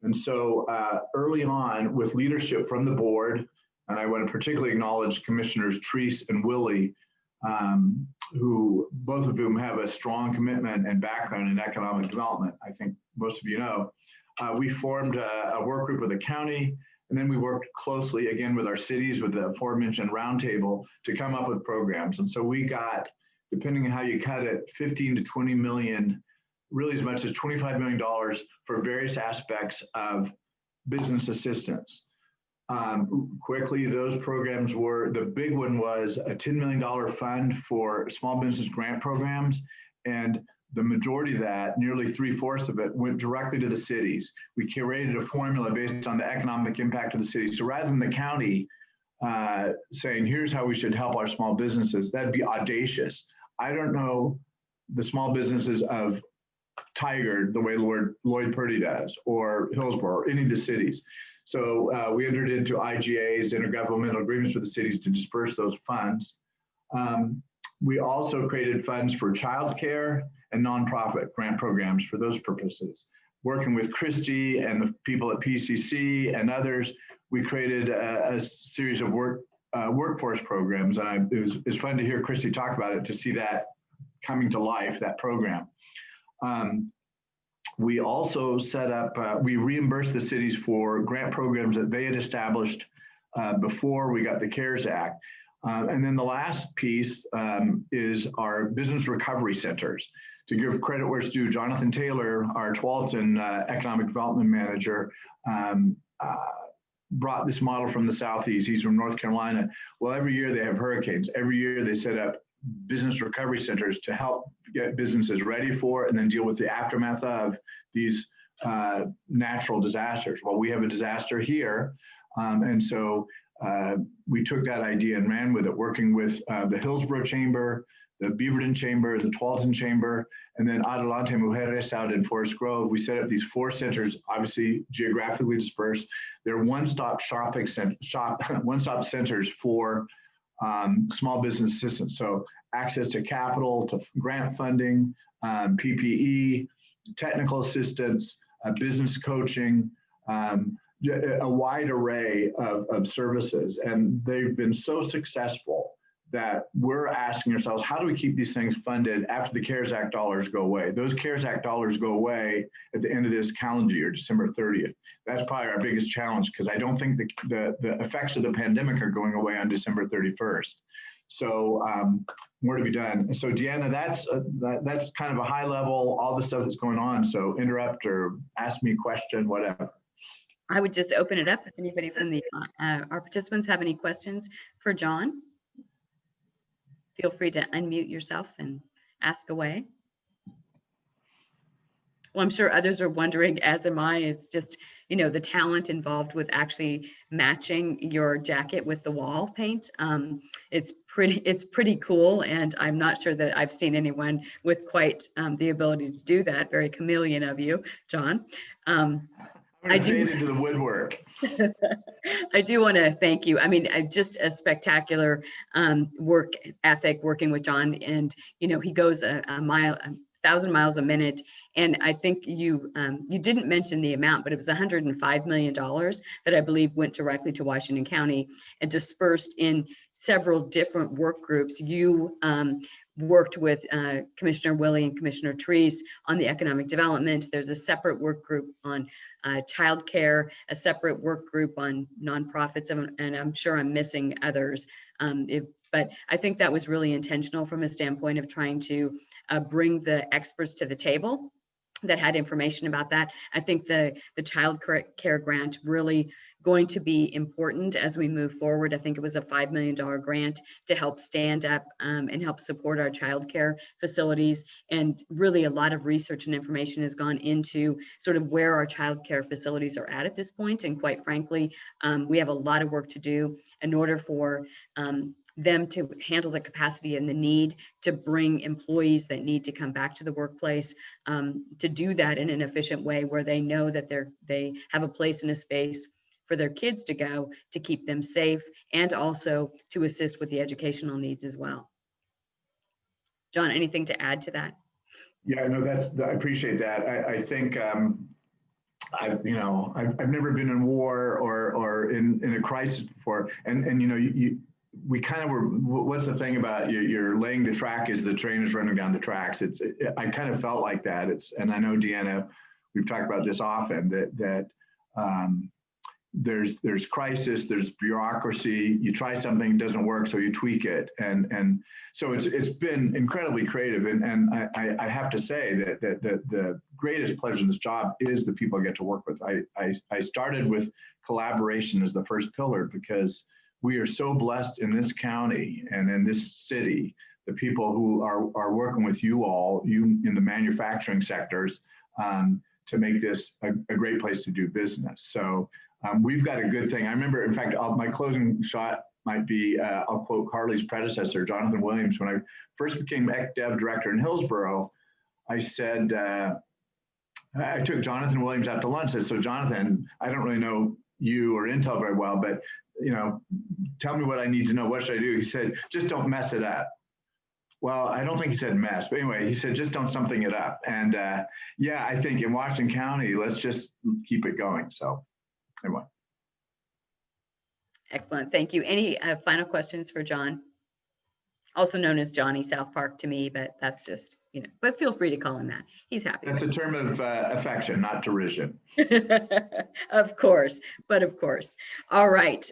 And so early on, with leadership from the board, and I want to particularly acknowledge Commissioners Treese and Willie, who both of whom have a strong commitment and background in economic development, I think most of you know, we formed a work group with the county. And then we worked closely again with our cities, with the aforementioned roundtable, to come up with programs. And so we got, depending on how you cut it, 15 to 20 million, really as much as $25 million for various aspects of business assistance. Quickly, those programs were, the big one was a $10 million fund for small business grant programs. And the majority of that, nearly 3/4 of it, went directly to the cities. We created a formula based on the economic impact of the city. So rather than the county saying, here's how we should help our small businesses, that'd be audacious. I don't know the small businesses of Tigard the way Lloyd Purdy does, or Hillsboro, or any of the cities. So we entered into IGAs, intergovernmental agreements with the cities to disperse those funds. We also created funds for childcare and nonprofit grant programs for those purposes. Working with Christy and the people at PCC and others, we created a series of workforce programs. And it was fun to hear Christy talk about it, to see that coming to life, that program. We also set up, we reimbursed the cities for grant programs that they had established before we got the CARES Act. And then the last piece is our business recovery centers. To give credit where it's due, Jonathan Taylor, our Tualatin economic development manager, brought this model from the Southeast. He's from North Carolina. Well, every year they have hurricanes. Every year they set up business recovery centers to help get businesses ready for and then deal with the aftermath of these natural disasters. Well, we have a disaster here. And so we took that idea and ran with it, working with the Hillsboro Chamber, the Beaverton Chamber, the Tualatin Chamber, and then Adelante Mujeres out in Forest Grove. We set up these 4 centers, obviously geographically dispersed. They're one-stop one-stop centers for small business assistance. So access to capital, to grant funding, PPE, technical assistance, business coaching, a wide array of services. And they've been so successful that we're asking ourselves, how do we keep these things funded after the CARES Act dollars go away? Those CARES Act dollars go away at the end of this calendar year, December 30th. That's probably our biggest challenge, because I don't think the effects of the pandemic are going away on December 31st. So more to be done. So Deanna, that's kind of a high level, all the stuff that's going on. So interrupt or ask me a question, whatever. I would just open it up. If anybody from our participants have any questions for John, feel free to unmute yourself and ask away. Well, I'm sure others are wondering, as am I, is just, the talent involved with actually matching your jacket with the wall paint. It's pretty cool. And I'm not sure that I've seen anyone with quite the ability to do that. Very chameleon of you, John. I fade into the woodwork. I do want to thank you. I mean, just a spectacular work ethic working with John, and he goes a mile, 1,000 miles a minute. And I think you didn't mention the amount, but it was $105 million that I believe went directly to Washington County and dispersed in several different work groups. You worked with Commissioner Willie and Commissioner Treese on the economic development. There's a separate work group on childcare, a separate work group on nonprofits, and I'm sure I'm missing others. But I think that was really intentional from a standpoint of trying to bring the experts to the table that had information about that. I think the child care grant really going to be important as we move forward. I think it was a $5 million grant to help stand up and help support our child care facilities. And really a lot of research and information has gone into sort of where our child care facilities are at this point. And quite frankly, we have a lot of work to do in order for them to handle the capacity and the need to bring employees that need to come back to the workplace, to do that in an efficient way where they know that they have a place and a space for their kids to go to keep them safe, and also to assist with the educational needs as well. John, anything to add to that? Yeah, no, I appreciate that. I think I've never been in war or in a crisis before, and we kind of were. What's the thing about you're laying the track as the train is running down the tracks? I kind of felt like that. And I know, Deanna, we've talked about this often, that there's crisis, there's bureaucracy. You try something, it doesn't work, so you tweak it, and so it's been incredibly creative. And I have to say that the greatest pleasure in this job is the people I get to work with. I started with collaboration as the first pillar because we are so blessed in this county and in this city, the people who are working with you all, you in the manufacturing sectors, to make this a great place to do business. So we've got a good thing. I remember, in fact, my closing shot might be, I'll quote Carly's predecessor, Jonathan Williams. When I first became ECDev director in Hillsboro, I said, I took Jonathan Williams out to lunch. I said, so Jonathan, I don't really know you or Intel very well, but tell me what I need to know. What should I do? He said, just don't mess it up. Well, I don't think he said mess, but anyway, he said, just don't something it up. And yeah, I think in Washington County, let's just keep it going. So anyway. Excellent, thank you. Any final questions for John? Also known as Johnny South Park to me, but that's just, but feel free to call him that. He's happy. That's a term of affection, not derision. Of course, but of course. All right.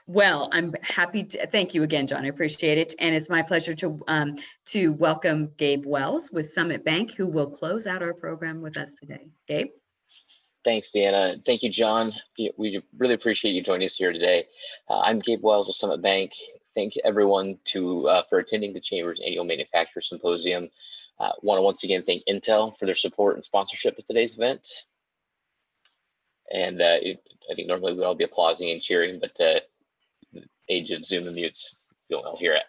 Well, I'm happy to thank you again, John. I appreciate it. And it's my pleasure to welcome Gabe Wells with Summit Bank, who will close out our program with us today. Gabe? Thanks, Deanna. Thank you, John. We really appreciate you joining us here today. I'm Gabe Wells with Summit Bank. Thank everyone for attending the Chamber's annual Manufacturers Symposium. Want to once again thank Intel for their support and sponsorship of today's event. And I think normally we'd all be applauding and cheering, but the age of Zoom and mutes, you don't all hear it.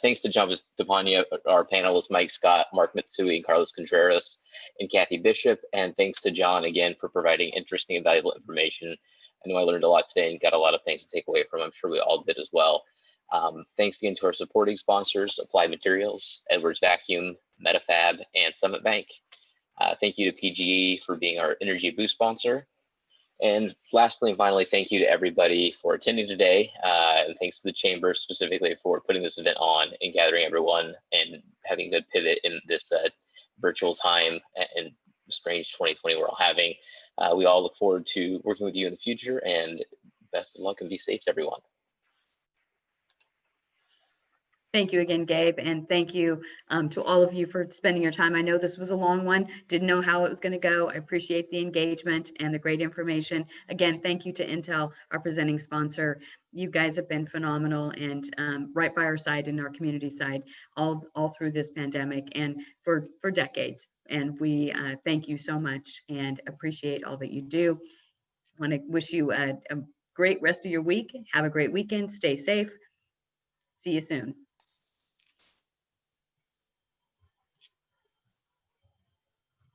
Thanks to John DePania, our panelists, Mike Scott, Mark Mitsui, and Carlos Contreras, and Kathy Bishop. And thanks to John again for providing interesting and valuable information. I know I learned a lot today and got a lot of things to take away from. I'm sure we all did as well. Thanks again to our supporting sponsors, Applied Materials, Edwards Vacuum, Metafab, and Summit Bank. Thank you to PGE for being our Energy Boost sponsor. And lastly and finally, thank you to everybody for attending today. And thanks to the Chamber specifically for putting this event on and gathering everyone and having a good pivot in this virtual time and strange 2020 we're all having. We all look forward to working with you in the future, and best of luck and be safe to everyone. Thank you again, Gabe, and thank you to all of you for spending your time. I know this was a long one, didn't know how it was going to go. I appreciate the engagement and the great information. Again, thank you to Intel, our presenting sponsor. You guys have been phenomenal and right by our side and our community side all through this pandemic and for decades. And we thank you so much and appreciate all that you do. I want to wish you a great rest of your week. Have a great weekend. Stay safe. See you soon.